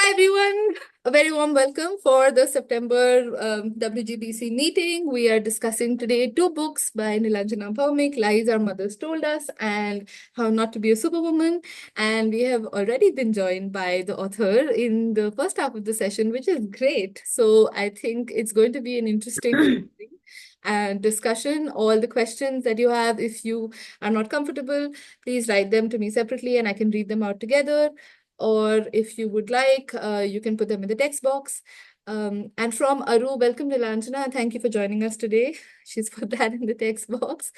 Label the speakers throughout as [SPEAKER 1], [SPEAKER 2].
[SPEAKER 1] Hi everyone, a very warm welcome for the September WGBC meeting. We are discussing today two books by Nilanjana Bhowmick, Lies Our Mothers Told Us and How Not to Be a Superwoman. And we have already been joined by the author in the first half of the session, which is great. So I think it's going to be an interesting and discussion. All the questions that you have, if you are not comfortable, please write them to me separately and I can read them out together. Or if you would like, you can put them in the text box. And from Aru, welcome Nilanjana, and thank you for joining us today. She's put that in the text box.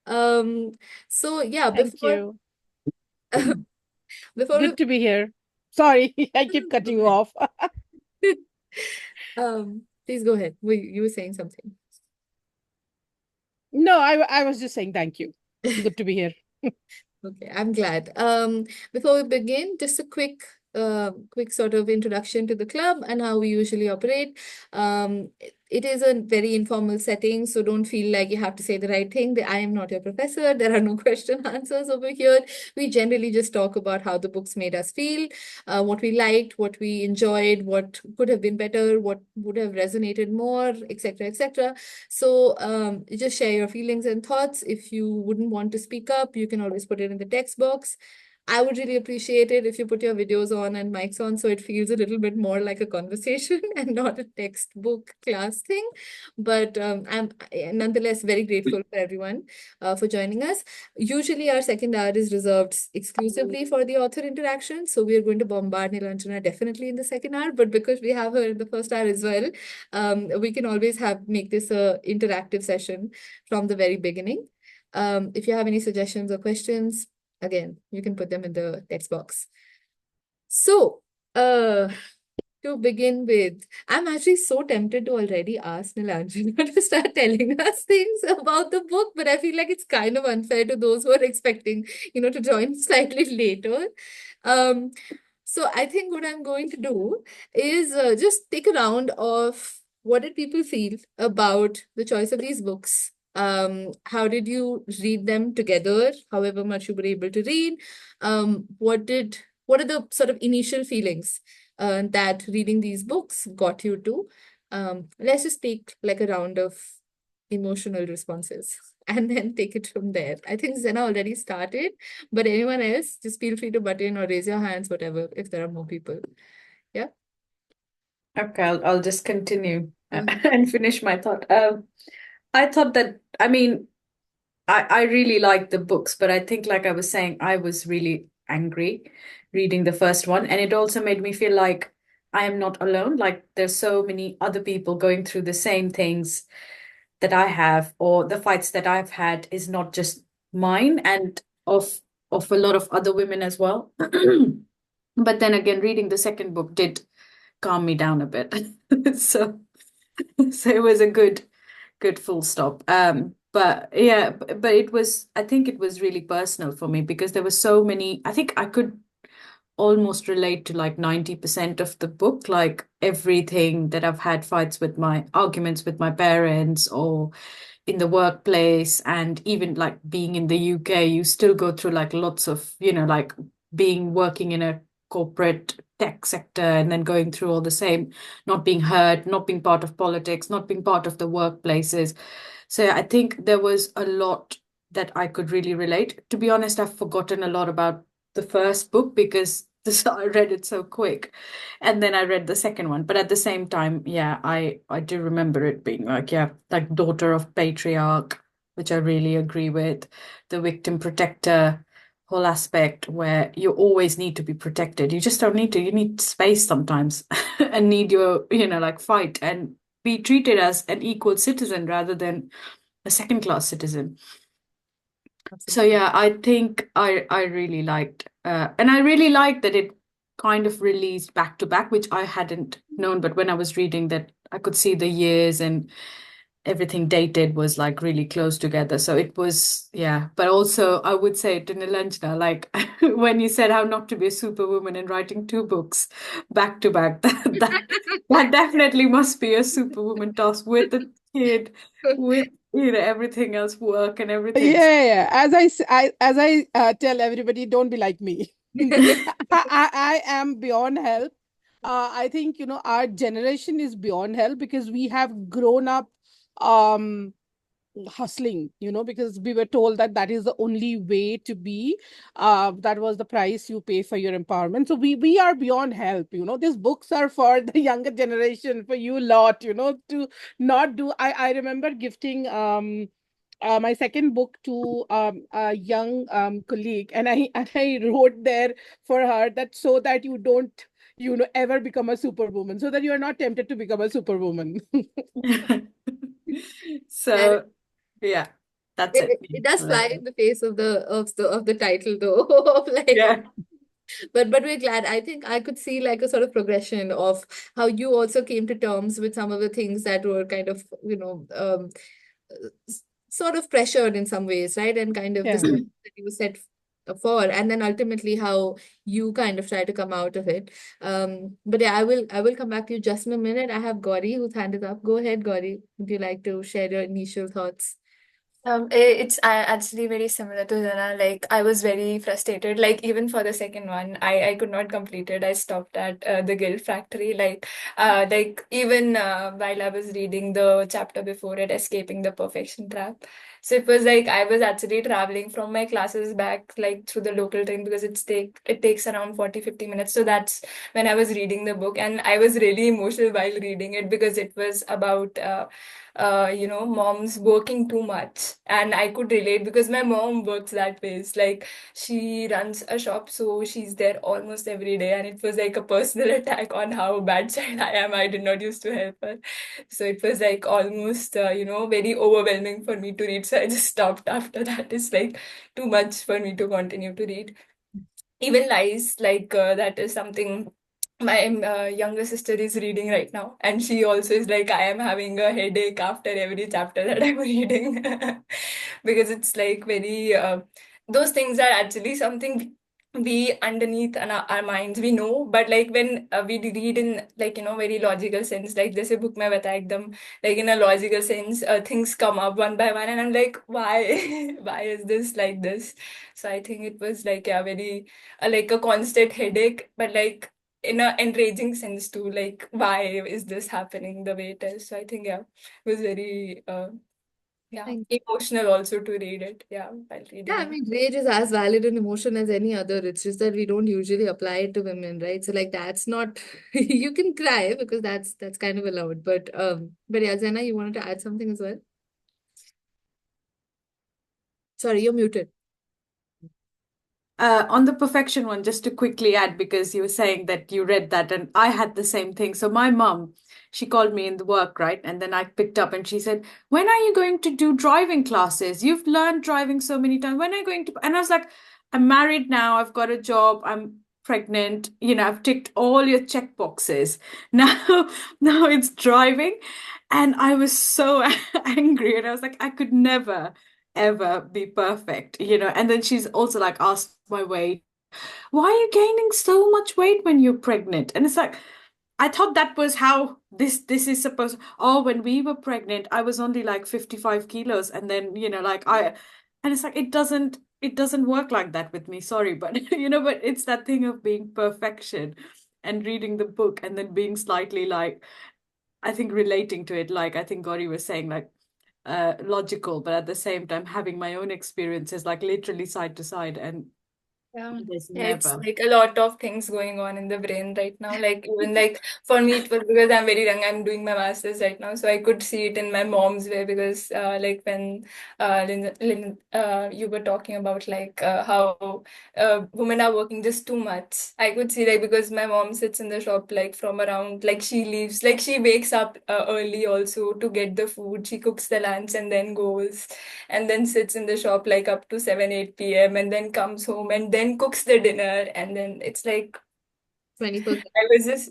[SPEAKER 1] So yeah,
[SPEAKER 2] Thank you.
[SPEAKER 1] before we
[SPEAKER 2] Good to be here. Sorry, I keep cutting you off.
[SPEAKER 1] please go ahead. You were saying something.
[SPEAKER 2] No, I was just saying thank you. Good to be here.
[SPEAKER 1] Okay, I'm glad. Before we begin, just a quick sort of introduction to the club and how we usually operate. It is a very informal setting, so don't feel like you have to say the right thing. I am not your professor. There are no question answers over here. We generally just talk about how the books made us feel, what we liked, what we enjoyed, what could have been better, what would have resonated more, etc., etc. So just share your feelings and thoughts. If you wouldn't want to speak up, you can always put it in the text box. I would really appreciate it if you put your videos on and mics on so it feels a little bit more like a conversation and not a textbook class thing. But I'm nonetheless very grateful for everyone for joining us. Usually our second hour is reserved exclusively for the author interaction. So we are going to bombard Nilanjana definitely in the second hour. But because we have her in the first hour as well, we can always make this a interactive session from the very beginning. If you have any suggestions or questions, again, you can put them in the text box. So, to begin with, I'm actually so tempted to already ask Nilanjana to start telling us things about the book, but I feel like it's kind of unfair to those who are expecting, to join slightly later. Um, so I think what I'm going to do is just take a round of what did people feel about the choice of these books? How did you read them together, however much you were able to read? What are the sort of initial feelings that reading these books got you to? Let's just take like a round of emotional responses and then take it from there. I think Zena already started, but anyone else, just feel free to butt in or raise your hands, whatever, if there are more people. Yeah.
[SPEAKER 3] Okay, I'll just continue
[SPEAKER 1] Mhm.
[SPEAKER 3] and finish my thought. I thought that, I really liked the books, but I think, like I was saying, I was really angry reading the first one. And it also made me feel like I am not alone. Like there's so many other people going through the same things that I have, or the fights that I've had is not just mine and of a lot of other women as well. But then again, reading the second book did calm me down a bit. So so it was a good full stop. But yeah, but it was, I think it was really personal for me because there were so many, I think I could almost relate to like 90% of the book, like everything that I've had fights with my arguments with my parents or in the workplace, and even like being in the UK, you still go through like lots of, like being working in a corporate tech sector and then going through all the same, not being heard, not being part of politics, not being part of the workplaces. So I think there was a lot that I could really relate. To be honest, I've forgotten a lot about the first book because I read it so quick, and then I read the second one. But at the same time, yeah, I do remember it being like, yeah, like daughter of patriarch, which I really agree with. The victim protector whole aspect where you always need to be protected. You just don't need to. You need space sometimes and need your, like fight and be treated as an equal citizen rather than a second class citizen. So
[SPEAKER 1] Absolutely.
[SPEAKER 3] yeah, I think I really liked, and I really liked that it kind of released back to back, which I hadn't known. But when I was reading that, I could see the years and everything dated was like really close together. So it was, yeah. But also, I would say to Nilanjana, like when you said how not to be a superwoman and writing two books back to back, that definitely must be a superwoman task with the kid, with everything else, work and everything.
[SPEAKER 2] Yeah. As I tell everybody, don't be like me. I am beyond help. I think, our generation is beyond help because we have grown up um hustling, because we were told that that is the only way to be. That was the price you pay for your empowerment. So we are beyond help. These books are for the younger generation, for you lot, to not do. I remember gifting my second book to a young colleague, and I wrote there for her that so that you don't ever become a superwoman, so that you are not tempted to become a superwoman.
[SPEAKER 1] And
[SPEAKER 3] So yeah, that's
[SPEAKER 1] it,
[SPEAKER 3] it.
[SPEAKER 1] it it does fly
[SPEAKER 3] Hilarious.
[SPEAKER 1] in the face of the title though, of like,
[SPEAKER 3] Yeah.
[SPEAKER 1] but we're glad. I think I could see like a sort of progression of how you also came to terms with some of the things that were kind of, sort of pressured in some ways, right? And kind of the
[SPEAKER 2] Yeah.
[SPEAKER 1] steps that you set for, and then ultimately how you kind of try to come out of it. But yeah, I will come back to you just in a minute. I have Gauri whose hand is up. Go ahead, Gauri. Would you like to share your initial thoughts?
[SPEAKER 4] It's actually very similar to Zana. Like I was very frustrated. Like even for the second one, I could not complete it. I stopped at the Guild Factory. Like even while I was reading the chapter before it, Escaping the Perfection Trap. So it was like I was actually traveling from my classes back like through the local train because it takes around 40-50 minutes. So that's when I was reading the book, and I was really emotional while reading it because it was about moms working too much. And I could relate because my mom works that ways. Like she runs a shop, so she's there almost every day. And it was like a personal attack on how bad child I am. I did not used to help her. So it was like almost, very overwhelming for me to read. So I just stopped after that. It's like too much for me to continue to read. Even lies, like that is something my younger sister is reading right now, and she also is like, I am having a headache after every chapter that I'm reading because it's like very those things are actually something we underneath in our minds we know, but like when we read in like very logical sense, like जैसे book में बताया एकदम like in a logical sense, things come up one by one and I'm like, why why is this like this? So I think it was like a very like a constant headache, but like in a enraging sense too, like why is this happening the way it is? So I think yeah, it was very
[SPEAKER 1] Thank
[SPEAKER 4] emotional also to read it, yeah, while
[SPEAKER 1] Yeah,
[SPEAKER 4] reading
[SPEAKER 1] I
[SPEAKER 4] it.
[SPEAKER 1] mean, rage is as valid an emotion as any other. It's just that we don't usually apply it to women, right? So like that's not you can cry because that's kind of allowed. But yeah, Zena, you wanted to add something as well? Sorry, you're muted.
[SPEAKER 3] On the perfection one, just to quickly add, because you were saying that you read that, and I had the same thing. So my mum, she called me in the work, right? And then I picked up and she said, when are you going to do driving classes? You've learned driving so many times. When are you going to? And I was like, I'm married now. I've got a job. I'm pregnant. I've ticked all your check boxes. Now, now it's driving. And I was so angry. And I was like, I could never ever be perfect, And then she's also like asked my weight. Why are you gaining so much weight when you're pregnant? And it's like, I thought that was how this is supposed. Oh, when we were pregnant, I was only like 55 kilos, and then and it's like it doesn't work like that with me. Sorry, but but it's that thing of being perfection and reading the book and then being slightly like, I think relating to it, like I think Gauri was saying, like logical, but at the same time having my own experiences, like literally side to side, and
[SPEAKER 4] Yeah.
[SPEAKER 3] there's
[SPEAKER 4] Yeah, it's
[SPEAKER 3] never.
[SPEAKER 4] like a lot of things going on in the brain right now. Like even like for me, it was because I'm very young. I'm doing my master's right now, so I could see it in my mom's way because like when you were talking about like how women are working just too much. I could see like because my mom sits in the shop like from around like she leaves like she wakes up early also to get the food. She cooks the lunch and then goes and then sits in the shop like up to 7 8 p.m. and then comes home and then cooks the dinner, and then it's like
[SPEAKER 1] 24/7.
[SPEAKER 4] I was just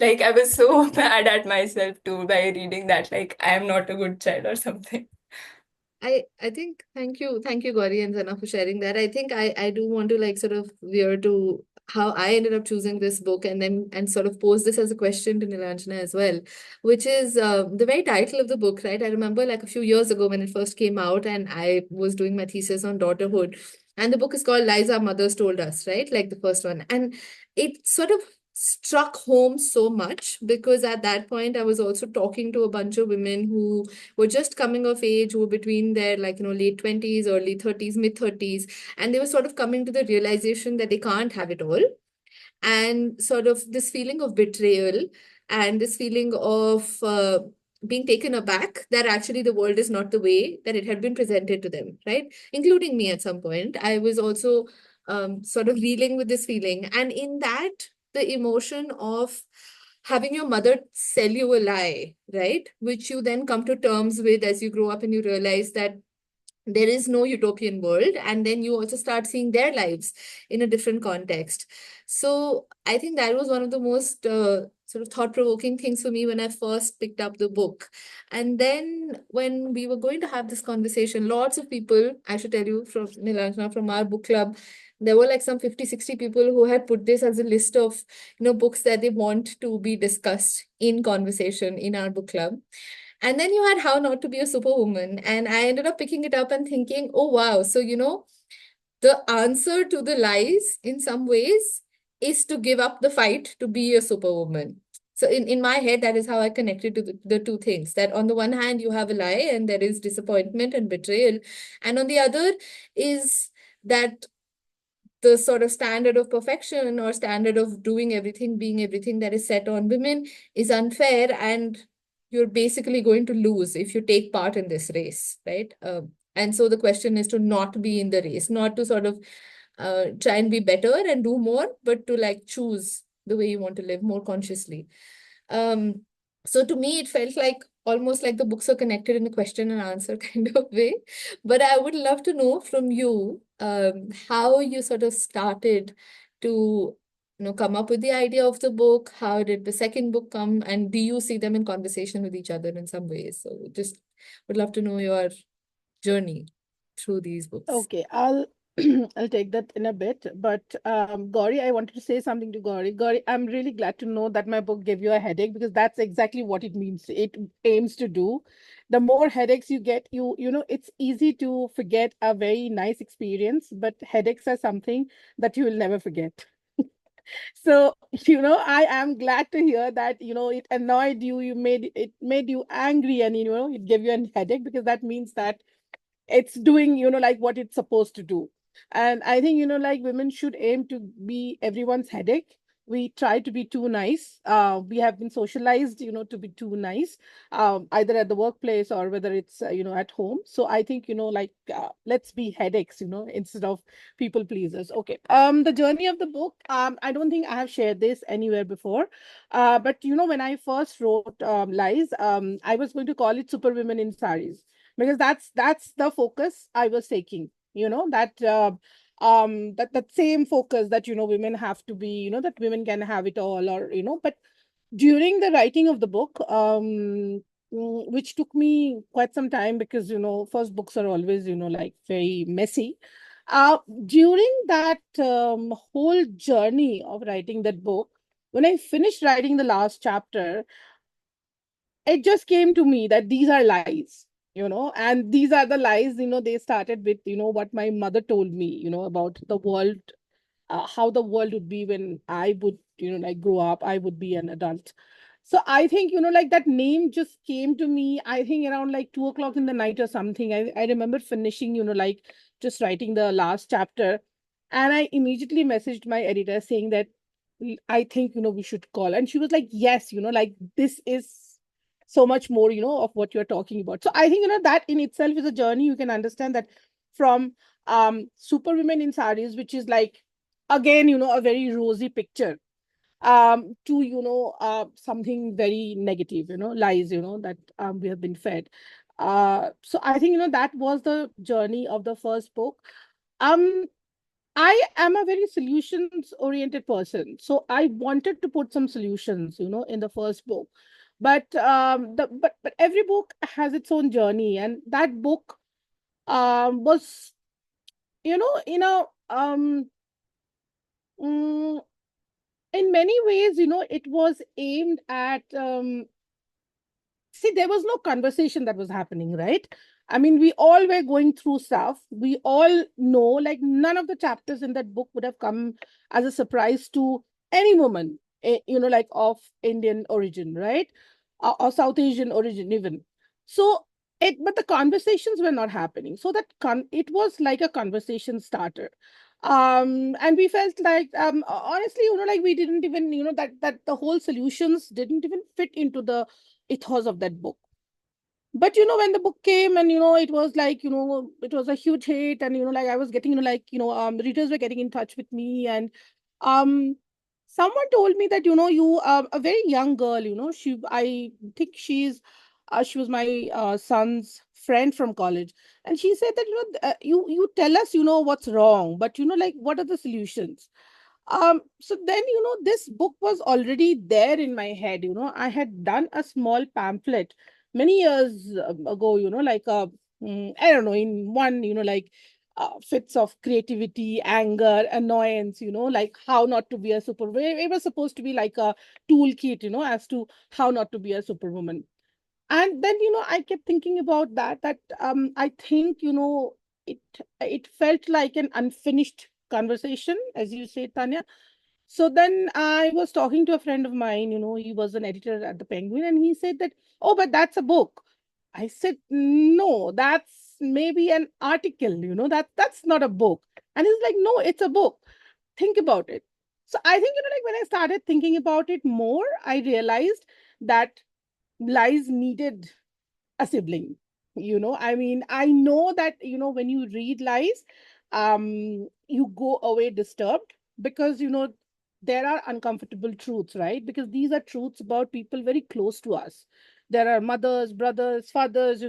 [SPEAKER 4] like I was so mad at myself too by reading that like I am not a good child or something.
[SPEAKER 1] I think thank you, Gauri and Zana, for sharing that. I think I do want to like sort of veer to how I ended up choosing this book and sort of pose this as a question to Nilanjana as well, which is the very title of the book, right? I remember like a few years ago when it first came out, and I was doing my thesis on daughterhood, and the book is called Lies Our Mothers Told Us, right? Like the first one, and it sort of struck home so much, because at that point I was also talking to a bunch of women who were just coming of age, who were between their, like, late 20s, early 30s, mid 30s, and they were sort of coming to the realization that they can't have it all, and sort of this feeling of betrayal and this feeling of being taken aback that actually the world is not the way that it had been presented to them, right? Including me at some point. I was also sort of reeling with this feeling. And in that, the emotion of having your mother sell you a lie, right? Which you then come to terms with as you grow up and you realize that there is no utopian world, and then you also start seeing their lives in a different context. So I think that was one of the most sort of thought-provoking things for me when I first picked up the book. And then when we were going to have this conversation, lots of people, I should tell you, from Nilanjana, from our book club, there were like some 50-60 people who had put this as a list of books that they want to be discussed in conversation in our book club. And then you had How Not to Be a Superwoman. And I ended up picking it up and thinking, oh, wow. So, the answer to the lies in some ways is to give up the fight to be a superwoman. So in my head, that is how I connected to the two things. That on the one hand, you have a lie and there is disappointment and betrayal. And on the other is that the sort of standard of perfection or standard of doing everything, being everything that is set on women is unfair, and you're basically going to lose if you take part in this race, right? And so the question is to not be in the race, not to sort of try and be better and do more, but to like choose the way you want to live more consciously. So to me, it felt like almost like the books are connected in a question and answer kind of way. But I would love to know from you how you sort of started to come up with the idea of the book. How did the second book come, and do you see them in conversation with each other in some ways? So just would love to know your journey through these books.
[SPEAKER 2] Okay, I'll I'll take that in a bit. But Gauri, I wanted to say something to Gauri. Gauri, I'm really glad to know that my book gave you a headache, because that's exactly what it means. It aims to do. The more headaches you get, it's easy to forget a very nice experience, but headaches are something that you will never forget. So, I am glad to hear that, it annoyed you, it made you angry, and it gave you a headache, because that means that it's doing like what it's supposed to do. And I think like women should aim to be everyone's headache. We try to be too nice. We have been socialized to be too nice, either at the workplace or whether it's at home. So I think like let's be headaches instead of people pleasers. Okay, the journey of the book, I don't think I have shared this anywhere before, but when I first wrote Lies, I was going to call it Superwomen in Saris, because that's the focus I was taking. That same focus that women have to be, that women can have it all, or but during the writing of the book, which took me quite some time, because first books are always like very messy. During that whole journey of writing that book, when I finished writing the last chapter, it just came to me that these are lies, and these are the lies. They started with what my mother told me about the world, how the world would be when I would like grow up, I would be an adult. So I think like that name just came to me, I think around like 2 o'clock in the night or something. I remember finishing like just writing the last chapter, and I immediately messaged my editor saying that I think we should call. And she was like, yes, like this is so much more of what you're talking about. So I think that in itself is a journey. You can understand that from Superwomen in Saris, which is like, again a very rosy picture, to something very negative, lies that we have been fed. So I think that was the journey of the first book. um I am a very solutions oriented person. So I wanted to put some solutions, in the first book. But but every book has its own journey. And that book was, in a mm, in many ways, it was aimed at see, there was no conversation that was happening, right? I mean, we all were going through stuff. We all know, like, none of the chapters in that book would have come as a surprise to any woman like of Indian origin, right? Or South Asian origin even. So but the conversations were not happening. So it was like a conversation starter. And we felt like, honestly, like we didn't even, that the whole solutions didn't even fit into the ethos of that book. But when the book came, and it was like, it was a huge hit, and like I was getting, readers were getting in touch with me, and um someone told me that, you a very young girl, I think she was my son's friend from college, and she said that, you tell us, what's wrong, but like, what are the solutions? So then, this book was already there in my head. I had done a small pamphlet many years ago, like I don't know, in one, like fits of creativity, anger, annoyance, like how not to be a superwoman. It was supposed to be like a toolkit, as to how not to be a superwoman. And then, I kept thinking about that I think, it it felt like an unfinished conversation, as you say, Tanya. So then I was talking to a friend of mine, he was an editor at the Penguin, and he said that, oh, but that's a book. I said, no, that's maybe an article, that's not a book. And he's like, no, it's a book. Think about it. So I think, like when I started thinking about it more, I realized that lies needed a sibling. I mean, I know that, when you read lies, you go away disturbed, because there are uncomfortable truths, right? Because these are truths about people very close to us. There are mothers, brothers, fathers,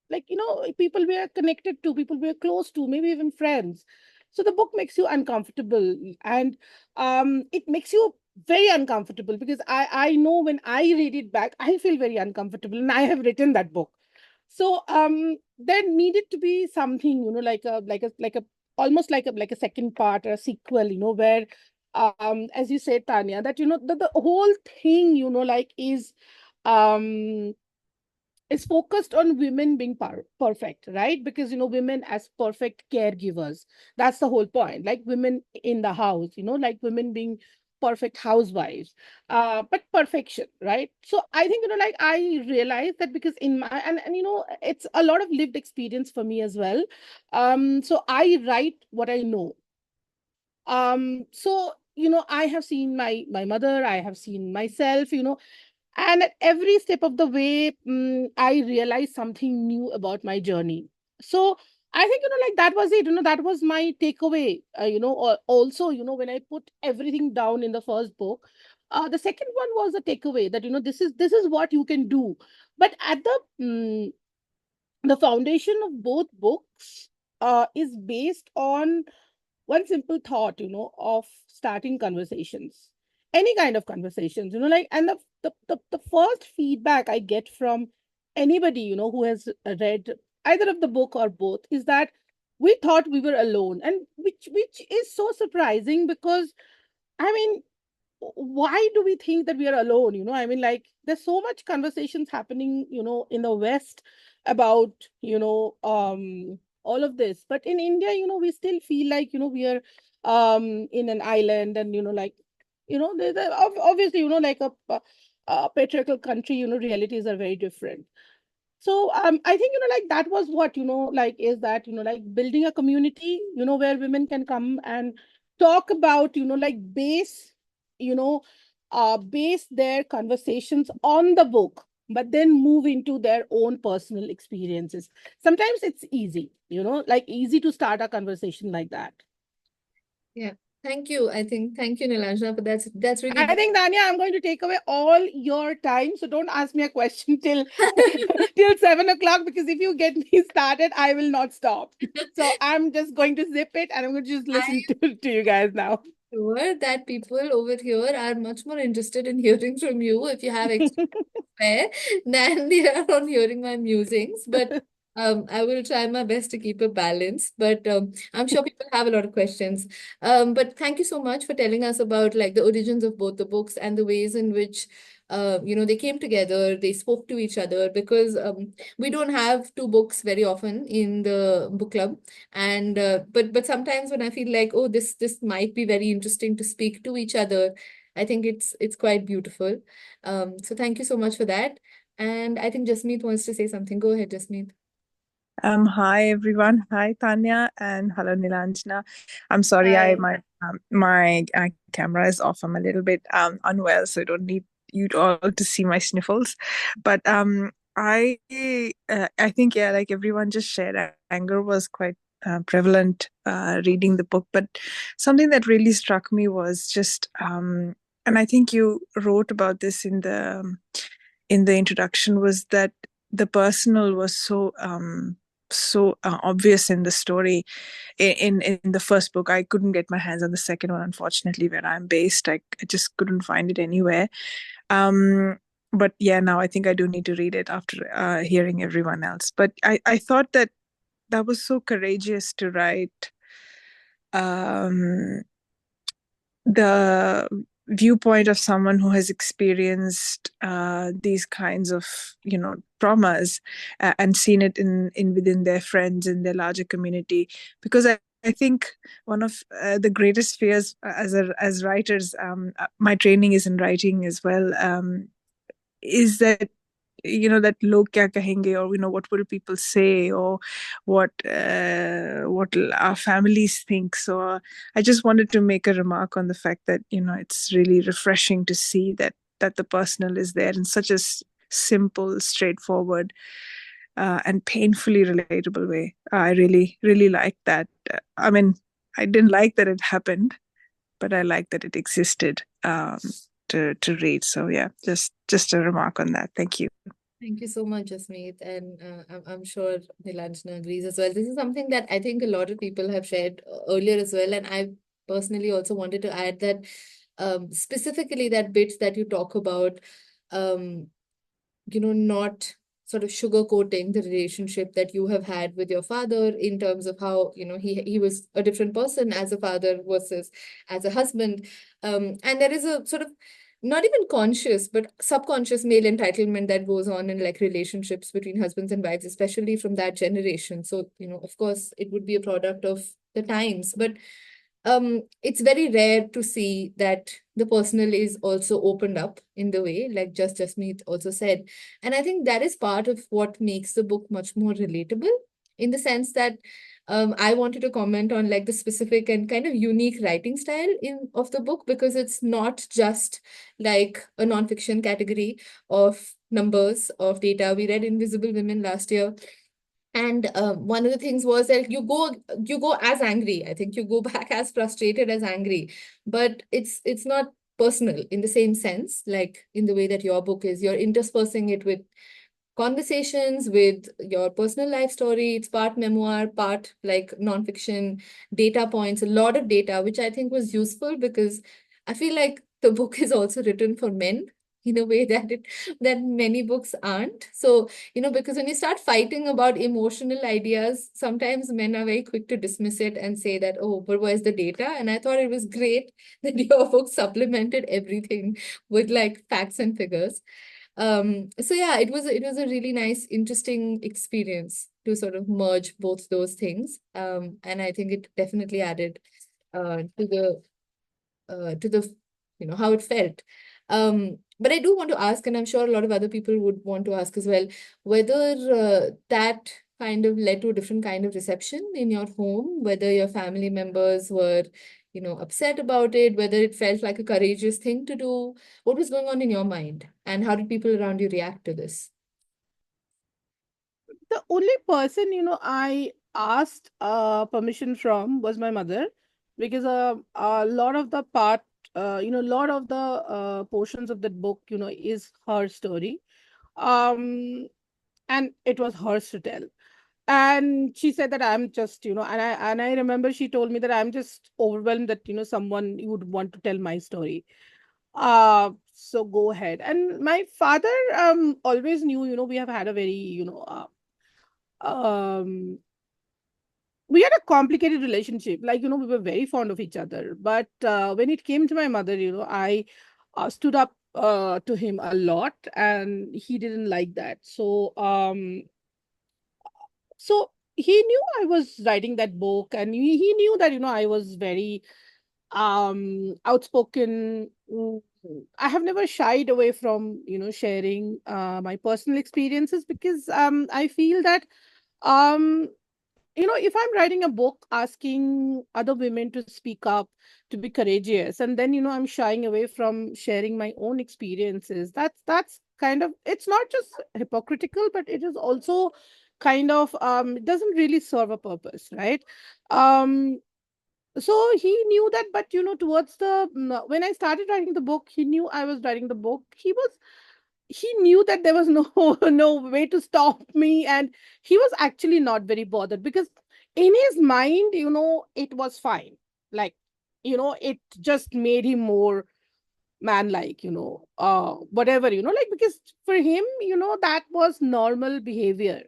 [SPEAKER 2] like, people we are connected to, people we are close to, maybe even friends. So the book makes you uncomfortable, and it makes you very uncomfortable, because I know when I read it back, I feel very uncomfortable, and I have written that book. So there needed to be something, like a almost like a second part or a sequel, where as you said, Tanya, that the whole thing, like is focused on women being perfect, right? Because women as perfect caregivers, that's the whole point. Like women in the house, like women being perfect housewives, but perfection, right? So I think, like I realized that, because in my and it's a lot of lived experience for me as well. So I write what I know. So I have seen my mother, I have seen myself, and at every step of the way, I realized something new about my journey. So I think, like that was it. That was my takeaway. Also, when I put everything down in the first book, the second one was a takeaway that, this is what you can do. But at the foundation of both books is based on one simple thought, of starting conversations, any kind of conversations, like, and the first feedback I get from anybody, who has read either of the book or both, is that we thought we were alone, and which is so surprising, because I mean, why do we think that we are alone? I mean, like, there's so much conversations happening, in the West about, all of this. But in India, we still feel like, we are in an island, and, like, obviously, like a patriarchal country, realities are very different. So I think, like that was what, like, is that, like building a community, where women can come and talk about, like you know base their conversations on the book, but then move into their own personal experiences. Sometimes it's easy, like easy to start a conversation like that.
[SPEAKER 1] Yeah. Thank you. Thank you, Nilanjana, for that's really
[SPEAKER 2] I
[SPEAKER 1] good.
[SPEAKER 2] think, Dania, I'm going to take away all your time. So don't ask me a question till till 7 o'clock, because if you get me started, I will not stop. So I'm just going to zip it, and I'm going to just
[SPEAKER 1] I
[SPEAKER 2] listen to you guys now.
[SPEAKER 1] sure that people over here are much more interested in hearing from you if you have extra spare than they are on hearing my musings. But I will try my best to keep a balance. But I'm sure people have a lot of questions. But thank you so much for telling us about like the origins of both the books and the ways in which they came together, they spoke to each other, because we don't have two books very often in the book club. And but sometimes when I feel like, oh, this might be very interesting to speak to each other, I think it's quite beautiful. So thank you so much for that. And I think Jasmeet wants to say something. Go ahead, Jasmeet.
[SPEAKER 5] Hi everyone. Hi Tanya and hello Nilanjana. I'm sorry, I
[SPEAKER 1] Hi.
[SPEAKER 5] my camera is off. I'm a little bit unwell, so I don't need you all to see my sniffles. But I think yeah, like everyone just shared, anger was quite prevalent reading the book. But something that really struck me was just and I think you wrote about this in the introduction, was that the personal was so obvious in the story. In the first book, I couldn't get my hands on the second one, unfortunately, where I'm based. I just couldn't find it anywhere. But yeah, now I think I do need to read it after hearing everyone else. But I thought that that was so courageous to write the viewpoint of someone who has experienced these kinds of traumas, and seen it in within their friends in their larger community. Because I think one of the greatest fears as writers, my training is in writing as well, is that that log kya kahenge, or what will people say, or what will our families think. So I just wanted to make a remark on the fact that it's really refreshing to see that the personal is there in such a simple, straightforward, and painfully relatable way. I really like that. I mean, I didn't like that it happened, but I like that it existed, to read. So yeah, just a remark on that. Thank you.
[SPEAKER 1] Thank you so much, Jasmeet. And I'm sure Nilanjana agrees as well. This is something that I think a lot of people have shared earlier as well. And I personally also wanted to add that specifically that bit that you talk about, um, not sort of sugarcoating the relationship that you have had with your father in terms of how, he was a different person as a father versus as a husband. And there is a sort of not even conscious, but subconscious male entitlement that goes on in like relationships between husbands and wives, especially from that generation. So, of course, it would be a product of the times, but it's very rare to see that the personal is also opened up in the way, like just Jasmeet also said. And I think that is part of what makes the book much more relatable, in the sense that I wanted to comment on like the specific and kind of unique writing style of the book, because it's not just like a nonfiction category of numbers of data. We read Invisible Women last year, and one of the things was that you go as angry. I think you go back as frustrated as angry, but it's not personal in the same sense, like in the way that your book is. You're interspersing it with conversations, with your personal life story. It's part memoir, part like nonfiction, data points, a lot of data, which I think was useful, because I feel like the book is also written for men in a way that many books aren't. So, because when you start fighting about emotional ideas, sometimes men are very quick to dismiss it and say that, oh, but where's the data? And I thought it was great that your book supplemented everything with like facts and figures. So yeah, it was a really nice, interesting experience to sort of merge both those things. And I think it definitely added to the how it felt. But I do want to ask, and I'm sure a lot of other people would want to ask as well, whether that kind of led to a different kind of reception in your home, whether your family members were upset about it, whether it felt like a courageous thing to do. What was going on in your mind, and how did people around you react to this?
[SPEAKER 2] The only person, I asked permission from was my mother, because a lot of the lot of the portions of that book, is her story. Um, and it was hers to tell. And she said that I'm just, and I remember she told me that I'm just overwhelmed that, someone would want to tell my story. So go ahead. And my father always knew, we have had a very, um we had a complicated relationship. Like, we were very fond of each other. But when it came to my mother, I stood up to him a lot, and he didn't like that. So he knew I was writing that book, and he knew that, I was very outspoken. I have never shied away from, sharing my personal experiences, because I feel that um if I'm writing a book asking other women to speak up, to be courageous, and then I'm shying away from sharing my own experiences, that's kind of, it's not just hypocritical, but it is also kind of, it doesn't really serve a purpose, right? um so he knew that, but towards the when I started writing the book, he knew I was writing the book. He knew that there was no no way to stop me, and he was actually not very bothered, because in his mind, it was fine. Like, it just made him more man like, whatever, like, because for him, that was normal behavior.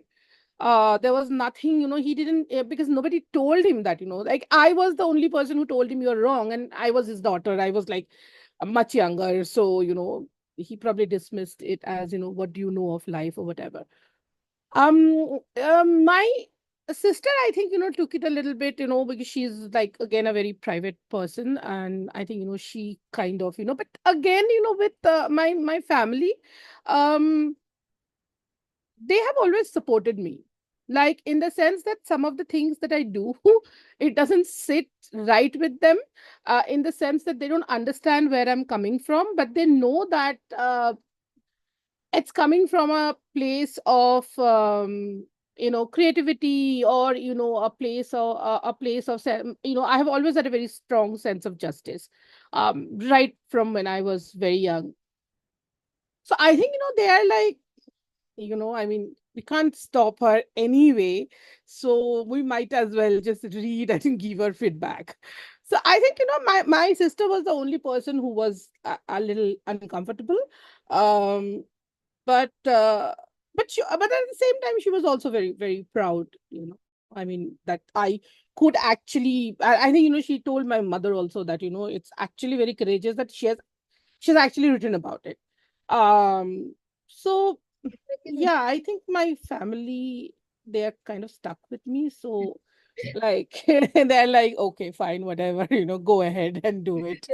[SPEAKER 2] There was nothing, he didn't, because nobody told him that, like, I was the only person who told him you're wrong, and I was his daughter. I was like much younger, so he probably dismissed it as, what do you know of life, or whatever. My sister, I think, took it a little bit, because she's, like, again, a very private person, and I think, she kind of, but again, with my family, um they have always supported me, like, in the sense that some of the things that I do, it doesn't sit right with them, in the sense that they don't understand where I'm coming from, but they know that it's coming from a place of creativity, or a place of I have always had a very strong sense of justice, right from when I was very young. So I think, they are like, I mean, we can't stop her anyway, so we might as well just read and give her feedback. So I think, my sister was the only person who was a little uncomfortable, um but at the same time, she was also very, very proud, I mean, that I could actually, I think, she told my mother also that, it's actually very courageous that she's actually written about it. So yeah, I think my family, they're kind of stuck with me. So, like, they're like, okay, fine, whatever, go ahead and do it.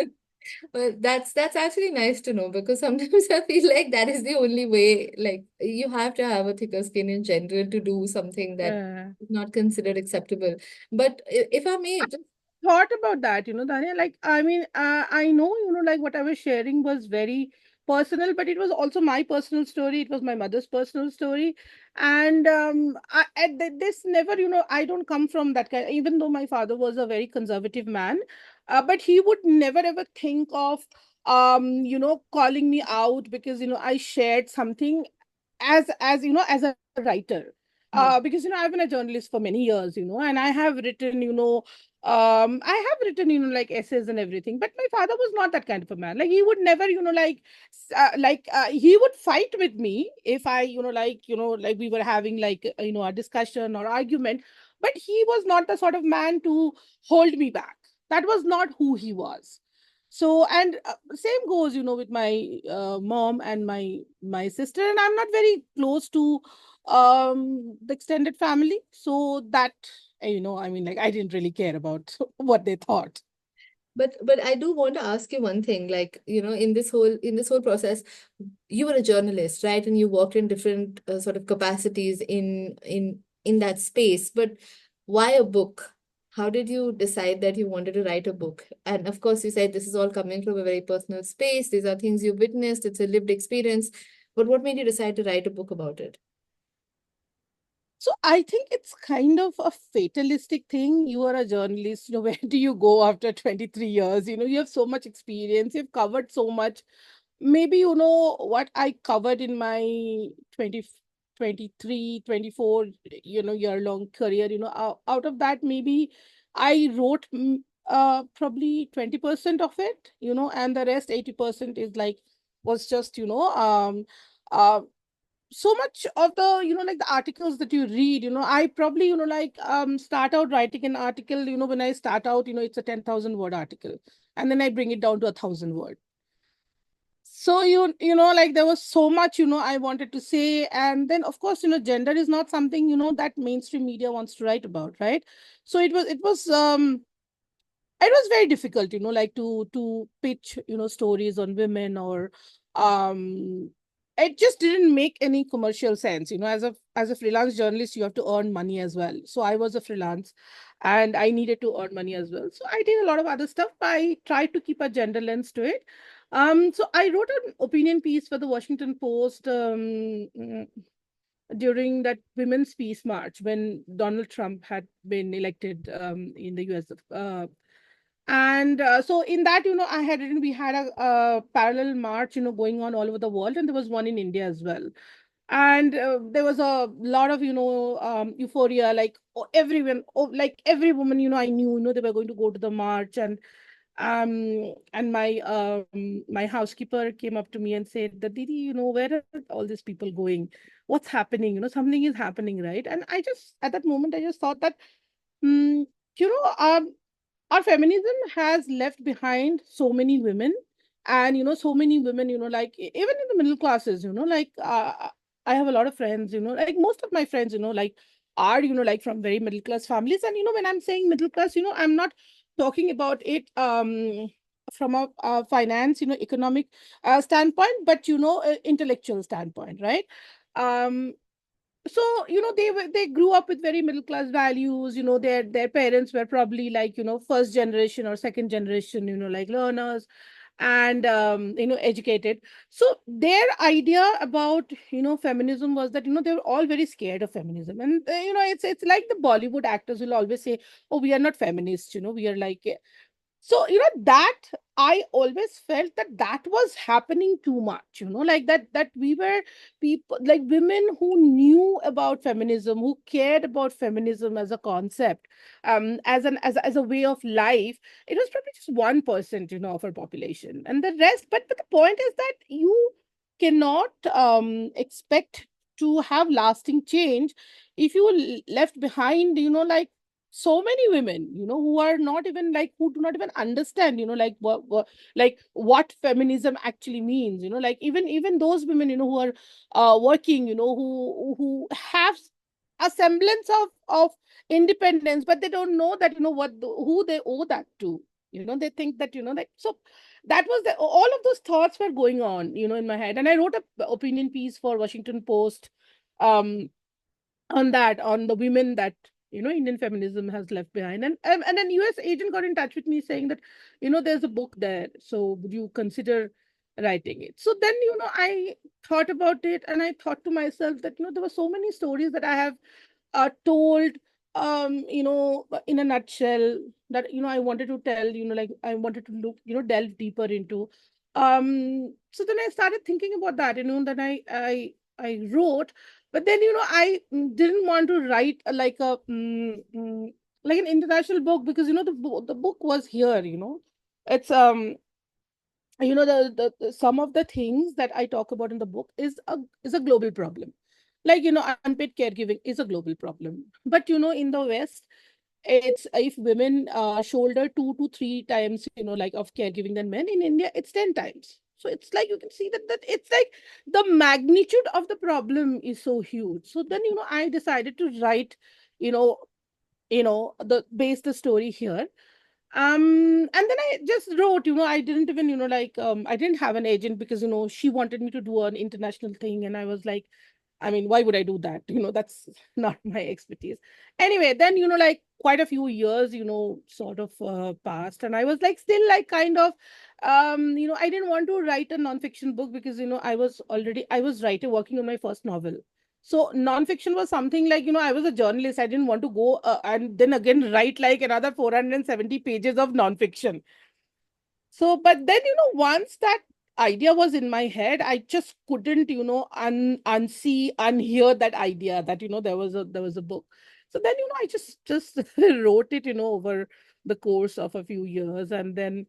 [SPEAKER 1] Well, that's actually nice to know, because sometimes I feel like that is the only way. Like, you have to have a thicker skin in general to do something that
[SPEAKER 2] Uh,
[SPEAKER 1] is not considered acceptable. But if I may, just
[SPEAKER 2] thought about that, Dania. Like, I mean, I know, like, what I was sharing was very personal, but it was also my personal story. It was my mother's personal story. And this never, I don't come from that kind, even though my father was a very conservative man, but he would never ever think of, calling me out because, I shared something as a writer.
[SPEAKER 1] yeah.
[SPEAKER 2] Because I've been a journalist for many years, and I have written, like, essays and everything, but my father was not that kind of a man. Like, he would never, he would fight with me if I, like, we were having, like, a discussion or argument, but he was not the sort of man to hold me back. That was not who he was. So, and same goes, with my mom and my sister, and I'm not very close to the extended family, so that, I mean, like, I didn't really care about what they thought.
[SPEAKER 1] But I do want to ask you one thing, like, in this whole process, you were a journalist, right? And you worked in different sort of capacities in that space. But why a book? How did you decide that you wanted to write a book? And of course, you said this is all coming from a very personal space. These are things you've witnessed. It's a lived experience. But what made you decide to write a book about it?
[SPEAKER 2] So I think it's kind of a fatalistic thing. You are a journalist, where do you go after 23 years? You have so much experience, you've covered so much. Maybe, what I covered in my 20, 23, 24, year long career, out of that, maybe I wrote probably 20% of it, and the rest 80% is like, was just, uh, so much of the, like, the articles that you read, I probably, like, start out writing an article, when I start out, it's a 10,000 word article, and then I bring it down to 1,000 word. So, like, there was so much, I wanted to say. And then, of course, gender is not something, that mainstream media wants to write about, right? So it was it was very difficult, like to pitch, stories on women, or um it just didn't make any commercial sense. As a freelance journalist, you have to earn money as well. So I was a freelance and I needed to earn money as well. So I did a lot of other stuff. I tried to keep a gender lens to it. So I wrote an opinion piece for the Washington Post during that Women's Peace March when Donald Trump had been elected in the US. And so in that, I had written, we had a parallel march, going on all over the world, and there was one in India as well. And there was a lot of, euphoria, like everyone, like every woman, I knew, they were going to go to the march. And my housekeeper came up to me and said that, Didi, where are all these people going? What's happening? Something is happening, right? And I just, at that moment, I just thought that, mm, you know, um, our feminism has left behind so many women, and so many women, like even in the middle classes, like I have a lot of friends, like most of my friends, like are, like from very middle class families. And when I'm saying middle class, I'm not talking about it from a finance, economic standpoint, but intellectual standpoint, right? um so they grew up with very middle class values. Their parents were probably like first generation or second generation, like learners, and educated. So their idea about feminism was that they were all very scared of feminism. And it's like the Bollywood actors will always say, oh, we are not feminists, we are like, so that I always felt that that was happening too much, like that we were people, like women who knew about feminism, who cared about feminism as a concept, as a way of life. It was probably just 1%, of our population, and the rest. But the point is that you cannot expect to have lasting change if you left behind, like so many women, who are not even like, who do not even understand, like what feminism actually means, like even those women, who are working, who have a semblance of independence, but they don't know that, who they owe that to. They think that, like, so that was all of those thoughts were going on, in my head. And I wrote a opinion piece for Washington Post um on that, on the women that Indian feminism has left behind. And then US agent got in touch with me saying that there's a book there, so would you consider writing it? So then I thought about it, and I thought to myself that there were so many stories that I have told, in a nutshell, that I wanted to tell, like I wanted to look, delve deeper into. So then I started thinking about that, that I wrote. But then I didn't want to write like a like an international book, because the book was here. It's the some of the things that I talk about in the book is a global problem. Like unpaid caregiving is a global problem, but in the West, it's if women shoulder 2 to 3 times like of caregiving than men. In India, it's 10 times. So it's like, you can see that it's like the magnitude of the problem is so huge. So then I decided to write, you know the base the story here. And then I just wrote. I didn't even like I didn't have an agent, because she wanted me to do an international thing, and I was like, I mean, why would I do that? That's not my expertise. Anyway, then, like quite a few years, sort of passed. And I was like, still like kind of, I didn't want to write a nonfiction book, because, I was working on my first novel. So nonfiction was something like, I was a journalist. I didn't want to go and then again write like another 470 pages of nonfiction. So, but then, once that idea was in my head, I just couldn't, unsee, unhear that idea that, there was a book. So then, I just wrote it, over the course of a few years. And then,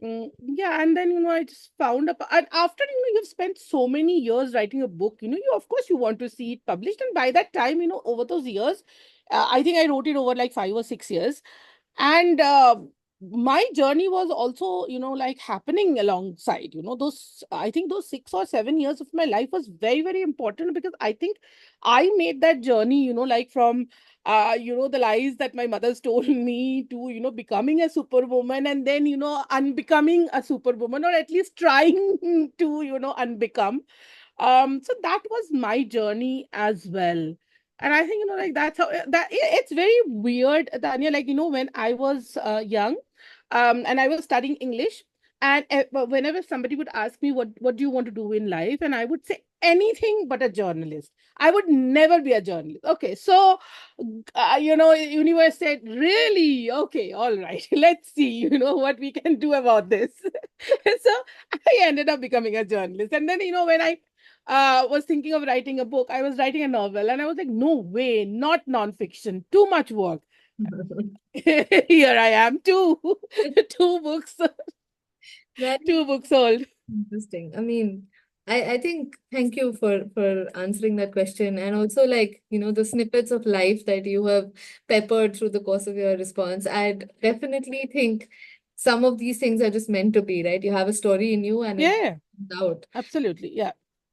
[SPEAKER 2] yeah, and then, I just found up, and after, you've spent so many years writing a book, you, of course, you want to see it published. And by that time, over those years, I think I wrote it over like 5 or 6 years. And my journey was also, like happening alongside, I think those 6 or 7 years of my life was very, very important, because I think I made that journey, like from, the lies that my mother's told me to, becoming a superwoman, and then, unbecoming a superwoman, or at least trying to, unbecome. So that was my journey as well. And I think, like that's how it's very weird, Tanya, like, when I was young, and I was studying English. And whenever somebody would ask me, what do you want to do in life? And I would say anything but a journalist. I would never be a journalist. Okay, so, universe said, really? Okay, all right. Let's see, what we can do about this. So I ended up becoming a journalist. And then, when I was thinking of writing a book, I was writing a novel, and I was like, no way, not nonfiction, too much work. Here I am, two books,
[SPEAKER 1] That
[SPEAKER 2] two books sold.
[SPEAKER 1] interesting. I mean, I think thank you for answering that question, and also, like, the snippets of life that you have peppered through the course of your response. I'd definitely think some of these things are just meant to be, right? You have a story in you and it
[SPEAKER 2] Yeah,
[SPEAKER 1] comes out.
[SPEAKER 2] absolutely. Yeah.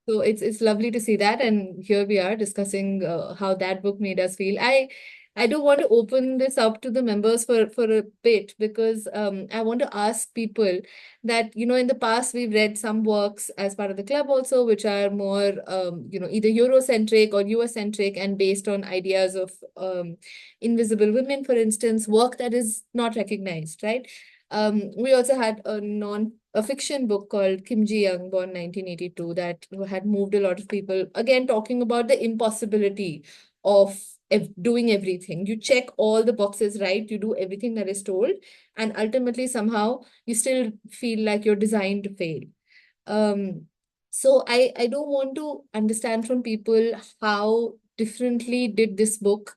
[SPEAKER 1] So it's lovely to see that, and here we are discussing how that book made us feel. I do want to open this up to the members for a bit, because I want to ask people that, in the past we've read some works as part of the club also, which are more either Eurocentric or US-centric and based on ideas of invisible women, for instance, work that is not recognized, right? We also had a fiction book called Kim Ji Young, born 1982, that had moved a lot of people. Again, talking about the impossibility of doing everything. You check all the boxes, right? You do everything that is told, and ultimately somehow you still feel like you're designed to fail. So I don't want to understand from people how differently did this book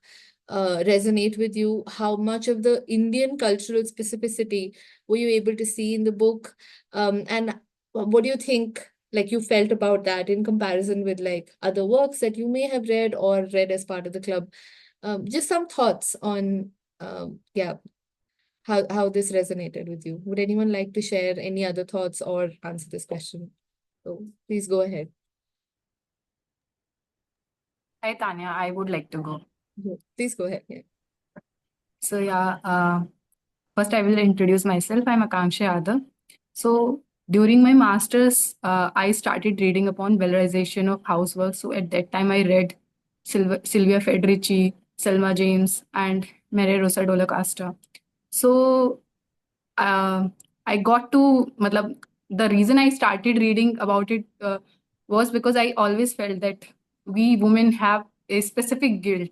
[SPEAKER 1] resonate with you? How much of the Indian cultural specificity were you able to see in the book? And what do you think, like, you felt about that in comparison with like other works that you may have read or read as part of the club? Just some thoughts on yeah, how this resonated with you. Would anyone like to share any other thoughts or answer this question? So please go ahead.
[SPEAKER 6] Hi, Tanya. I would like to go.
[SPEAKER 1] Please go ahead. Yeah.
[SPEAKER 6] So, first I will introduce myself. I'm Akanksha Yadav. So, during my master's, I started reading upon valorization of housework. So, at that time, I read Sylvia Federici, Selma James, and Maria Rosa Dolocasta. So, uh, I got to, matlab, the reason I started reading about it was because I always felt that we women have a specific guilt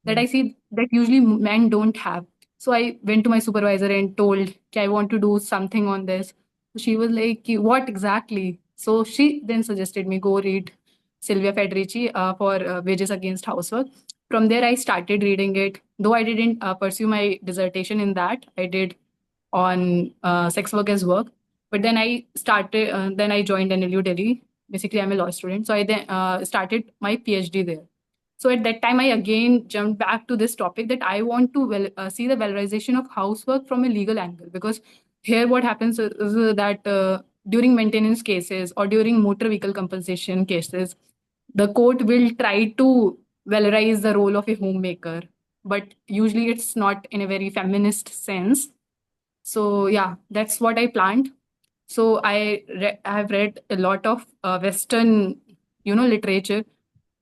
[SPEAKER 6] that I see that usually men don't have. So I went to my supervisor and told, "Okay, I want to do something on this." She was like, "What exactly?" So she then suggested me go read Sylvia Federici for Wages Against Housework. From there, I started reading it. Though I didn't pursue my dissertation in that, I did on sex work as work. But then then I joined NLU Delhi. Basically, I'm a law student. So I then started my PhD there. So at that time, I again jumped back to this topic that I want to see the valorization of housework from a legal angle. Because here, what happens is that during maintenance cases or during motor vehicle compensation cases, the court will try to valorize the role of a homemaker. But usually, it's not in a very feminist sense. So yeah, that's what I planned. So I have read a lot of Western, literature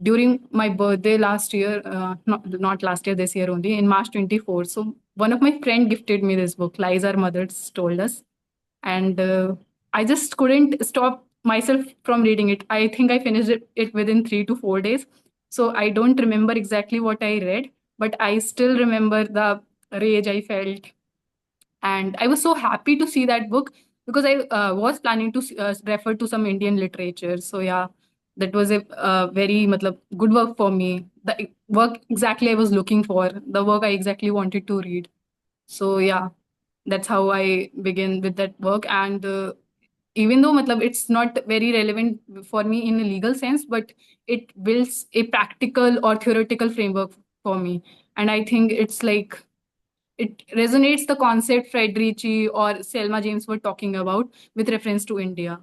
[SPEAKER 6] during my birthday last year. Not last year, this year only in March 24. So one of my friend gifted me this book, Lies Our Mothers Told Us, and I just couldn't stop myself from reading it. I think I finished it within 3 to 4 days. So I don't remember exactly what I read, but I still remember the rage I felt, and I was so happy to see that book because I was planning to refer to some Indian literature. So yeah, that was a very good work for me. The work exactly I was looking for, the work I exactly wanted to read. So yeah, that's how I begin with that work. And even though it's not very relevant for me in a legal sense, but it builds a practical or theoretical framework for me. And I think it's like it resonates the concept Fred Ricci or Selma James were talking about with reference to India.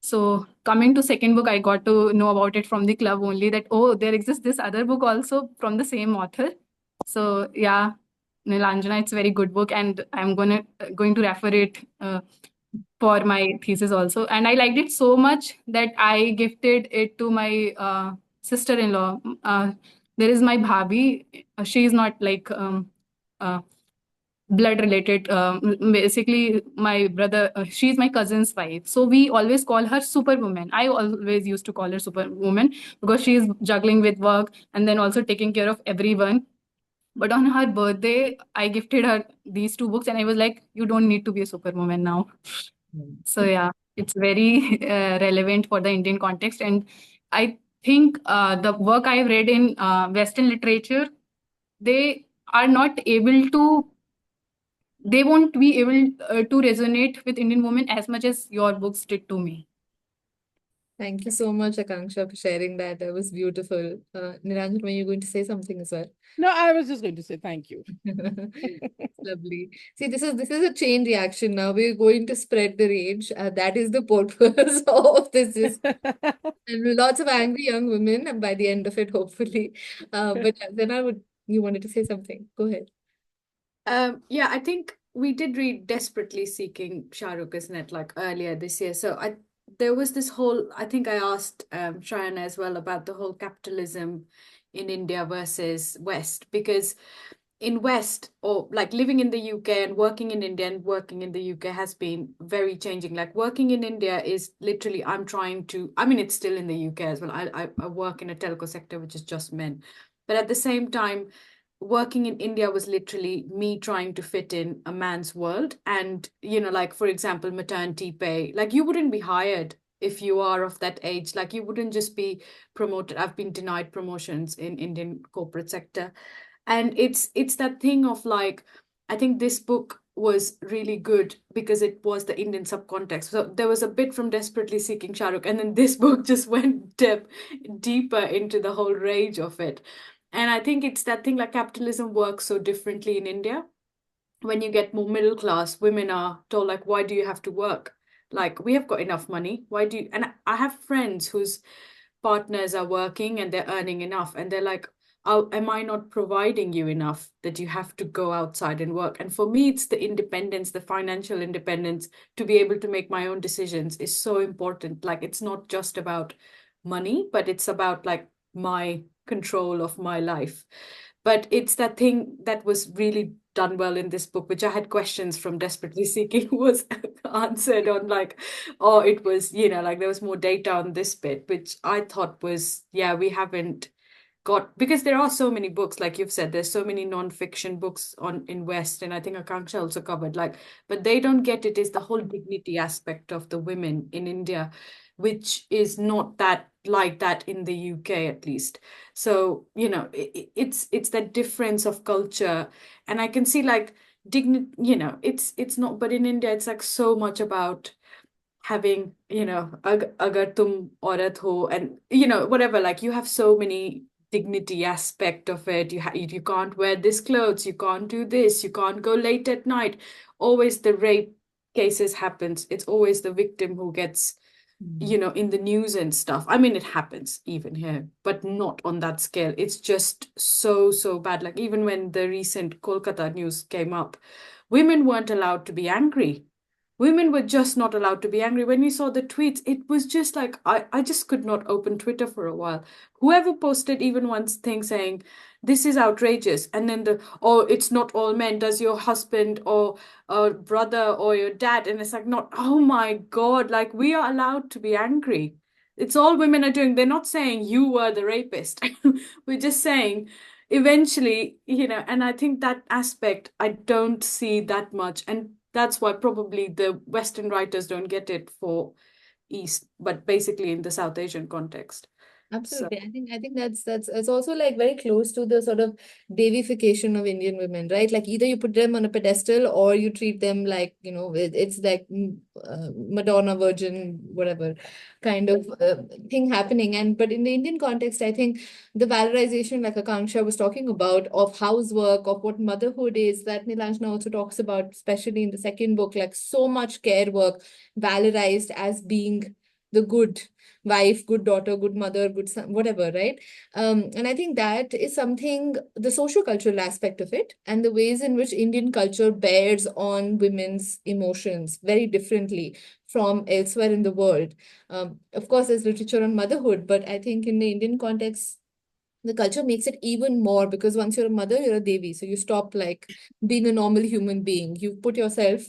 [SPEAKER 6] So coming to second book, I got to know about it from the club only, that, oh, there exists this other book also from the same author. So yeah, Nilanjana, it's a very good book, and I'm going to refer it for my thesis also. And I liked it so much that I gifted it to my sister-in-law. There is my bhabhi. She is not like uh, blood related. Basically, my brother, she's my cousin's wife. So we always call her Superwoman. I always used to call her Superwoman because she is juggling with work and then also taking care of everyone. But on her birthday, I gifted her these two books, and I was like, you don't need to be a superwoman now. So yeah, it's very relevant for the Indian context. And I think the work I've read in Western literature, they are not able to, they won't be able to resonate with Indian women as much as your books did to me.
[SPEAKER 1] Thank you so much, Akanksha, for sharing that. That was beautiful. Niranjan, were you going to say something as well?
[SPEAKER 2] No, I was just going to say thank you.
[SPEAKER 1] Lovely. See, this is a chain reaction now. We're going to spread the rage. That is the purpose of this discussion. And lots of angry young women and by the end of it, hopefully. But then you wanted to say something. Go ahead.
[SPEAKER 3] Yeah, I think we did read Desperately Seeking Shahrukh, isn't it, like earlier this year. So there was this whole, I think I asked Shayana as well about the whole capitalism in India versus West, because in West, or like living in the UK and working in India and working in the UK has been very changing. Like working in India is literally, I mean, it's still in the UK as well. I work in a telco sector, which is just men. But at the same time, working in India was literally me trying to fit in a man's world. And, like, for example, maternity pay, like you wouldn't be hired if you are of that age. Like you wouldn't just be promoted. I've been denied promotions in Indian corporate sector. And it's that thing of like, I think this book was really good because it was the Indian subcontext. So there was a bit from Desperately Seeking Shahrukh, and then this book just went deeper into the whole rage of it. And I think it's that thing, like capitalism works so differently in India. When you get more middle class, women are told like, why do you have to work? Like, we have got enough money. Why do you? And I have friends whose partners are working and they're earning enough, and they're like, oh, am I not providing you enough that you have to go outside and work? And for me, it's the independence, the financial independence to be able to make my own decisions is so important. Like, it's not just about money, but it's about like my control of my life. But it's that thing that was really done well in this book, which I had questions from Desperately Seeking, was answered on like, oh, it was, like there was more data on this bit, which I thought was, yeah, we haven't got, because there are so many books, like you've said, there's so many non-fiction books in West, and I think Akanksha also covered, like, but they don't get it is the whole dignity aspect of the women in India, which is not that like that in the UK at least. So, it's that difference of culture. And I can see like dignity, it's not, but in India, it's like so much about having, agar tum aurat ho, and, whatever, like you have so many dignity aspect of it. You can't wear this clothes, you can't do this, you can't go late at night. Always the rape cases happens. It's always the victim who gets, in the news and stuff. I mean, it happens even here, but not on that scale. It's just so bad. Like even when the recent Kolkata news came up, women weren't allowed to be angry. Women were just not allowed to be angry. When we saw the tweets, it was just like, I just could not open Twitter for a while. Whoever posted even one thing saying, this is outrageous, and then it's not all men, does your husband or brother or your dad? And it's like, not, oh my God, like we are allowed to be angry. It's all women are doing. They're not saying you were the rapist. We're just saying eventually, and I think that aspect, I don't see that much. And that's why probably the Western writers don't get it for East, but basically in the South Asian context.
[SPEAKER 2] So
[SPEAKER 1] Absolutely. I think that's it's also like very close to the sort of deification of Indian women, right? Like either you put them on a pedestal or you treat them like, it's like Madonna, Virgin, whatever kind of thing happening. And but in the Indian context, I think the valorization, like Akanksha was talking about, of housework, of what motherhood is, that Nilanjana also talks about, especially in the second book, like so much care work valorized as being the good wife, good daughter, good mother, good son, whatever, right? And I think that is something, the social cultural aspect of it, and the ways in which Indian culture bears on women's emotions very differently from elsewhere in the world. Of course, there's literature on motherhood, but I think in the Indian context, the culture makes it even more, because once you're a mother, you're a devi. So you stop like being a normal human being. You put yourself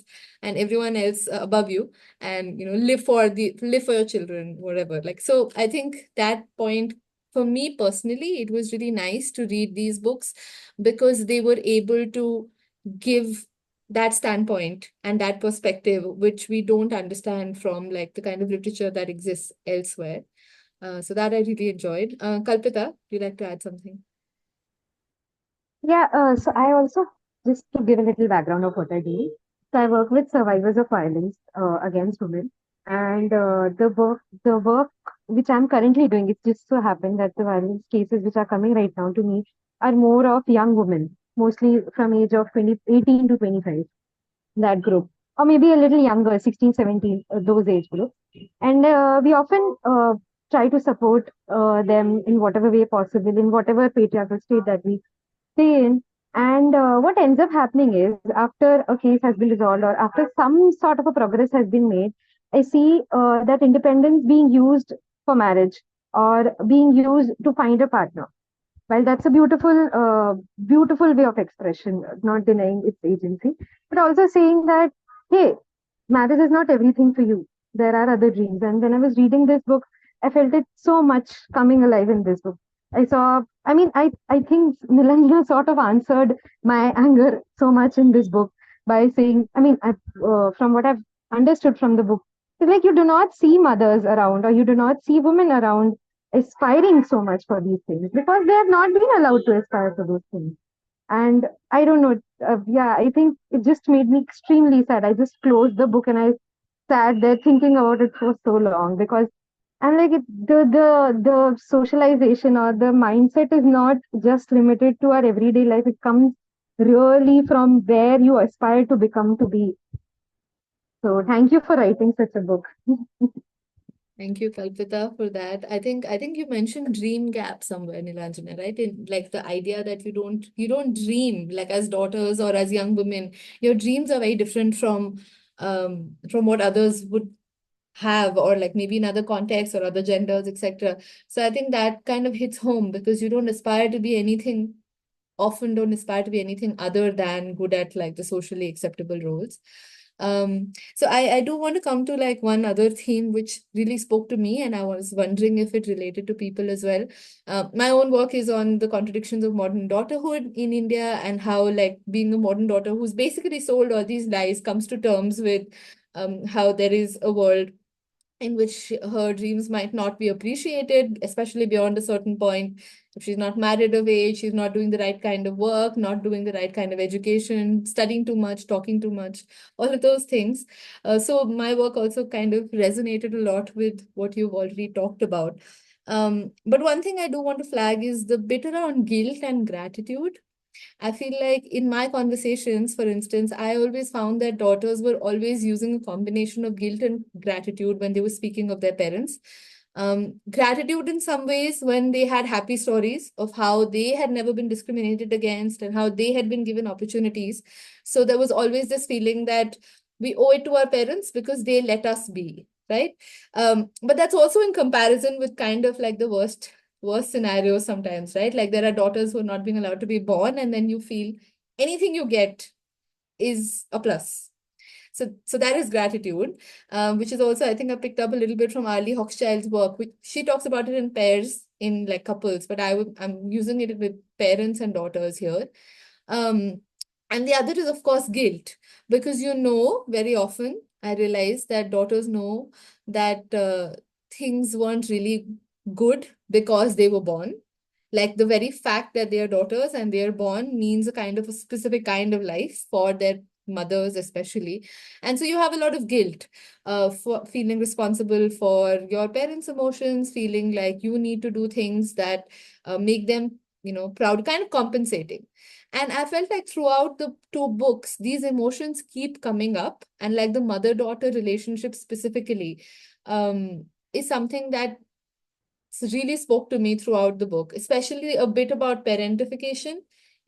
[SPEAKER 1] and everyone else above you, and live for your children, whatever. Like, so I think that point, for me personally, it was really nice to read these books because they were able to give that standpoint and that perspective, which we don't understand from like the kind of literature that exists elsewhere. So that I really enjoyed. Kalpita, do you like to add something?
[SPEAKER 7] Yeah, so I also, just to give a little background of what I do. So I work with survivors of violence against women, and the work which I'm currently doing, it just so happened that the violence cases which are coming right now to me are more of young women, mostly from age of 18 to 25, that group, or maybe a little younger, 16, 17, those age group. And we often try to support them in whatever way possible, in whatever patriarchal state that we stay in. And what ends up happening is, after a case has been resolved or after some sort of a progress has been made, I see that independence being used for marriage or being used to find a partner. While that's a beautiful way of expression, not denying its agency, but also saying that, hey, marriage is not everything for you. There are other dreams. And when I was reading this book, I felt it so much coming alive in this book. I think Nilanjana sort of answered my anger so much in this book by saying, from what I've understood from the book, it's like you do not see mothers around, or you do not see women around aspiring so much for these things because they have not been allowed to aspire for those things. And I don't know, yeah, I think it just made me extremely sad. I just closed the book and I sat there thinking about it for so long because I'm like, the socialization or the mindset is not just limited to our everyday life. It comes really from where you aspire to become to be. So thank you for writing such a book.
[SPEAKER 1] Thank you, Kalpita, for that. I think you mentioned dream gap somewhere, Nilanjana, right? In like the idea that you don't dream like as daughters or as young women. Your dreams are very different from what others would have, or like maybe in other contexts or other genders, etc. So I think that kind of hits home because you don't aspire to be anything, often don't aspire to be anything other than good at like the socially acceptable roles. So I do want to come to like one other theme which really spoke to me, and I was wondering if it related to people as well. My own work is on the contradictions of modern daughterhood in India, and how like being a modern daughter who's basically sold all these lies comes to terms with how there is a world in which her dreams might not be appreciated, especially beyond a certain point. If she's not married of age, she's not doing the right kind of work, not doing the right kind of education, studying too much, talking too much, all of those things. So my work also kind of resonated a lot with what you've already talked about. But one thing I do want to flag is the bit around guilt and gratitude. I feel like in my conversations, for instance, I always found that daughters were always using a combination of guilt and gratitude when they were speaking of their parents. Gratitude in some ways when they had happy stories of how they had never been discriminated against and how they had been given opportunities. So there was always this feeling that we owe it to our parents because they let us be, right? But that's also in comparison with kind of like the worst scenarios sometimes, right? Like there are daughters who are not being allowed to be born, and then you feel anything you get is a plus. So that is gratitude, which is also, I think I picked up a little bit from Arlie Hochschild's work, which she talks about it in pairs, in like couples, but I'm using it with parents and daughters here. Um, and the other is, of course, guilt, because very often I realize that daughters know that things weren't really good because they were born. Like the very fact that they are daughters and they are born means a kind of a specific kind of life for their mothers, especially. And so you have a lot of guilt for feeling responsible for your parents' emotions, feeling like you need to do things that make them, proud, kind of compensating. And I felt like throughout the two books, these emotions keep coming up. And like the mother-daughter relationship specifically is something that really spoke to me throughout the book, especially a bit about parentification,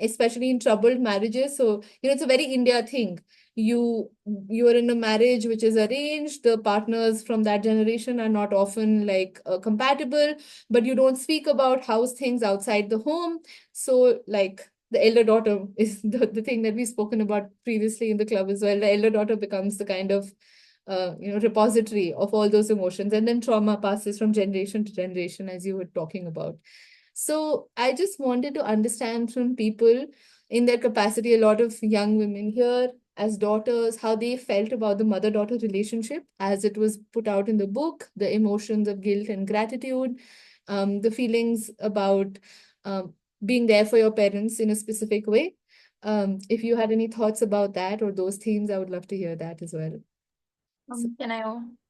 [SPEAKER 1] especially in troubled marriages. So, it's a very India thing. You are in a marriage which is arranged, the partners from that generation are not often like compatible, but you don't speak about house things outside the home. So, like, the elder daughter is the thing that we've spoken about previously in the club as well. The elder daughter becomes the kind of repository of all those emotions, and then trauma passes from generation to generation, as you were talking about. So I just wanted to understand from people in their capacity, a lot of young women here as daughters, how they felt about the mother-daughter relationship as it was put out in the book, the emotions of guilt and gratitude, the feelings about being there for your parents in a specific way. If you had any thoughts about that or those themes, I would love to hear that as well. So,
[SPEAKER 4] Can I?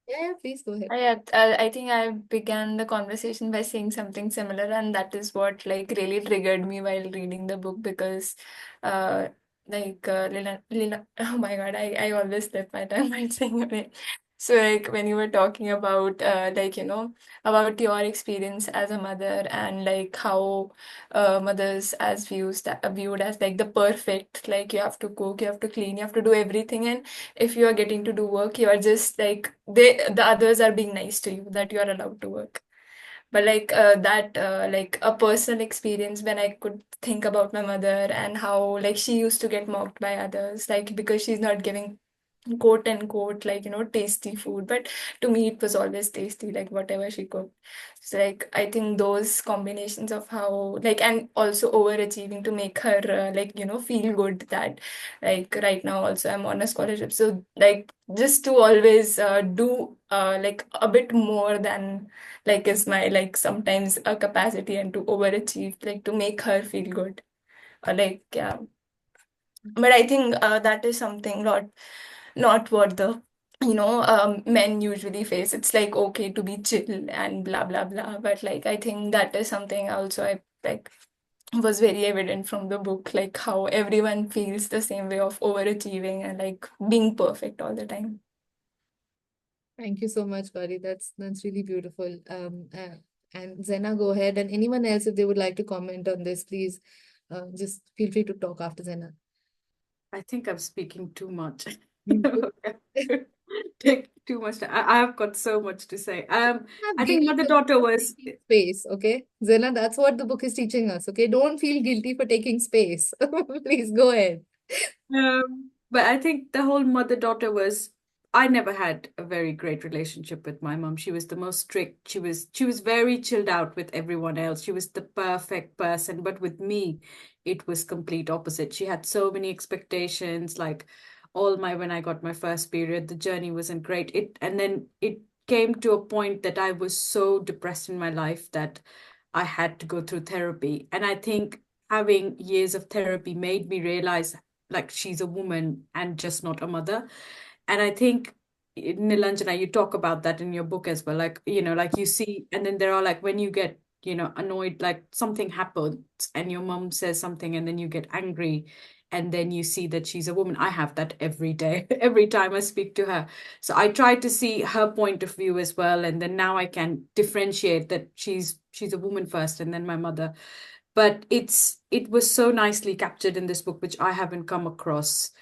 [SPEAKER 1] yeah, please go ahead.
[SPEAKER 4] I think I began the conversation by saying something similar, and that is what like really triggered me while reading the book because, uh, Lila, oh my God, I always slip my tongue while saying your name. So like when you were talking about about your experience as a mother and like how mothers as viewed as like the perfect, like you have to cook, you have to clean, you have to do everything, and if you are getting to do work, you are just like the others are being nice to you that you are allowed to work. But like that like a personal experience when I could think about my mother and how like she used to get mocked by others like because she's not giving quote unquote like tasty food, but to me it was always tasty like whatever she cooked. So like I think those combinations of how like and also overachieving to make her feel good that like right now also I'm on a scholarship, so like just to always do like a bit more than like is my like sometimes a capacity and to overachieve like to make her feel good like yeah. But I think that is something not what the men usually face. It's like okay to be chill and blah blah blah, but like I think that is something also I like was very evident from the book, like how everyone feels the same way of overachieving and like being perfect all the time.
[SPEAKER 1] Thank you so much, Gauri. That's really beautiful. And Zena, go ahead. And anyone else, if they would like to comment on this, please just feel free to talk after Zena.
[SPEAKER 3] I think I'm speaking too much.
[SPEAKER 1] Mm.
[SPEAKER 3] Take too much time. I have got so much to say.
[SPEAKER 1] Have
[SPEAKER 3] I think
[SPEAKER 1] guilt
[SPEAKER 3] mother-daughter
[SPEAKER 1] for
[SPEAKER 3] was
[SPEAKER 1] taking space, okay? Zena, that's what the book is teaching us, okay? Don't feel guilty for taking space. Please go ahead.
[SPEAKER 3] but I think the whole mother-daughter was, I never had a very great relationship with my mom. She was the most strict. She was very chilled out with everyone else. She was the perfect person, but with me, it was complete opposite. She had so many expectations, like when I got my first period, the journey wasn't great. And then it came to a point that I was so depressed in my life that I had to go through therapy. And I think having years of therapy made me realize like she's a woman and just not a mother. And I think Nilanjana, you talk about that in your book as well. Like, like you see, and then there are like when you get, annoyed, like something happens and your mom says something and then you get angry and then you see that she's a woman. I have that every day, every time I speak to her. So I try to see her point of view as well. And then now I can differentiate that she's a woman first and then my mother. But it was so nicely captured in this book, which I haven't come across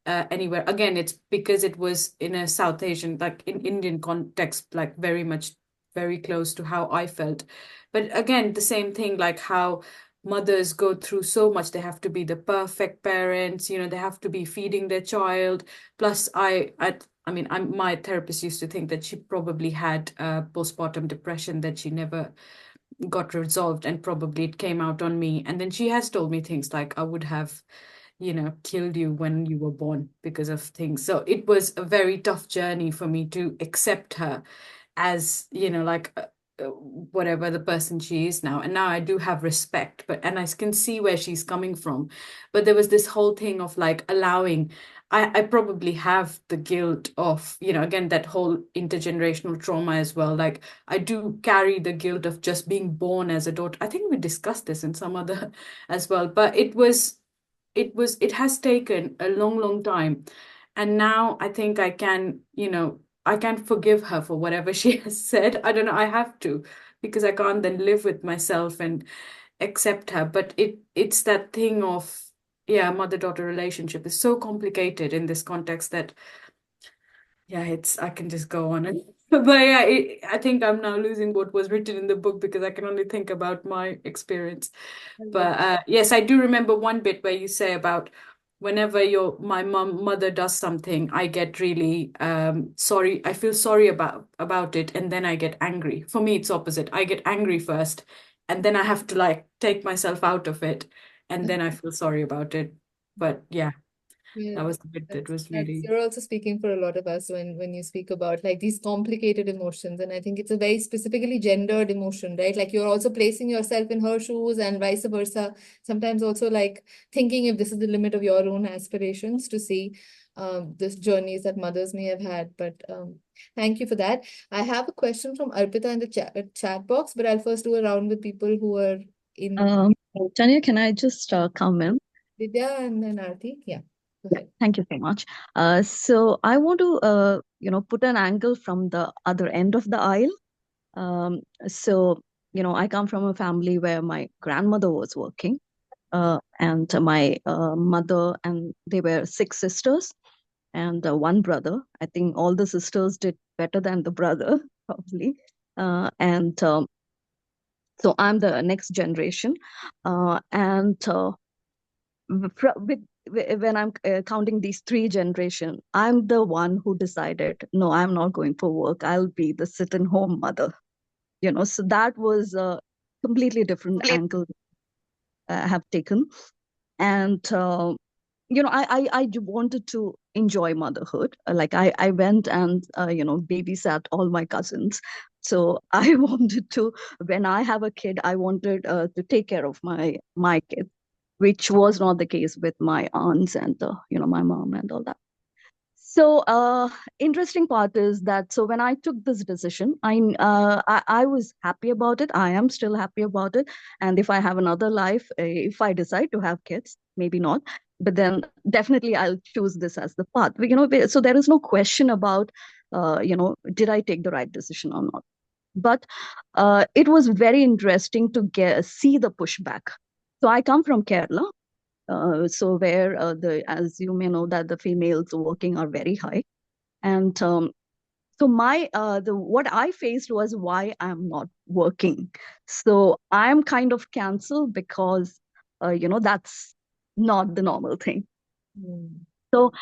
[SPEAKER 3] anywhere. Again, it's because it was in a South Asian, like in Indian context, like very much very close to how I felt. But again, the same thing, like how mothers go through so much. They have to be the perfect parents, they have to be feeding their child. Plus, my therapist used to think that she probably had postpartum depression that she never got resolved, and probably it came out on me. And then she has told me things like I would have killed you when you were born because of things. So it was a very tough journey for me to accept her as, like whatever the person she is now. And now I do have respect, and I can see where she's coming from. But there was this whole thing of like allowing, I probably have the guilt of, again, that whole intergenerational trauma as well. Like I do carry the guilt of just being born as a daughter. I think we discussed this in some other as well, but it has taken a long, long time. And now I think I can, I can forgive her for whatever she has said. I don't know, I have to, because I can't then live with myself and accept her. But it's that thing of, yeah, mother-daughter relationship is so complicated in this context that, yeah, I can just go on and but yeah, I think I'm now losing what was written in the book because I can only think about my experience. But yes, I do remember one bit where you say about whenever my mother does something, I get really sorry. I feel sorry about it, and then I get angry. For me, it's opposite. I get angry first, and then I have to like take myself out of it, and then I feel sorry about it. But yeah,
[SPEAKER 1] Yeah,
[SPEAKER 3] that was the bit that was really.
[SPEAKER 1] you're also speaking for a lot of us when you speak about like these complicated emotions. And I think it's a very specifically gendered emotion, right? Like you're also placing yourself in her shoes and vice versa. Sometimes also like thinking if this is the limit of your own aspirations to see this journeys that mothers may have had. But thank you for that. I have a question from Arpita in the chat box, but I'll first do a round with people who are in
[SPEAKER 8] Tanya, can I just come in?
[SPEAKER 1] Vidya and then Aarti. Yeah, go ahead.
[SPEAKER 8] Thank you so much. So I want to, put an angle from the other end of the aisle. So, I come from a family where my grandmother was working, and my mother, and they were 6 sisters and 1 brother. I think all the sisters did better than the brother, probably. And so I'm the next generation. And when I'm counting these 3 generations, I'm the one who decided, no, I'm not going for work. I'll be the sit-in-home mother. So that was a completely different angle I have taken. And I wanted to enjoy motherhood. Like I went and babysat all my cousins. So I wanted to, when I have a kid, I wanted to take care of my kids, which was not the case with my aunts and my mom and all that. So interesting part is that, so when I took this decision, I was happy about it. I am still happy about it. And if I have another life, if I decide to have kids, maybe not, but then definitely I'll choose this as the path. So there is no question about, did I take the right decision or not? But it was very interesting to see the pushback. So I come from Kerala, so where as you may know, that the females working are very high, and so what I faced was why I'm not working. So I'm kind of cancelled because that's not the normal thing. So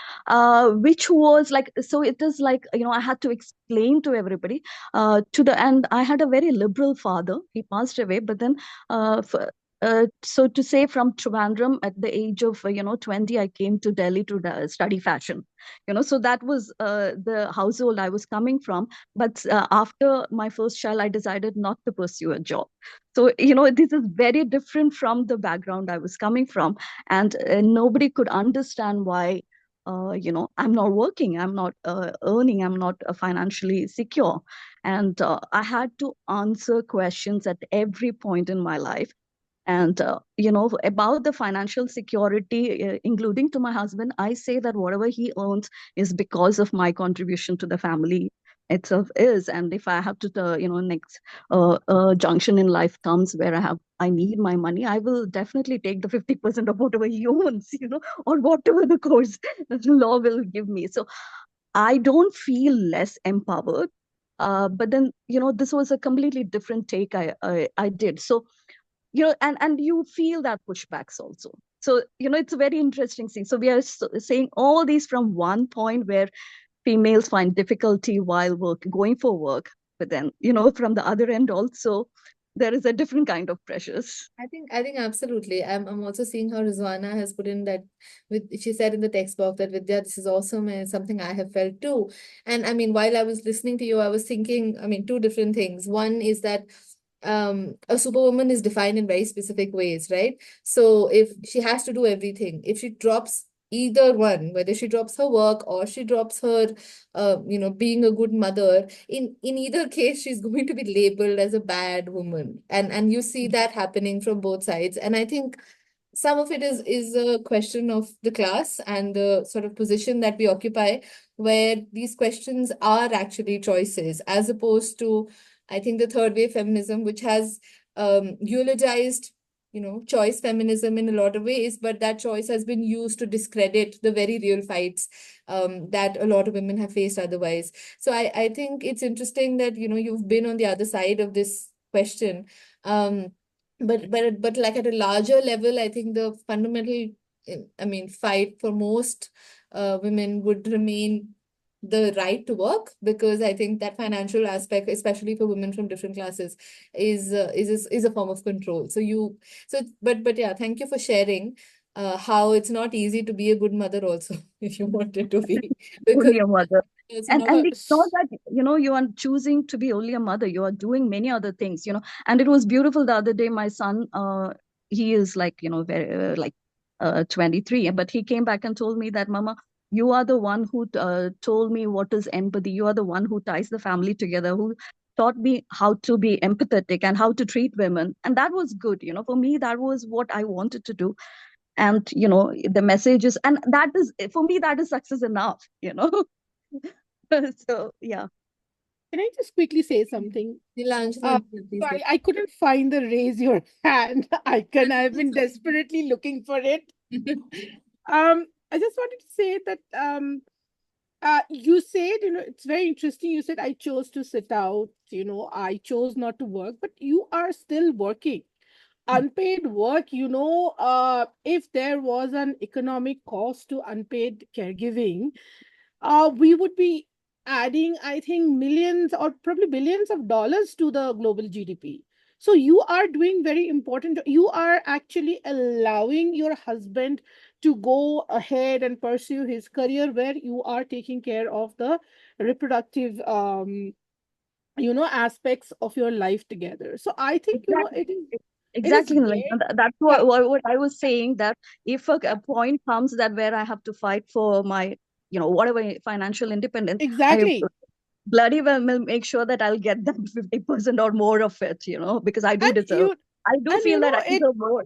[SPEAKER 8] which was like, so it is like, I had to explain to everybody to the end. I had a very liberal father. He passed away, but then so to say, from Trivandrum at the age of 20, I came to Delhi to study fashion. So that was the household I was coming from. But after my first child, I decided not to pursue a job. So this is very different from the background I was coming from, and nobody could understand why I'm not working, I'm not earning, I'm not financially secure. And I had to answer questions at every point in my life. And, about the financial security, including to my husband, I say that whatever he earns is because of my contribution to the family itself is. And if I have to, next junction in life comes where I need my money, I will definitely take the 50% of whatever he owns, or whatever the course the law will give me. So I don't feel less empowered. But then, this was a completely different take I did. So, and you feel that pushbacks also. So, it's a very interesting thing. So we are saying all these from one point where females find difficulty while going for work, but then, from the other end also, there is a different kind of pressures.
[SPEAKER 1] I think absolutely. I'm also seeing how Rizwana has put in that she said in the text box that Vidya, this is awesome and it's something I have felt too. And I mean, while I was listening to you, I was thinking, I mean, two different things. One is that a superwoman is defined in very specific ways, right? So if she has to do everything, if she drops either one, whether she drops her work or she drops her being a good mother, in either case she's going to be labeled as a bad woman, and you see that happening from both sides. And I think some of it is a question of the class and the sort of position that we occupy, where these questions are actually choices, as opposed to, I think, the third wave feminism, which has eulogized, choice feminism in a lot of ways, but that choice has been used to discredit the very real fights that a lot of women have faced otherwise. So I think it's interesting that, you've been on the other side of this question. But like at a larger level, I think the fundamental, I mean, fight for most women would remain the right to work, because I think that financial aspect, especially for women from different classes, is a form of control. But yeah, thank you for sharing how it's not easy to be a good mother also, if you wanted to be, because
[SPEAKER 8] Only a mother.
[SPEAKER 1] it's
[SPEAKER 8] And
[SPEAKER 1] not.
[SPEAKER 8] it's not that, you are choosing to be only a mother, you are doing many other things, and it was beautiful the other day. My son, he is like, very, 23, but he came back and told me that, Mama, you are the one who told me what is empathy. You are the one who ties the family together, who taught me how to be empathetic and how to treat women. And that was good. For me, that was what I wanted to do. And, the messages, and that is, for me, that is success enough, So, yeah.
[SPEAKER 2] Can I just quickly say something?
[SPEAKER 1] Nilanjana, please
[SPEAKER 2] So I couldn't find the raise your hand icon. I've been desperately looking for it. I just wanted to say that you said, it's very interesting. You said, I chose to sit out, I chose not to work, but you are still working. Unpaid work, if there was an economic cost to unpaid caregiving, we would be adding, I think, millions or probably billions of dollars to the global GDP. So you are doing very important. You are actually allowing your husband to go ahead and pursue his career, where you are taking care of the reproductive, aspects of your life together. So I think,
[SPEAKER 8] Exactly.
[SPEAKER 2] it is
[SPEAKER 8] Exactly.
[SPEAKER 2] very,
[SPEAKER 8] That's
[SPEAKER 2] yeah,
[SPEAKER 8] what I was saying, that if a point comes that where I have to fight for my, whatever financial independence, I
[SPEAKER 2] exactly.
[SPEAKER 8] bloody well will make sure that I'll get that 50% or more of it, because I do
[SPEAKER 2] And
[SPEAKER 8] deserve. I do
[SPEAKER 2] and
[SPEAKER 8] feel that I
[SPEAKER 2] it
[SPEAKER 8] deserve more,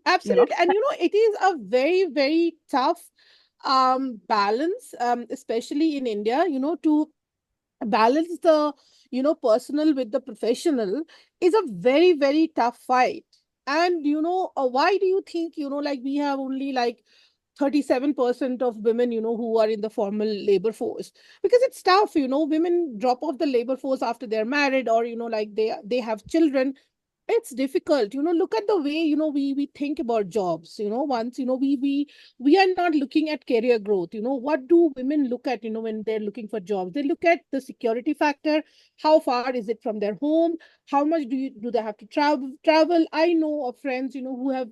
[SPEAKER 2] absolutely, and it is a very, very tough balance, especially in India, to balance the personal with the professional is a very, very tough fight. And why do you think, like, we have only like 37% of women, who are in the formal labor force? Because it's tough, women drop off the labor force after they're married, or like they have children. It's difficult. Look at the way, we think about jobs. Once, we are not looking at career growth. What do women look at, when they're looking for jobs? They look at the security factor. How far is it from their home? How much do they have to travel? I know of friends, who have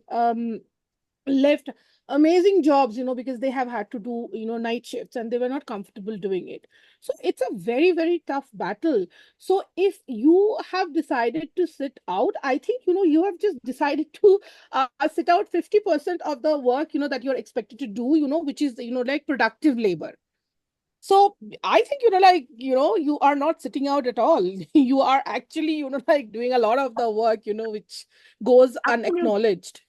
[SPEAKER 2] left amazing jobs, because they have had to do, night shifts, and they were not comfortable doing it. So it's a very, very tough battle. So if you have decided to sit out, I think, you have just decided to sit out 50% of the work, that you're expected to do, which is, like productive labor. So I think, you are not sitting out at all. You are actually, like doing a lot of the work, which goes
[SPEAKER 8] absolutely.
[SPEAKER 2] unacknowledged.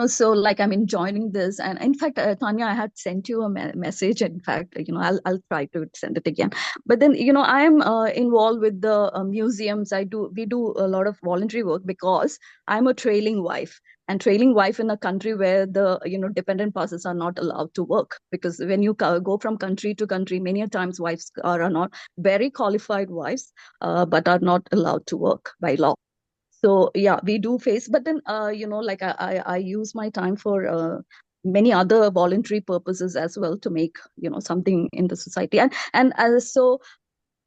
[SPEAKER 8] So like I'm enjoying this. And in fact, Tanya, I had sent you a message. In fact, I'll try to send it again. But then, I am involved with the museums. We do a lot of voluntary work, because I'm a trailing wife. And trailing wife in a country where the, dependent spouses are not allowed to work. Because when you go from country to country, many a times wives are not very qualified wives, but are not allowed to work by law. So yeah, we do face, but then like I use my time for many other voluntary purposes as well, to make something in the society. And so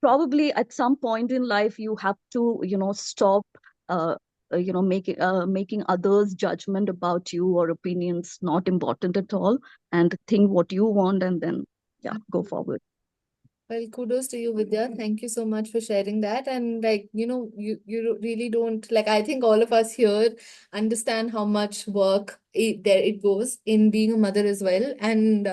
[SPEAKER 8] probably at some point in life you have to stop making others' judgment about you or opinions not important at all, and think what you want, and then go forward.
[SPEAKER 1] Well, kudos to you, Vidya. Thank you so much for sharing that. And you really don't like. I think all of us here understand how much work it goes in being a mother as well. And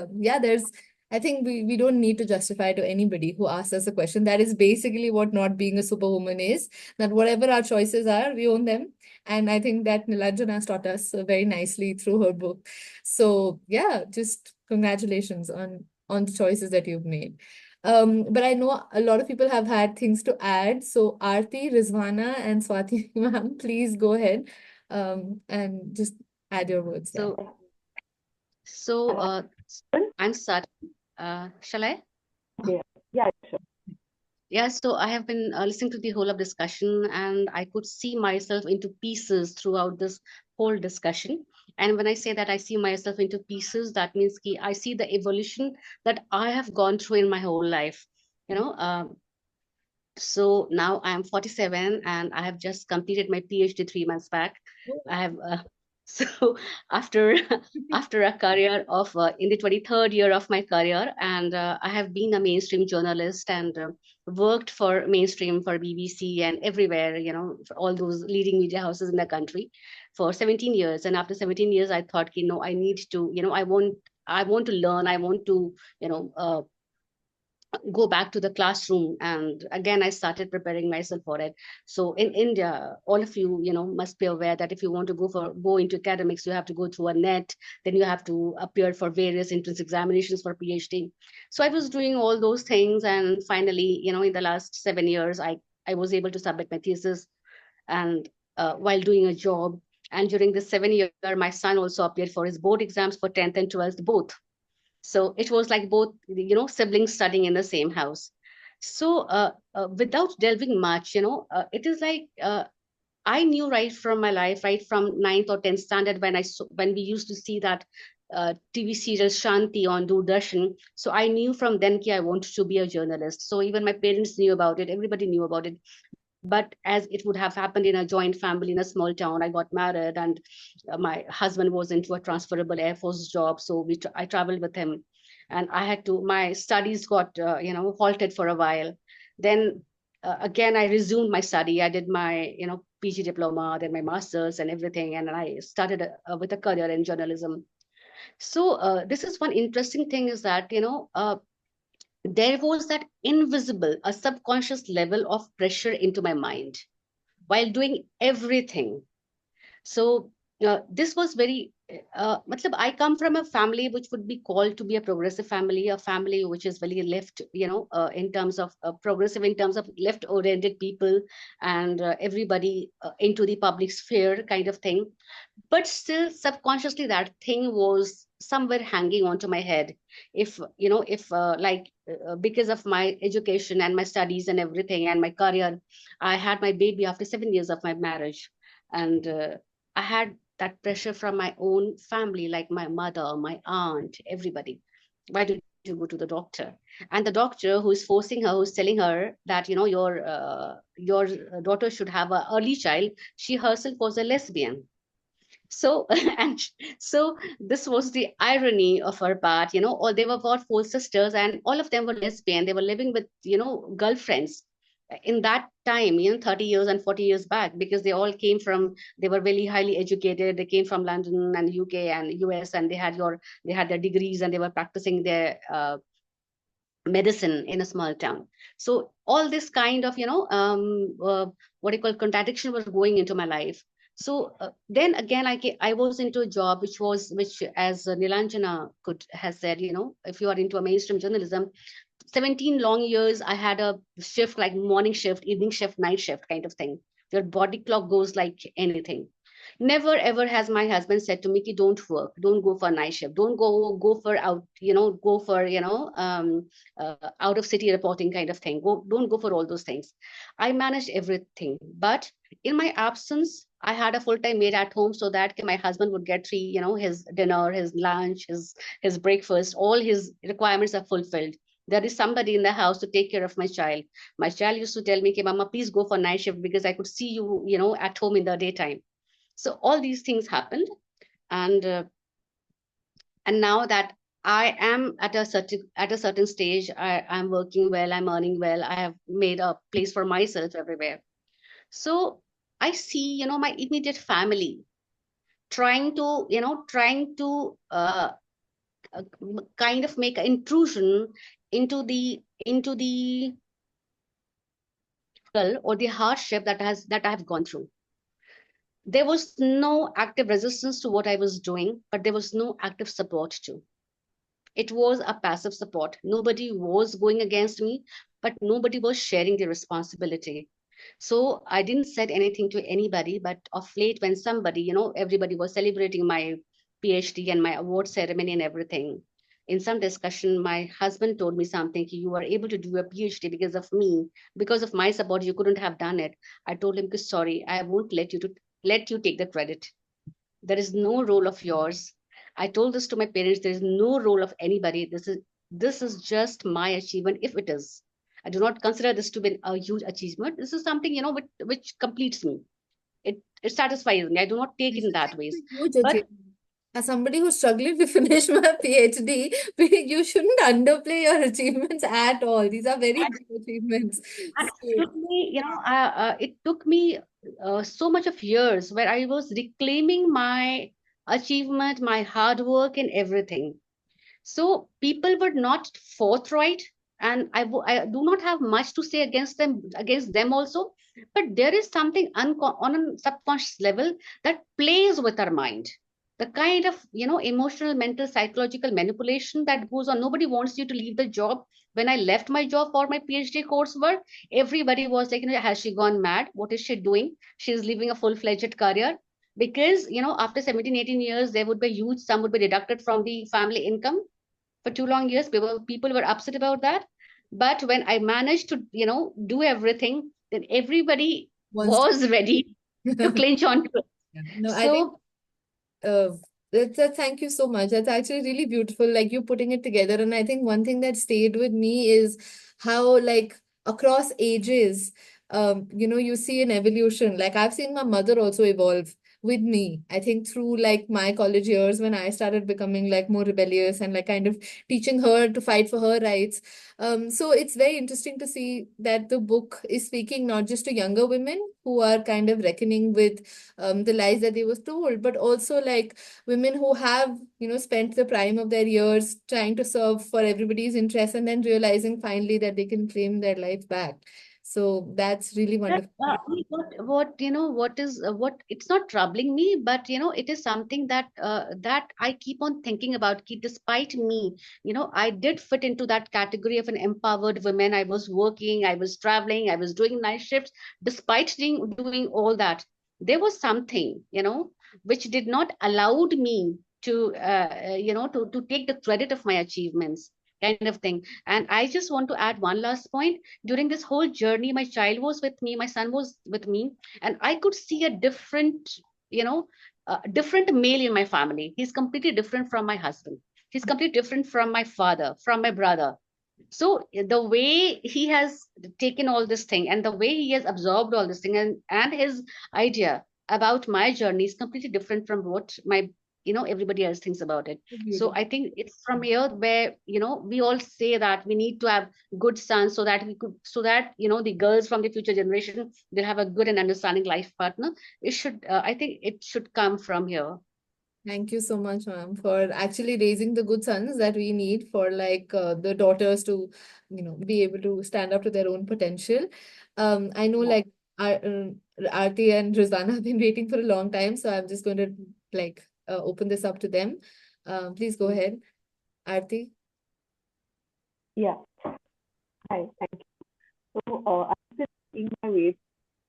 [SPEAKER 1] I think we don't need to justify to anybody who asks us a question. That is basically what not being a superwoman is. That whatever our choices are, we own them. And I think that Nilanjana has taught us very nicely through her book. So yeah, just congratulations on the choices that you've made. But I know a lot of people have had things to add. So Aarti, Rizwana, and Swati, ma'am, please go ahead and just add your words. Yeah.
[SPEAKER 9] So I'm Sat. Shall I?
[SPEAKER 7] Yeah, sure.
[SPEAKER 9] Yeah, so I have been listening to the whole of discussion, and I could see myself into pieces throughout this whole discussion. And when I say that I see myself into pieces, that means I see the evolution that I have gone through in my whole life. So now I am 47 and I have just completed my PhD 3 months back. I have so after a career of in the 23rd year of my career, and I have been a mainstream journalist and worked for mainstream, for BBC and everywhere, for all those leading media houses in the country for 17 years. And after 17 years, I thought, I need to, I want to learn, I want to, go back to the classroom. And again, I started preparing myself for it. So in India, all of you, must be aware that if you want to go into academics, you have to go through a net, then you have to appear for various entrance examinations for PhD. So I was doing all those things, and finally, in the last 7 years, I was able to submit my thesis, and while doing a job. And during this 7 year, my son also appeared for his board exams for 10th and 12th both. So it was like both, siblings studying in the same house. So without delving much, it is like I knew right from my life, right from 9th or 10th standard, when we used to see that TV serial Shanti on Doordarshan. So I knew from then that I wanted to be a journalist. So even my parents knew about it. Everybody knew about it. But as it would have happened in a joint family in a small town, I got married, and my husband was into a transferable Air Force job. So I traveled with him, and my studies got, halted for a while. Then again, I resumed my study. I did my, PG diploma, then my master's and everything. And I started with a career in journalism. So this is one interesting thing, is that, there was that invisible, a subconscious level of pressure into my mind while doing everything. So this was very, I come from a family which would be called to be a progressive family, a family which is very left, in terms of progressive, in terms of left-oriented people, and everybody into the public sphere kind of thing. But still, subconsciously, that thing was somewhere hanging onto my head. If because of my education and my studies and everything and my career, I had my baby after 7 years of my marriage, and I had that pressure from my own family, like my mother, my aunt, everybody. Why did you go to the doctor? And the doctor who is forcing her, who's telling her that your daughter should have an early child, she herself was a lesbian. So and so this was the irony of her part, or they were got four sisters, and all of them were lesbian. They were living with, girlfriends in that time, 30 years and 40 years back, because they all came from, they were really highly educated. They came from London and UK and US, and they had their degrees, and they were practicing their medicine in a small town. So all this kind of, what do you call, contradiction was going into my life. So then again, I was into a job which as Nilanjana has said, if you are into a mainstream journalism, 17 long years, I had a shift, like morning shift, evening shift, night shift kind of thing. Your body clock goes like anything. Never ever has my husband said to me, don't work, don't go for night shift, don't go for out, go for, out of city reporting kind of thing. Don't go for all those things. I managed everything. But in my absence, I had a full-time maid at home, so that my husband would get his dinner, his lunch, his breakfast, all his requirements are fulfilled. There is somebody in the house to take care of my child. My child used to tell me, "Okay, Mama, please go for night shift because I could see you, at home in the daytime." So all these things happened, and now that I am at a certain stage, I'm working well, I'm earning well, I have made a place for myself everywhere. So I see, my immediate family trying to kind of make an intrusion into the struggle or the hardship that I have gone through. There was no active resistance to what I was doing, but there was no active support too. It was a passive support. Nobody was going against me, but nobody was sharing the responsibility. So I didn't said anything to anybody, but of late when somebody, everybody was celebrating my PhD and my award ceremony and everything. In some discussion, my husband told me something, you were able to do a PhD because of me, because of my support, you couldn't have done it. I told him, sorry, I won't let you take the credit. There is no role of yours. I told this to my parents. There is no role of anybody. This is just my achievement, if it is. I do not consider this to be a huge achievement. This is something, which completes me. It satisfies me. I do not take it
[SPEAKER 1] This
[SPEAKER 9] in
[SPEAKER 1] is
[SPEAKER 9] that
[SPEAKER 1] such a
[SPEAKER 9] ways.
[SPEAKER 1] huge
[SPEAKER 9] But
[SPEAKER 1] achievement. As somebody who's struggling to finish my PhD, you shouldn't underplay your achievements at all. These are very big achievements. So,
[SPEAKER 9] actually, it took me so much of years where I was reclaiming my achievement, my hard work, and everything. So people were not forthright, and I do not have much to say against them also. But there is something on a subconscious level that plays with our mind. The kind of emotional, mental, psychological manipulation that goes on. Nobody wants you to leave the job. When I left my job for my PhD coursework, everybody was like, has she gone mad? What is she doing? She's living a full-fledged career. Because after 17, 18 years, there would be huge sum would be deducted from the family income for too long years. People were upset about that. But when I managed to, do everything, then everybody
[SPEAKER 1] once,
[SPEAKER 9] was ready to clinch on to it.
[SPEAKER 1] no, I think
[SPEAKER 9] So
[SPEAKER 1] uh, thank you so much. That's actually really beautiful, like you putting it together. And I think one thing that stayed with me is how, like, across ages, you see an evolution. Like I've seen my mother also evolve with me. I think through like my college years when I started becoming like more rebellious and like kind of teaching her to fight for her rights. So it's very interesting to see that the book is speaking not just to younger women who are kind of reckoning with the lies that they was told, but also like women who have, spent the prime of their years trying to serve for everybody's interest and then realizing finally that they can claim their life back. So that's really
[SPEAKER 9] that,
[SPEAKER 1] wonderful.
[SPEAKER 9] what it's not troubling me, but it is something that I keep on thinking about. Despite me, I did fit into that category of an empowered woman. I was working, I was traveling, I was doing night shifts. Despite doing all that, there was something, which did not allowed me to take the credit of my achievements, kind of thing. And I just want to add one last point. During this whole journey, my child was with me, my son was with me, and I could see a different male in my family. He's completely different from my husband. He's completely different from my father, from my brother. So the way he has taken all this thing and the way he has absorbed all this thing, and his idea about my journey is completely different from what my everybody else thinks about it. So
[SPEAKER 1] Beautiful.
[SPEAKER 9] I think it's from here where we all say that we need to have good sons so that the girls from the future generation, they'll have a good and understanding life partner. I think it should come from here.
[SPEAKER 1] Thank you so much, ma'am, for actually raising the good sons that we need for like the daughters to, be able to stand up to their own potential. I know like Aarti and Rosanna have been waiting for a long time, so I'm just going to like open this up to them. Please go ahead, Aarti.
[SPEAKER 10] Yeah. Hi. Thank you. So, I'm just seeing my way.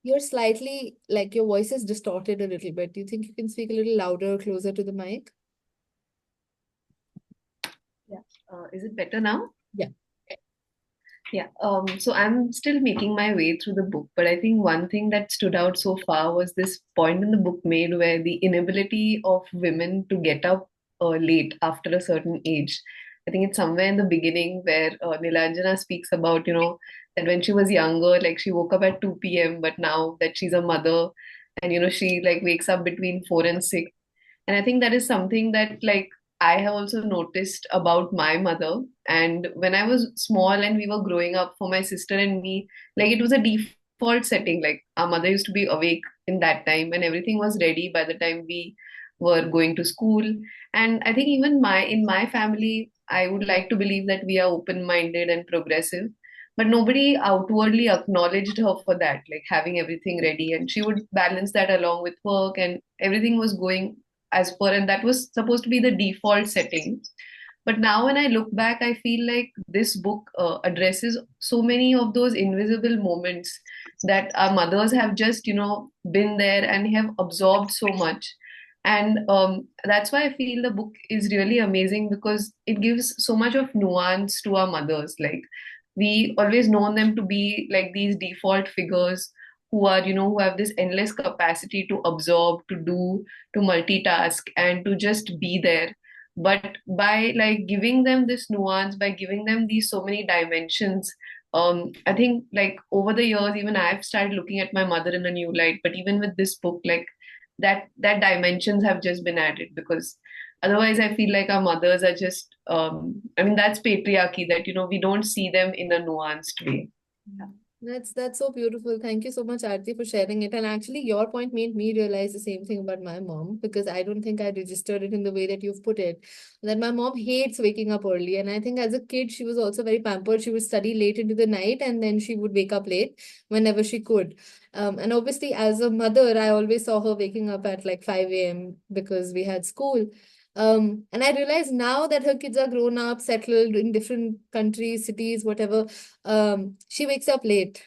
[SPEAKER 1] You're slightly like your voice is distorted a little bit. Do you think you can speak a little louder, closer to the mic?
[SPEAKER 10] Yeah. Is it better now?
[SPEAKER 1] Yeah.
[SPEAKER 10] Yeah. So I'm still making my way through the book, but I think one thing that stood out so far was this point in the book made where the inability of women to get up late after a certain age I think it's somewhere in the beginning where Nilanjana speaks about, that when she was younger, like she woke up at 2 p.m., but now that she's a mother and, she like wakes up between 4 and 6. And I think that is something that like I have also noticed about my mother. And when I was small and we were growing up, for my sister and me, like it was a default setting. Like our mother used to be awake in that time and everything was ready by the time we were going to school. And I think even in my family, I would like to believe that we are open-minded and progressive. But nobody outwardly acknowledged her for that, like having everything ready. And she would balance that along with work, and everything was going as per, and that was supposed to be the default setting. But now when I look back, I feel like this book addresses so many of those invisible moments that our mothers have just been there and have absorbed so much. And that's why I feel the book is really amazing, because it gives so much of nuance to our mothers. Like we always known them to be like these default figures who are who have this endless capacity to absorb, to do, to multitask, and to just be there. But by like giving them this nuance, by giving them these so many dimensions, I think like over the years even I've started looking at my mother in a new light. But even with this book, like that dimensions have just been added, because otherwise I feel like our mothers are just I mean, that's patriarchy, that we don't see them in a nuanced way. Yeah.
[SPEAKER 1] That's so beautiful. Thank you so much, Aarti, for sharing it. And actually, your point made me realize the same thing about my mom, because I don't think I registered it in the way that you've put it. That my mom hates waking up early. And I think as a kid, she was also very pampered. She would study late into the night and then she would wake up late whenever she could. And obviously, as a mother, I always saw her waking up at like 5 a.m. because we had school. And I realize now that her kids are grown up, settled in different countries, cities, whatever, she wakes up late.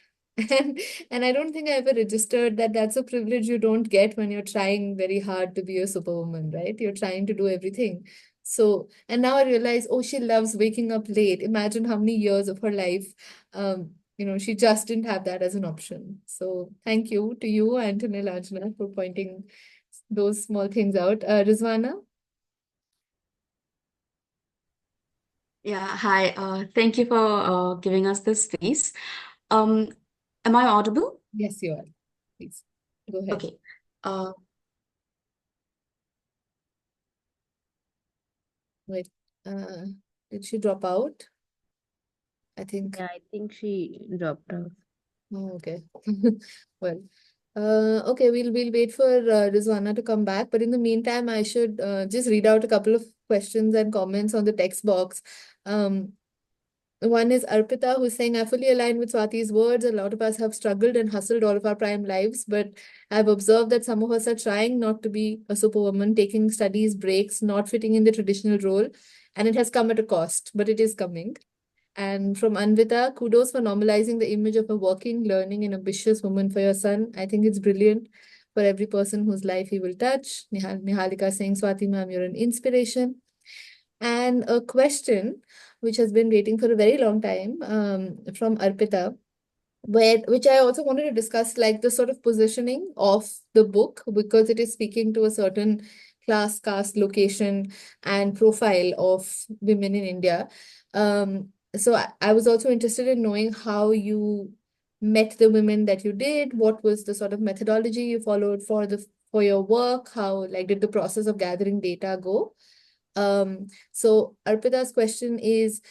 [SPEAKER 1] And I don't think I ever registered that that's a privilege you don't get when you're trying very hard to be a superwoman, right? You're trying to do everything. So, and now I realize, oh, she loves waking up late. Imagine how many years of her life, she just didn't have that as an option. So thank you to you and to Nilanjana for pointing those small things out. Rizwana?
[SPEAKER 11] Yeah, hi. Thank you for giving us this space. Am I audible?
[SPEAKER 1] Yes, you are. Please go ahead.
[SPEAKER 11] Okay. Uh,
[SPEAKER 1] Wait, did she drop out? I think.
[SPEAKER 12] Yeah, I think she dropped off.
[SPEAKER 1] Oh, okay. Well, okay, we'll wait for Rizwana to come back. But in the meantime, I should just read out a couple of questions and comments on the text box. One is Arpita, who's saying, I fully align with Swati's words. A lot of us have struggled and hustled all of our prime lives, but I've observed that some of us are trying not to be a superwoman, taking studies breaks, not fitting in the traditional role, and it has come at a cost, but it is coming. And from Anvita, kudos for normalizing the image of a working, learning, and ambitious woman for your son. I think it's brilliant for every person whose life he will touch. Nihalika saying, Swati ma'am, you're an inspiration. And a question which has been waiting for a very long time from Arpita, which I also wanted to discuss, like the sort of positioning of the book, because it is speaking to a certain class, caste, location, and profile of women in India. So I was also interested in knowing how you met the women that you did. What was the sort of methodology you followed for your work? How did the process of gathering data go? So Arpita's question is,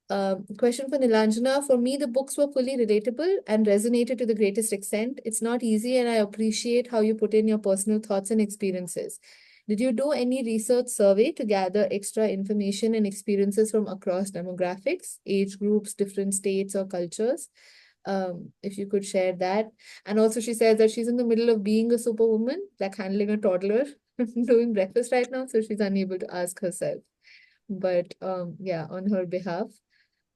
[SPEAKER 1] question for Nilanjana. For me, the books were fully relatable and resonated to the greatest extent. It's not easy, and I appreciate how you put in your personal thoughts and experiences. Did you do any research survey to gather extra information and experiences from across demographics, age groups, different states or cultures? If you could share that. And also she says that she's in the middle of being a superwoman, like handling a toddler, doing breakfast right now, so she's unable to ask herself. But yeah, on her behalf,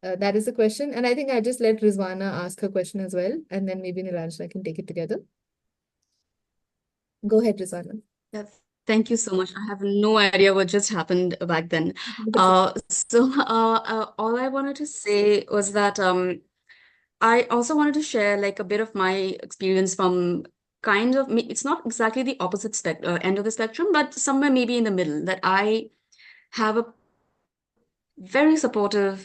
[SPEAKER 1] that is the question. And I think I just let Rizwana ask her question as well, and then maybe Nilanjana can take it together. Go ahead, Rizwana.
[SPEAKER 11] yeah, thank you so much. I have no idea what just happened back then. All I wanted to say was that I also wanted to share like a bit of my experience from kind of, it's not exactly the opposite end of the spectrum, but somewhere maybe in the middle, that I have a very supportive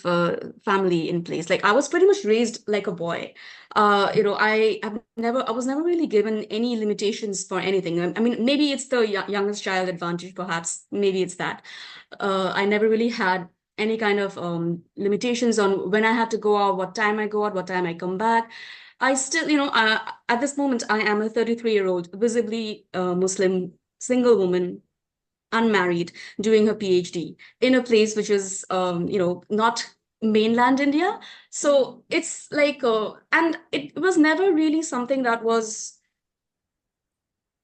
[SPEAKER 11] family in place. Like I was pretty much raised like a boy. I was never really given any limitations for anything. I mean, maybe it's the youngest child advantage, perhaps. Maybe it's that. I never really had any kind of limitations on when I had to go out, what time I go out, what time I come back. I still, at this moment, I am a 33-year-old, visibly Muslim, single woman, unmarried, doing her PhD in a place which is, not mainland India. So it's like, and it was never really something that was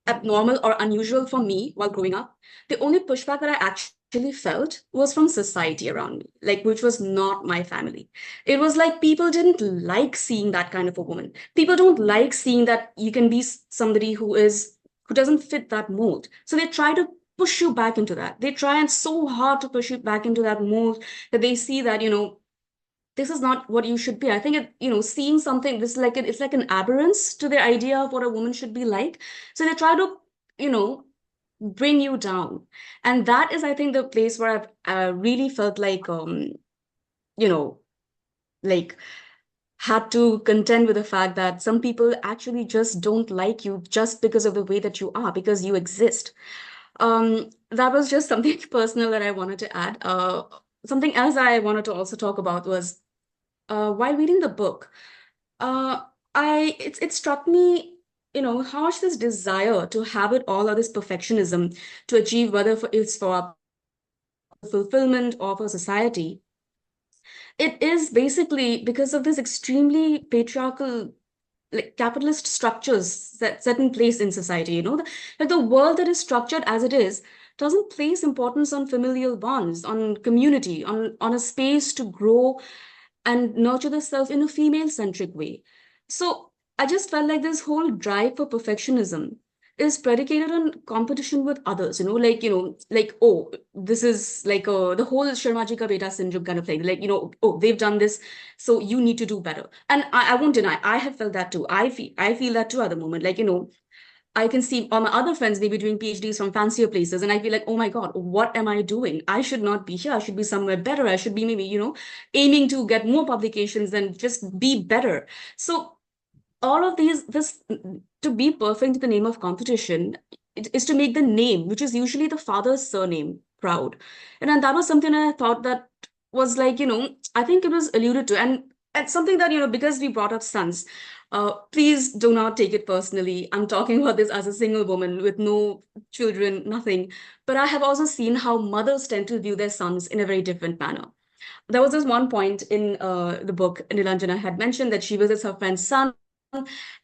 [SPEAKER 11] abnormal or unusual for me while growing up. The only pushback that I actually felt was from society around me, like which was not my family. It was like people didn't like seeing that kind of a woman. People don't like seeing that you can be somebody who doesn't fit that mold. So they try to push you back into that. They try and so hard to push you back into that mold that they see that, this is not what you should be. I think seeing something, it's like an aberrance to their idea of what a woman should be like. So they try to, bring you down. And that is, I think, the place where I've really felt like, you know, like had to contend with the fact that some people actually just don't like you just because of the way that you are, because you exist. That was just something personal that I wanted to add. Something else I wanted to also talk about was while reading the book, uh, it struck me, how much this desire to have it all, or this perfectionism to achieve, whether it's for fulfillment or for society, it is basically because of this extremely patriarchal, like capitalist structures that set in place in society. Like the world that is structured as it is doesn't place importance on familial bonds, on community, on a space to grow and nurture the self in a female centric way. So I just felt like this whole drive for perfectionism is predicated on competition with others, like, oh, this is like the whole Sharmaji ka beta syndrome kind of thing. Like, oh, they've done this, so you need to do better. And I won't deny, I have felt that too. I feel that too at the moment. Like, I can see all my other friends maybe doing PhDs from fancier places, and I feel like, oh my God, what am I doing? I should not be here. I should be somewhere better. I should be maybe, aiming to get more publications and just be better. So all of this to be perfect in the name of competition, it is to make the name, which is usually the father's surname, proud. And that was something I thought that was like, I think it was alluded to, and something that, because we brought up sons, please do not take it personally. I'm talking about this as a single woman with no children, nothing. But I have also seen how mothers tend to view their sons in a very different manner. There was this one point in the book, Nilanjana had mentioned that she visits her friend's son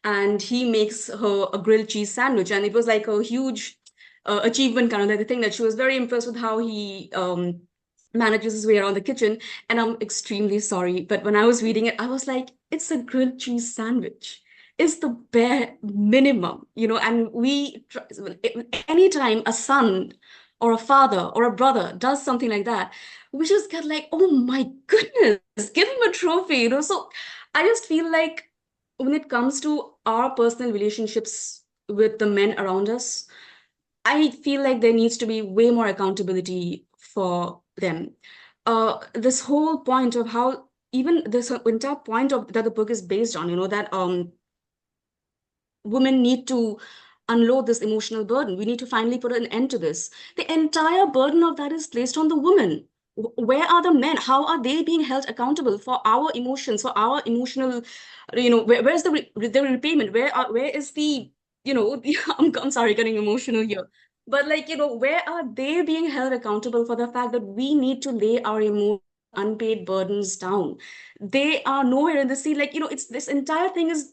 [SPEAKER 11] and he makes her a grilled cheese sandwich. And it was like a huge achievement kind of like the thing, that she was very impressed with how he manages his way around the kitchen. And I'm extremely sorry, but when I was reading it, I was like, it's a grilled cheese sandwich. It's the bare minimum, and anytime a son or a father or a brother does something like that, we just get like, oh my goodness, give him a trophy, So I just feel like when it comes to our personal relationships with the men around us, I feel like there needs to be way more accountability for them. This whole point of how, even this entire point of that the book is based on, that women need to unload this emotional burden. We need to finally put an end to this. The entire burden of that is placed on the woman. Where are the men? How are they being held accountable for our emotions, for our emotional, where's the repayment? Where is the, I'm sorry, getting emotional here. But like, where are they being held accountable for the fact that we need to lay our emotional unpaid burdens down? They are nowhere in the sea. Like, it's this entire thing is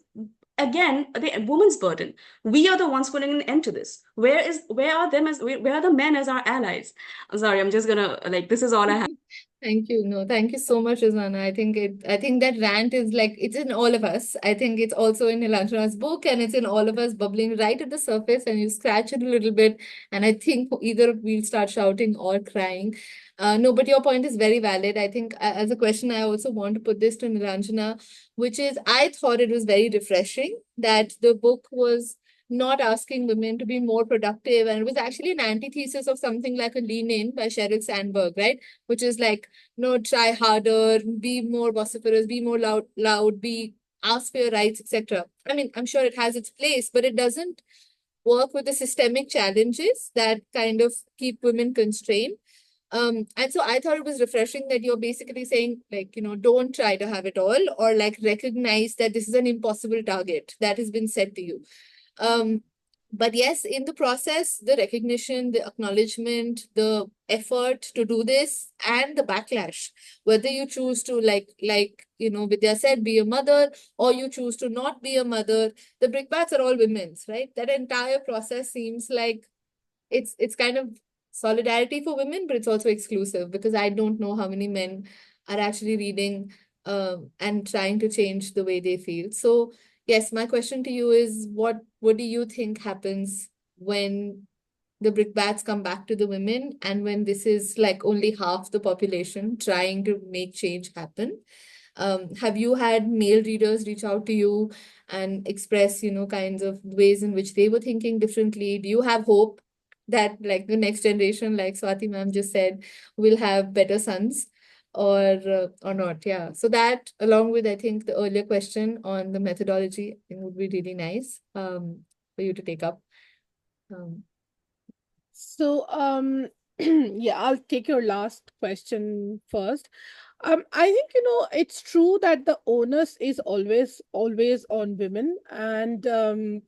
[SPEAKER 11] again the woman's burden. We are the ones putting an end to this. Where are the men as our allies? I'm sorry, I'm just gonna, like, this is all I have.
[SPEAKER 1] Thank you. No, thank you so much, Rizwana. I think that rant is like, it's in all of us. I think it's also in Nilanjana's book, and it's in all of us, bubbling right at the surface, and you scratch it a little bit. And I think either we'll start shouting or crying. No, but your point is very valid. I think as a question, I also want to put this to Nilanjana, which is, I thought it was very refreshing that the book was not asking women to be more productive. And it was actually an antithesis of something like a Lean In by Sheryl Sandberg, right? Which is like, no, try harder, be more vociferous, be more loud, be ask for your rights, etc. I mean, I'm sure it has its place, but it doesn't work with the systemic challenges that kind of keep women constrained. And so I thought it was refreshing that you're basically saying, like, don't try to have it all, or like recognize that this is an impossible target that has been set to you. But yes, in the process, the recognition, the acknowledgement, the effort to do this, and the backlash, whether you choose to Vidya said, be a mother, or you choose to not be a mother, the brickbats are all women's, right? That entire process seems like it's kind of solidarity for women, but it's also exclusive, because I don't know how many men are actually reading and trying to change the way they feel. So yes, my question to you is, what do you think happens when the brickbats come back to the women, and when this is like only half the population trying to make change happen? Have you had male readers reach out to you and express, kinds of ways in which they were thinking differently? Do you have hope that like the next generation, like Swati ma'am just said, will have better sons, or not? Yeah. So that, along with, I think, the earlier question on the methodology, I think would be really nice for you to take up.
[SPEAKER 2] So, yeah, I'll take your last question first. I think, it's true that the onus is always on women, and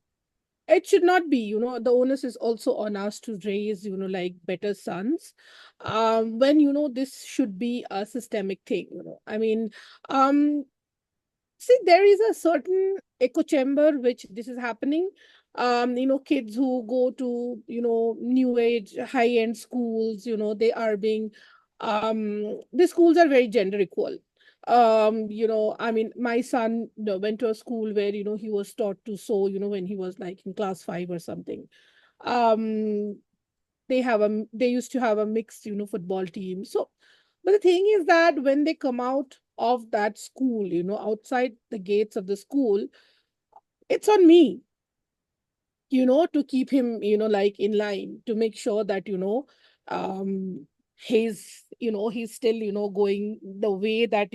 [SPEAKER 2] it should not be. The onus is also on us to raise, like better sons. When, this should be a systemic thing. I mean, see, there is a certain echo chamber which this is happening. Kids who go to, new age high end schools, they are being the schools are very gender equal. I mean, my son, went to a school where, he was taught to sew, when he was like in class 5 or something. um they used to have a mixed, football team. So, but the thing is that when they come out of that school, outside the gates of the school, it's on me, to keep him, like in line, to make sure that, um he's still, going the way that,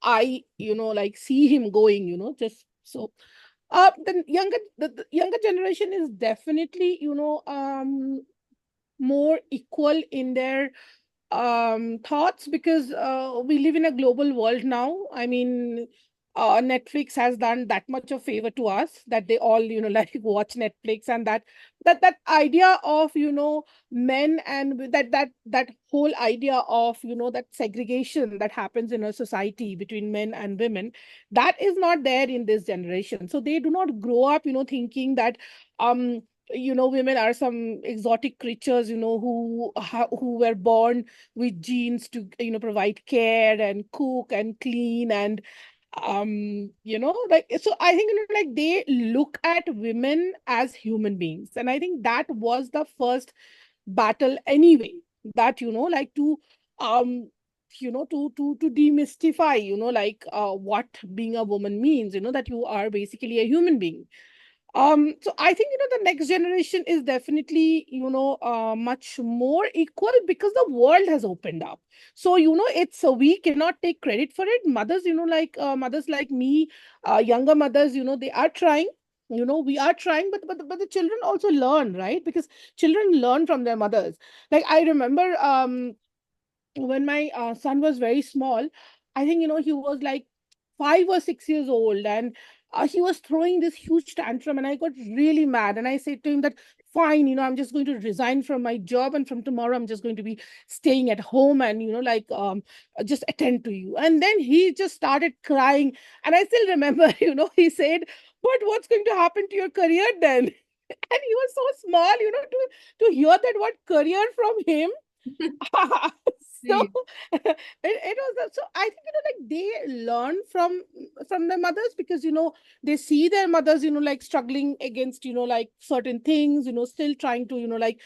[SPEAKER 2] I, like see him going, just so. The younger generation is definitely, more equal in their thoughts, because we live in a global world now. I mean, Netflix has done that much of favor to us that they all, like watch Netflix, and that idea of, men, and that whole idea of, that segregation that happens in a society between men and women, that is not there in this generation. So they do not grow up, thinking that women are some exotic creatures, who were born with genes to, provide care and cook and clean, and like, so I think, like, they look at women as human beings, and I think that was the first battle anyway, that, like, to to demystify, like, what being a woman means, that you are basically a human being. So I think, the next generation is definitely, much more equal, because the world has opened up. So, it's we cannot take credit for it. Mothers, like, mothers like me, younger mothers, they are trying. We are trying, but the children also learn, right? Because children learn from their mothers. Like, I remember when my son was very small, I think, he was like 5 or 6 years old, and he was throwing this huge tantrum, and I got really mad, and I said to him that, fine, I'm just going to resign from my job, and from tomorrow I'm just going to be staying at home, and, like, just attend to you. And then he just started crying, and I still remember, he said, but what's going to happen to your career then? And he was so small, to hear that what career from him. So it was, so I think, like, they learn from their mothers, because, they see their mothers, like, struggling against, like, certain things, still trying to, like,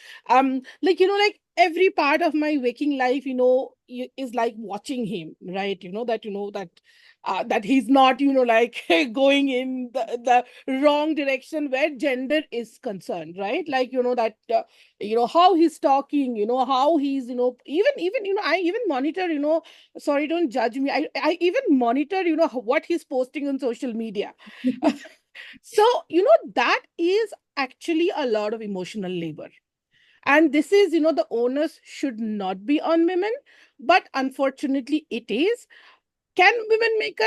[SPEAKER 2] every part of my waking life, is like watching him, right? That he's not, like going in the wrong direction where gender is concerned, right? Like, that, how he's talking, how he's, even, I even monitor, sorry, don't judge me. I even monitor, what he's posting on social media. So, that is actually a lot of emotional labor. And this is, the onus should not be on women, but unfortunately it is. Can women make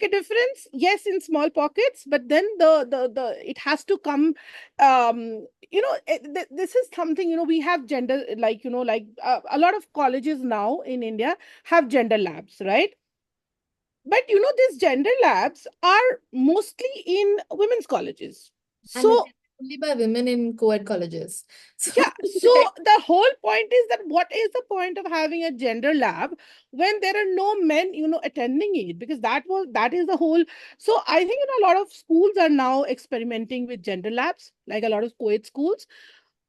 [SPEAKER 2] a difference? Yes, in small pockets, but then the it has to come. This is something, we have gender, like, a lot of colleges now in India have gender labs, right? But these gender labs are mostly in women's colleges.
[SPEAKER 1] And
[SPEAKER 2] So
[SPEAKER 1] only by women in co-ed colleges. So
[SPEAKER 2] yeah, so the whole point is that what is the point of having a gender lab when there are no men, attending it? Because that is the whole. So I think, a lot of schools are now experimenting with gender labs, like a lot of co-ed schools.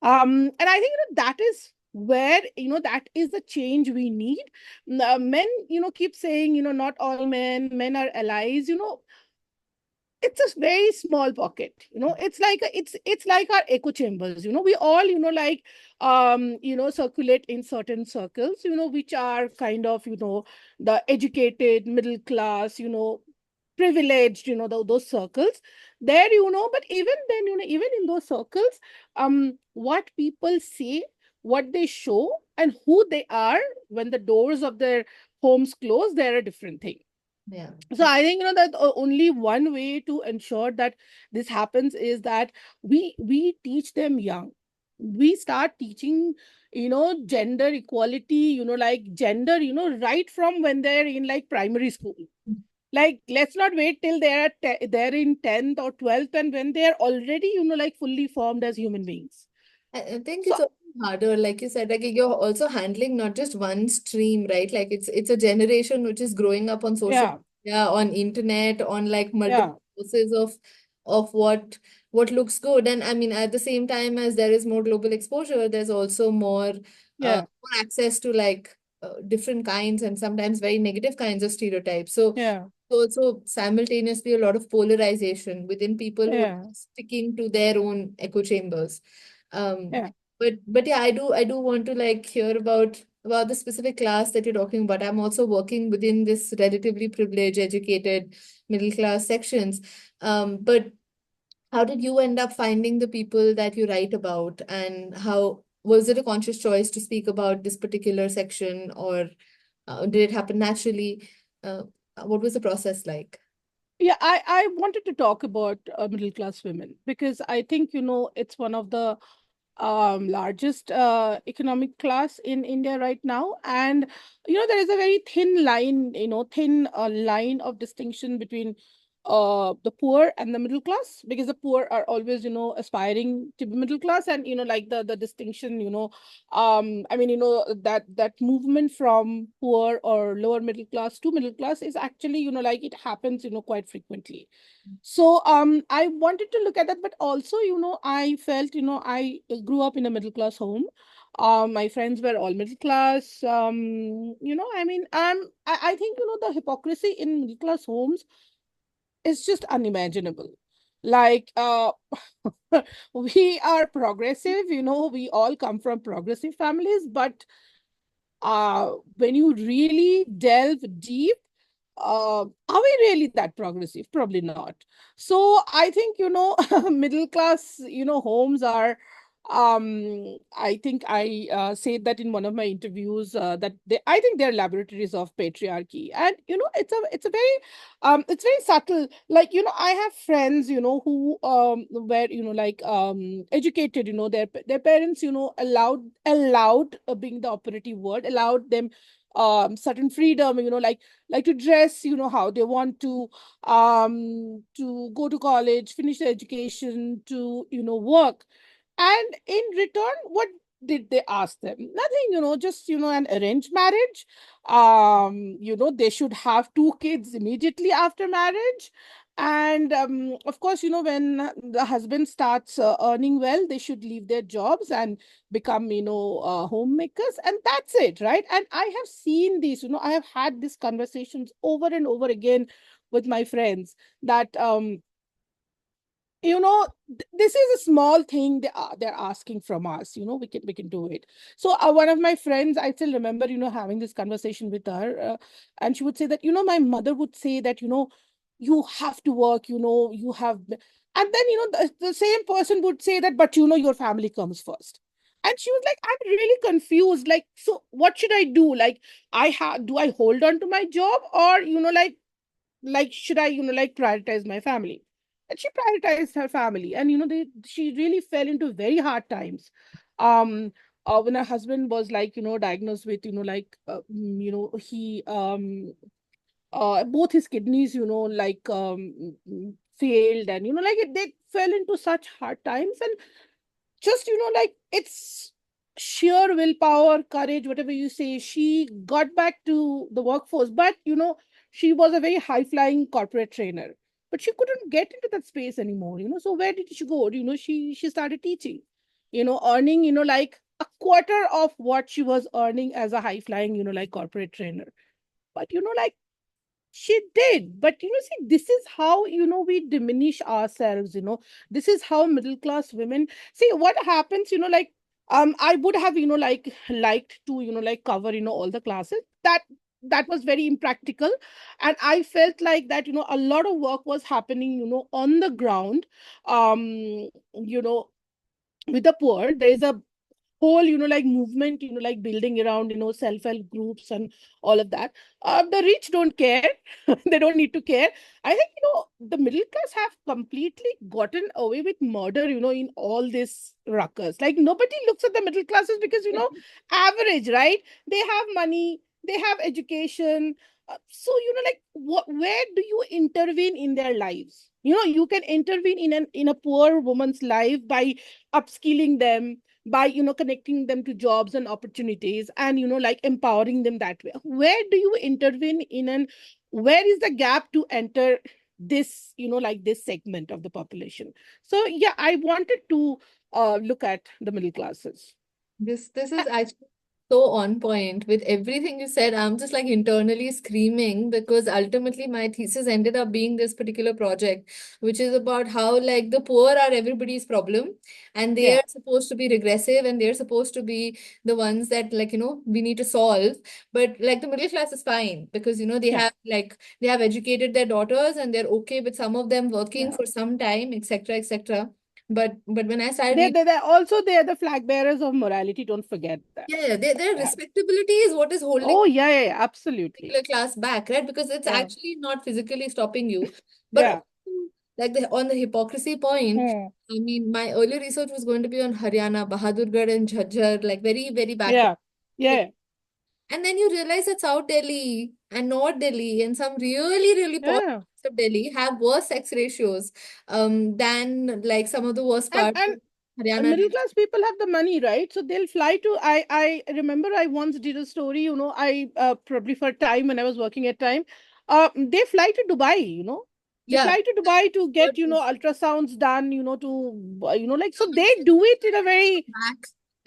[SPEAKER 2] And I think, that is where, that is the change we need. Men, keep saying, not all men are allies. It's a very small pocket. It's like our echo chambers. We all, circulate in certain circles, which are kind of, the educated middle class, privileged, those circles there, but even then, even in those circles, what people say, what they show, and who they are when the doors of their homes close, they're a different thing.
[SPEAKER 1] yeah.
[SPEAKER 2] So I think, that only one way to ensure that this happens is that we teach them young. We start teaching, gender equality, like gender, right from when they're in like primary school. Like, let's not wait till they're in 10th or 12th, and when they're already, like fully formed as human beings.
[SPEAKER 1] I think
[SPEAKER 2] So
[SPEAKER 1] it's also harder, like you said, like you're also handling not just one stream, right? Like it's a generation which is growing up on social
[SPEAKER 2] yeah,
[SPEAKER 1] media, on internet, on like
[SPEAKER 2] yeah,
[SPEAKER 1] multiple sources of what looks good. And I mean, at the same time as there is more global exposure, there's also
[SPEAKER 2] yeah,
[SPEAKER 1] more access to like different kinds and sometimes very negative kinds of stereotypes. So
[SPEAKER 2] yeah,
[SPEAKER 1] also simultaneously a lot of polarization within people who are
[SPEAKER 2] yeah,
[SPEAKER 1] sticking to their own echo chambers. Um,
[SPEAKER 2] yeah.
[SPEAKER 1] but yeah, I do want to like hear about the specific class that you're talking about. I'm also working within this relatively privileged, educated, middle class sections. But how did you end up finding the people that you write about, and how was it a conscious choice to speak about this particular section, or did it happen naturally? Uh, what was the process like?
[SPEAKER 2] Yeah, I wanted to talk about middle class women because I think, it's one of the largest economic class in India right now. And, there is a very thin line, thin line of distinction between the poor and the middle class, because the poor are always, aspiring to be middle class. And, like the distinction, I mean, that movement from poor or lower middle class to middle class is actually, like it happens, quite frequently. So I wanted to look at that, but also, I felt, I grew up in a middle class home. My friends were all middle class. I mean, I think, the hypocrisy in middle class homes is just unimaginable. Like, we are progressive, we all come from progressive families, but when you really delve deep, are we really that progressive? Probably not. So I think, middle class, homes are, I think I said that in one of my interviews, that I think they're laboratories of patriarchy. And, it's very subtle. Like, I have friends, who were, like, educated, their parents, allowed, being the operative word, allowed them certain freedom, like to dress, how they want to go to college, finish their education, to, work. And in return, what did they ask them? Nothing, just, an arranged marriage. They should have two kids immediately after marriage. And of course, when the husband starts earning well, they should leave their jobs and become, homemakers, and that's it, right? And I have seen this, I have had these conversations over and over again with my friends that this is a small thing they're asking from us. We can do it. So one of my friends, I still remember, having this conversation with her, and she would say that, my mother would say that, you have to work, you have, and then, the same person would say that, but your family comes first. And she was like, I'm really confused, like, so what should I do? Like, do I hold on to my job, or should I, prioritize my family? And she prioritized her family, and she really fell into very hard times. um when her husband was, like, diagnosed with, he both his kidneys, failed, and they fell into such hard times. And just, it's sheer willpower, courage, whatever you say, she got back to the workforce. But she was a very high flying corporate trainer, but she couldn't get into that space anymore. So where did she go? She started teaching, earning, like a quarter of what she was earning as a high flying, like corporate trainer. But like, she did. But see, this is how, we diminish ourselves. This is how middle class women see what happens. Like, I would have, like, liked to, like, cover, all the classes. That was very impractical. And I felt like that, a lot of work was happening, on the ground. You know, with the poor, there is a whole, like, movement, like, building around, self-help groups and all of that. The rich don't care. They don't need to care. I think, the middle class have completely gotten away with murder, in all this ruckus. Like, nobody looks at the middle classes because, average, right? They have money, they have education. So, like, where do you intervene in their lives? You can intervene in a poor woman's life by upskilling them, by, connecting them to jobs and opportunities, and, like, empowering them that way. Where do you intervene where is the gap to enter this, like, this segment of the population? So yeah, I wanted to look at the middle classes.
[SPEAKER 1] This is actually so on point with everything you said. I'm just like internally screaming because ultimately my thesis ended up being this particular project, which is about how like the poor are everybody's problem and they
[SPEAKER 2] Yeah.
[SPEAKER 1] are supposed to be regressive and they're supposed to be the ones that like, we need to solve. But like the middle class is fine because, they
[SPEAKER 2] Yeah.
[SPEAKER 1] have like, they have educated their daughters and they're okay with some of them working
[SPEAKER 2] Yeah.
[SPEAKER 1] for some time, etc., etc. But when I started
[SPEAKER 2] They're,
[SPEAKER 1] reading,
[SPEAKER 2] they're also, they're the flag bearers of morality. Don't forget that.
[SPEAKER 1] yeah, their
[SPEAKER 2] Yeah.
[SPEAKER 1] respectability is what is holding
[SPEAKER 2] Oh, yeah, absolutely.
[SPEAKER 1] particular class back, right? Because it's
[SPEAKER 2] Yeah.
[SPEAKER 1] actually not physically stopping you. But
[SPEAKER 2] Yeah.
[SPEAKER 1] also, like on the hypocrisy point,
[SPEAKER 2] Hmm.
[SPEAKER 1] I mean, my earlier research was going to be on Haryana, Bahadurgarh and Jhajjar, like very, very backward.
[SPEAKER 2] Yeah. Yeah.
[SPEAKER 1] And then you realize that South Delhi and North Delhi and some really, really poor
[SPEAKER 2] Yeah.
[SPEAKER 1] parts of Delhi have worse sex ratios than like some of the worst parts
[SPEAKER 2] And
[SPEAKER 1] of Haryana.
[SPEAKER 2] middle class people have the money, right? So they'll fly to, I remember I once did a story, I probably for time when I was working at time, they fly to Dubai, they
[SPEAKER 1] Yeah,
[SPEAKER 2] fly to Dubai to get, ultrasounds done, to like, so they do it in a very,
[SPEAKER 1] back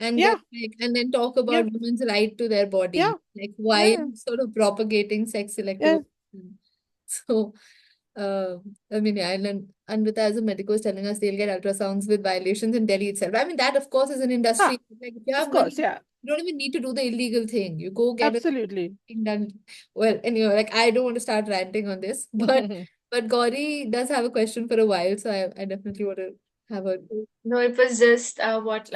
[SPEAKER 1] and then
[SPEAKER 2] yeah,
[SPEAKER 1] like and then talk
[SPEAKER 2] yeah,
[SPEAKER 1] about women's right to their
[SPEAKER 2] yeah,
[SPEAKER 1] body, like while
[SPEAKER 2] yeah,
[SPEAKER 1] sort of propagating sex selective
[SPEAKER 2] yeah,
[SPEAKER 1] abortion. So uh, I mean, yeah, and then Anvita as a medico is telling us they'll get ultrasounds with violations in Delhi itself. I mean, that of course is an
[SPEAKER 2] ah,
[SPEAKER 1] industry. Like if you
[SPEAKER 2] of
[SPEAKER 1] have money,
[SPEAKER 2] course, yeah,
[SPEAKER 1] you don't even need to do the illegal thing. You go get a
[SPEAKER 2] absolutely.
[SPEAKER 1] thing done. Well, anyway, like I don't want to start ranting on this, but Gauri does have a question for a while, so I definitely want to have a
[SPEAKER 4] No, it was just what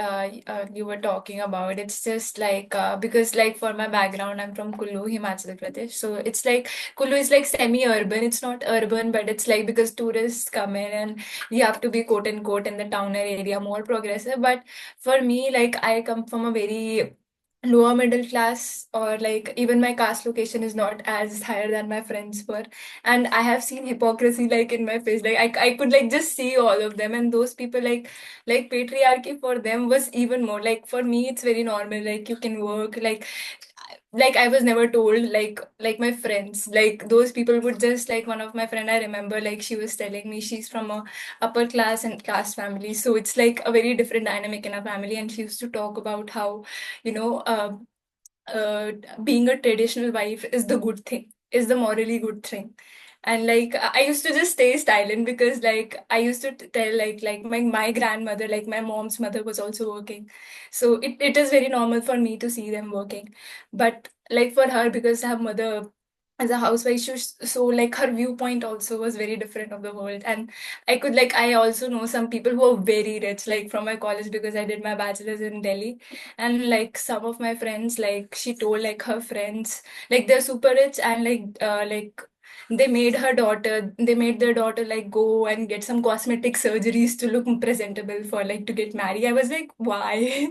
[SPEAKER 4] you were talking about. It's just like because like for my background, I'm from Kullu, Himachal Pradesh. So it's like Kullu is like semi-urban. It's not urban, but it's like because tourists come in and you have to be quote unquote in the towner area more progressive. But for me, like I come from a very lower middle class, or like even my caste location is not as higher than my friends were, and I have seen hypocrisy like in my face. Like I could like just see all of them, and those people like patriarchy for them was even more. Like for me it's very normal, like you can work, like like I was never told, like my friends, like those people would just, like one of my friend, I remember, like she was telling me she's from a upper class and caste family, so it's like a very different dynamic in our family, and she used to talk about how, you know, uh, being a traditional wife is the good thing, is the morally good thing. And like I used to just stay silent, because like I used to tell, like my grandmother, like my mom's mother was also working. So it is very normal for me to see them working. But like for her, because her mother as a housewife, so like her viewpoint also was very different of the world. And I also know some people who are very rich, like from my college, because I did my bachelor's in Delhi. And like some of my friends, like she told like her friends, like they're super rich, and like they made their daughter like go and get some cosmetic surgeries to look presentable for like to get married. I was like, why?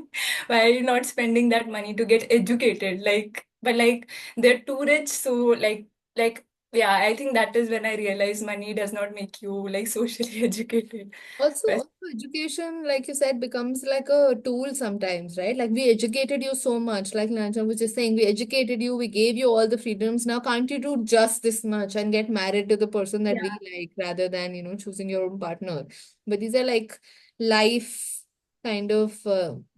[SPEAKER 4] Why are you not spending that money to get educated? Like, but like they're too rich, so like yeah, I think that is when I realized money does not make you like socially educated.
[SPEAKER 1] Also, education, like you said, becomes like a tool sometimes, right? Like we educated you so much, like Nilanjana was just saying, we educated you, we gave you all the freedoms. Now, can't you do just this much and get married to the person that we like rather than, choosing your own partner? But these are like life kind of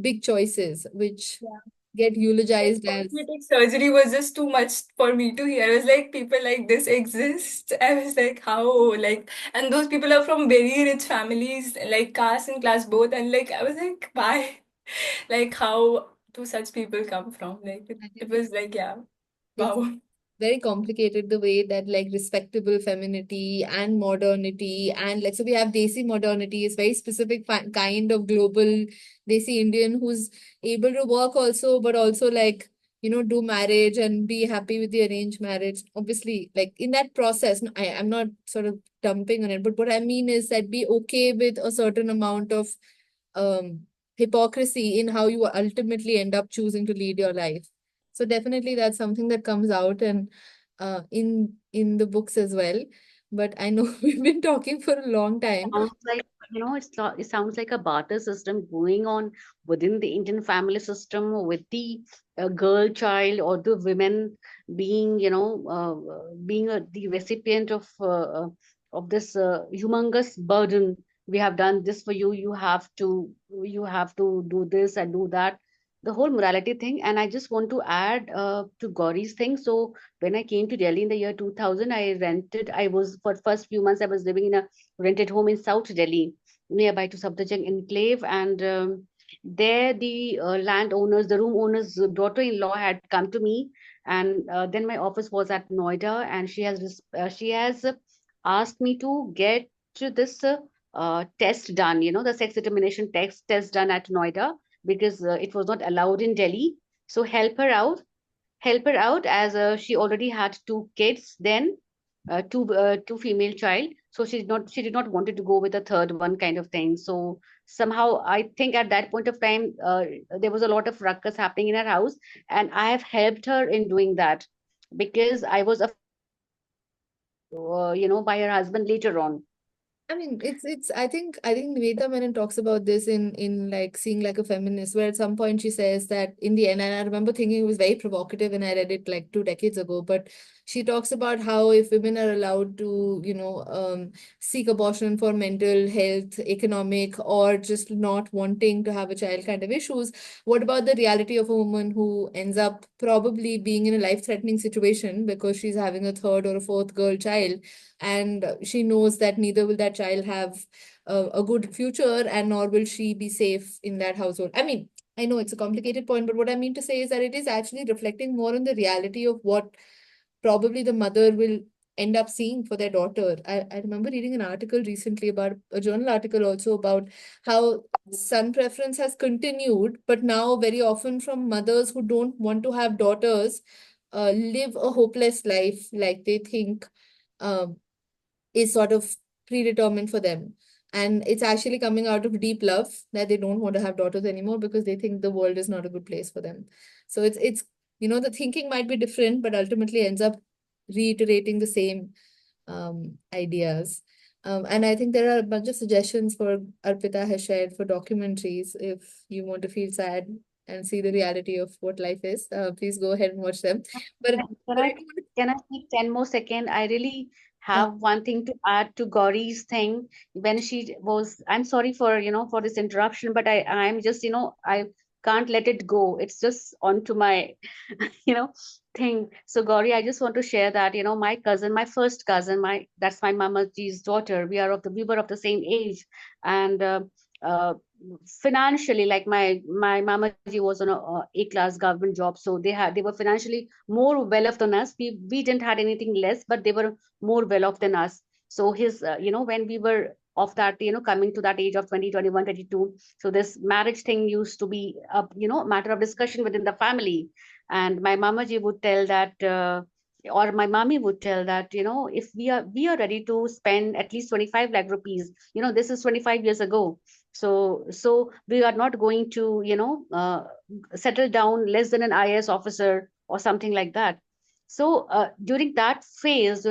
[SPEAKER 1] big choices which
[SPEAKER 4] Yeah.
[SPEAKER 1] get
[SPEAKER 4] Like
[SPEAKER 1] eulogized as.
[SPEAKER 4] cosmetic surgery was just too much for me to hear. I was like, people like this exist. I was like, how? Like, and those people are from very rich families, like caste and class both. And like, I was like, why? Like, how do such people come from? Like,
[SPEAKER 1] I
[SPEAKER 4] it
[SPEAKER 1] think
[SPEAKER 4] was like, yeah,
[SPEAKER 1] it's
[SPEAKER 4] wow.
[SPEAKER 1] very complicated the way that like respectable femininity and modernity and like so we have Desi modernity is very specific kind of global Desi Indian who's able to work also but also like do marriage and be happy with the arranged marriage. Obviously, like in that process, no, I'm not sort of dumping on it, but what I mean is that be okay with a certain amount of um hypocrisy in how you ultimately end up choosing to lead your life. So definitely that's something that comes out and in the books as well. But I know we've been talking for a long time.
[SPEAKER 9] Sounds like, it sounds like a barter system going on within the Indian family system with the girl child or the women being, the recipient of this humongous burden. We have done this for you. You have to do this and do that. The whole morality thing. And I just want to add to Gauri's thing. So when I came to Delhi in the year 2000, I was for first few months, I was living in a rented home in South Delhi, nearby to Safdarjung Enclave. And there, the landowners, the room owner's daughter-in-law had come to me, and then my office was at Noida, and she has asked me to get to this test done, the sex determination test done at Noida because it was not allowed in Delhi. So help her out as she already had two kids then, two female child, so she did not wanted to go with a third one kind of thing. So somehow I think at that point of time there was a lot of ruckus happening in her house, and I have helped her in doing that because I was afraid of being abandoned by her husband later on.
[SPEAKER 1] I mean, it's. I think Niveta Menon talks about this in like seeing like a feminist, where at some point she says that in the end, and I remember thinking it was very provocative, and I read it like 2 decades ago. But she talks about how if women are allowed to, seek abortion for mental health, economic, or just not wanting to have a child kind of issues, what about the reality of a woman who ends up probably being in a life-threatening situation because she's having a third or a fourth girl child? And she knows that neither will that child have a good future and nor will she be safe in that household. I mean, I know it's a complicated point, but what I mean to say is that it is actually reflecting more on the reality of what probably the mother will end up seeing for their daughter. I remember reading an article recently about a journal article also about how son preference has continued, but now very often from mothers who don't want to have daughters live a hopeless life, like they think um, is sort of predetermined for them. And it's actually coming out of deep love that they don't want to have daughters anymore because they think the world is not a good place for them. So the thinking might be different, but ultimately ends up reiterating the same ideas. And I think there are a bunch of suggestions for Arpita has shared for documentaries if you want to feel sad. and see the reality of what life is, please go ahead and watch them. But,
[SPEAKER 9] Can
[SPEAKER 1] but
[SPEAKER 9] I
[SPEAKER 1] I do want
[SPEAKER 9] can I take 10 more seconds? I really
[SPEAKER 1] to,
[SPEAKER 9] have one thing to add to Gauri's thing. When she was, I'm sorry for, for this interruption, but I'm just, I can't let it go. It's just onto my, you know, thing. So Gauri, I just want to share that, my cousin, my first cousin, that's my mamaji's daughter. We were of the same age. And uh, financially, like my mamaji was on a A-class government job, so they were financially more well off than us. We didn't had anything less, but they were more well off than us. So his when we were of that, coming to that age of 20, 21, 22, so this marriage thing used to be a matter of discussion within the family. And my mamaji would tell that or my mommy would tell that, if we are ready to spend at least 25 lakh rupees, this is 25 years ago. So we are not going to settle down less than an IAS officer or something like that. So during that phase,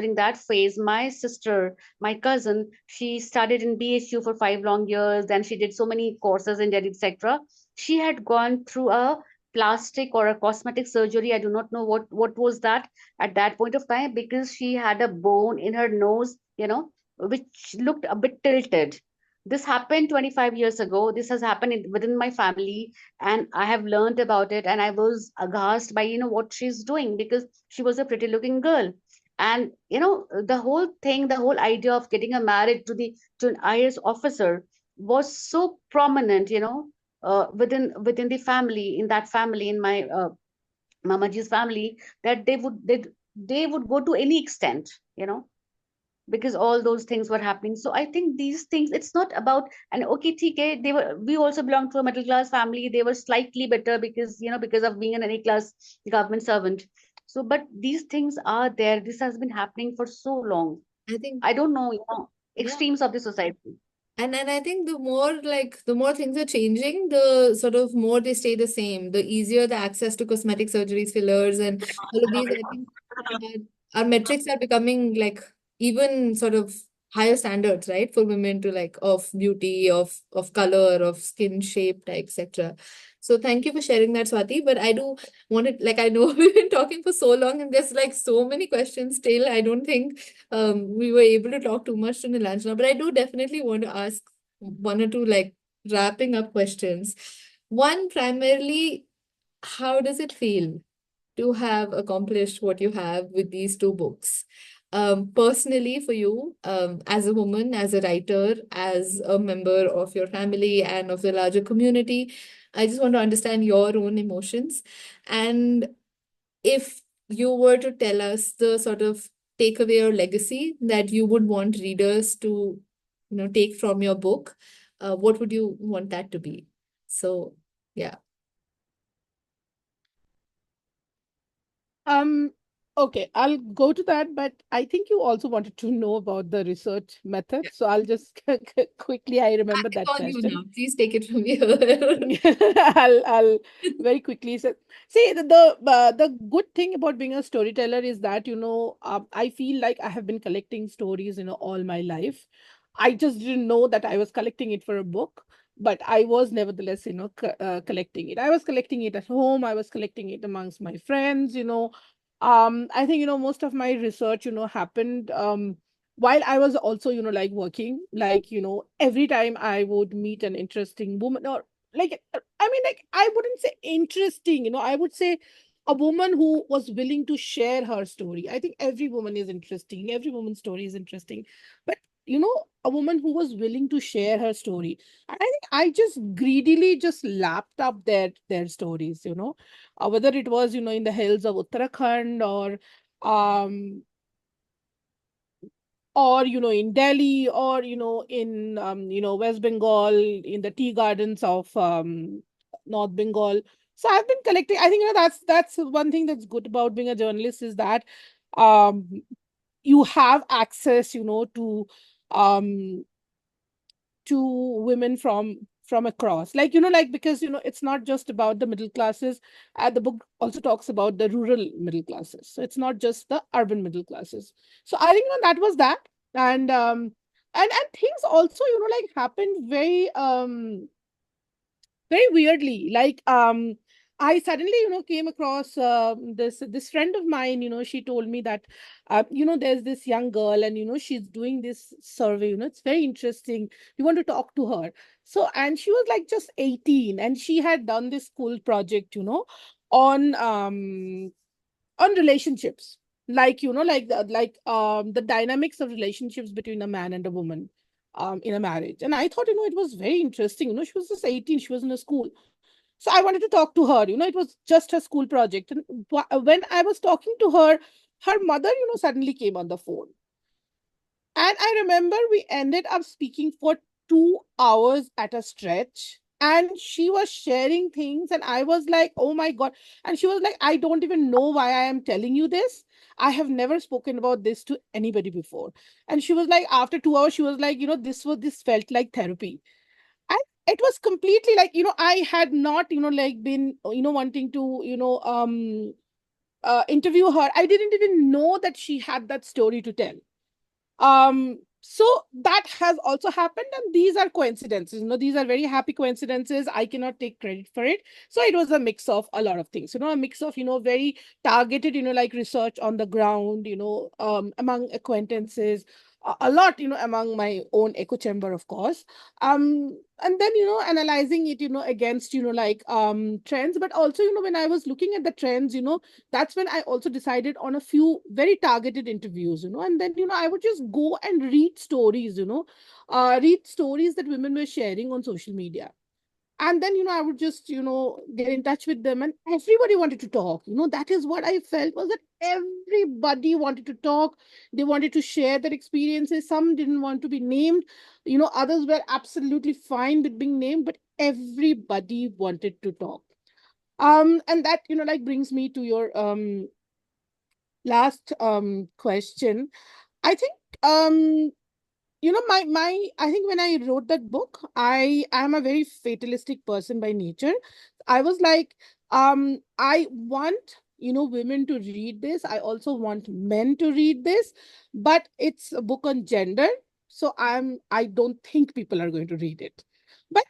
[SPEAKER 9] my sister, my cousin, she studied in BHU for 5 long years. Then she did so many courses in Delhi, etc. She had gone through a plastic or a cosmetic surgery. I do not know what was that at that point of time, because she had a bone in her nose, which looked a bit tilted. This happened 25 years ago. This has happened within my family, and I have learned about it, and I was aghast by what she's doing, because she was a pretty looking girl. And the whole thing, the whole idea of getting a married to an IAS officer was so prominent, within the family, in that family, in my mamaji's family, that they would go to any extent, because all those things were happening. So I think these things, it's not about, and okay, TK, we also belong to a middle class family. They were slightly better because of being an A class government servant. So, but these things are there. This has been happening for so long.
[SPEAKER 1] I think,
[SPEAKER 9] I don't know,
[SPEAKER 1] yeah.
[SPEAKER 9] extremes of the society.
[SPEAKER 1] And I think the more things are changing, the sort of more they stay the same. The easier the access to cosmetic surgeries, fillers, and all of these. I think our metrics are becoming like even sort of higher standards, right, for women to like of beauty, of color, of skin shape, etc. So thank you for sharing that, Swati. But I do want to, like, I know we've been talking for so long and there's like so many questions still. I don't think we were able to talk too much to Nilanjana, but I do definitely want to ask one or two like wrapping up questions. One, primarily, how does it feel to have accomplished what you have with these two books? Personally, for you, as a woman, as a writer, as a member of your family and of the larger community, I just want to understand your own emotions. And if you were to tell us the sort of takeaway or legacy that you would want readers to, take from your book, what would you want that to be? So, yeah.
[SPEAKER 2] Um, okay, I'll go to that, but I think you also wanted to know about the research method. So I'll just quickly, I remember
[SPEAKER 1] It's
[SPEAKER 2] that
[SPEAKER 1] all you
[SPEAKER 2] question.
[SPEAKER 1] now. Please take it from here.
[SPEAKER 2] I'll very quickly say, see, the good thing about being a storyteller is that, I feel like I have been collecting stories, all my life. I just didn't know that I was collecting it for a book, but I was nevertheless, collecting it. I was collecting it at home. I was collecting it amongst my friends. I think, most of my research, happened while I was also, like working, like, every time I would meet an interesting woman, or like, I mean, like, I wouldn't say interesting, I would say a woman who was willing to share her story. I think every woman is interesting, every woman's story is interesting, but a woman who was willing to share her story. And I think I just greedily just lapped up their stories, whether it was, in the hills of Uttarakhand, um or in Delhi, or in West Bengal, in the tea gardens of North Bengal. So I've been collecting. I think that's one thing that's good about being a journalist, is that um you have access, um to women from across, like, like, because it's not just about the middle classes. The book also talks about the rural middle classes, so it's not just the urban middle classes. So I think, that was that. And and things also, like, happened very very weirdly. Like I suddenly, came across this friend of mine. She told me that there's this young girl, and she's doing this survey. It's very interesting. You want to talk to her. So, and she was like just 18, and she had done this school project, on relationships, like the dynamics of relationships between a man and a woman in a marriage. And I thought, it was very interesting. She was just 18, she was in a school. So I wanted to talk to her. It was just her school project. And when I was talking to her, her mother, suddenly came on the phone. And I remember we ended up speaking for 2 hours at a stretch. And she was sharing things, and I was like, oh my God. And she was like, I don't even know why I am telling you this. I have never spoken about this to anybody before. And she was like, after 2 hours, she was like, this felt like therapy. And it was completely like, I had not, like been, wanting to, interview her. I didn't even know that she had that story to tell. So that has also happened, and these are coincidences. These are very happy coincidences. I cannot take credit for it. So it was a mix of a lot of things. A mix of very targeted, like research on the ground, among acquaintances, a lot, among my own echo chamber, of course. And then analyzing it, against like trends, but also when I was looking at the trends, that's when I also decided on a few very targeted interviews, and then, I would just go and read stories, read stories that women were sharing on social media. And then, I would just, get in touch with them, and everybody wanted to talk. That is what I felt, was that everybody wanted to talk. They wanted to share their experiences. Some didn't want to be named. Others were absolutely fine with being named, but everybody wanted to talk. And that, like brings me to your last question. I think my I think when I wrote that book, I am a very fatalistic person by nature. I was like, I want women to read this. I also want men to read this, but it's a book on gender, so I don't think people are going to read it. But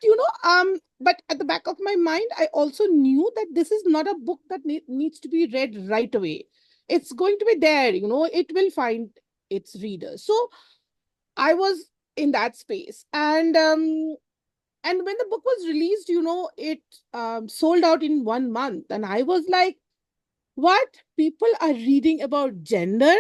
[SPEAKER 2] but at the back of my mind, I also knew that this is not a book that needs to be read right away. It's going to be there, it will find its readers. So I was in that space. And when the book was released, it sold out in 1 month. And I was like, what? People are reading about gender?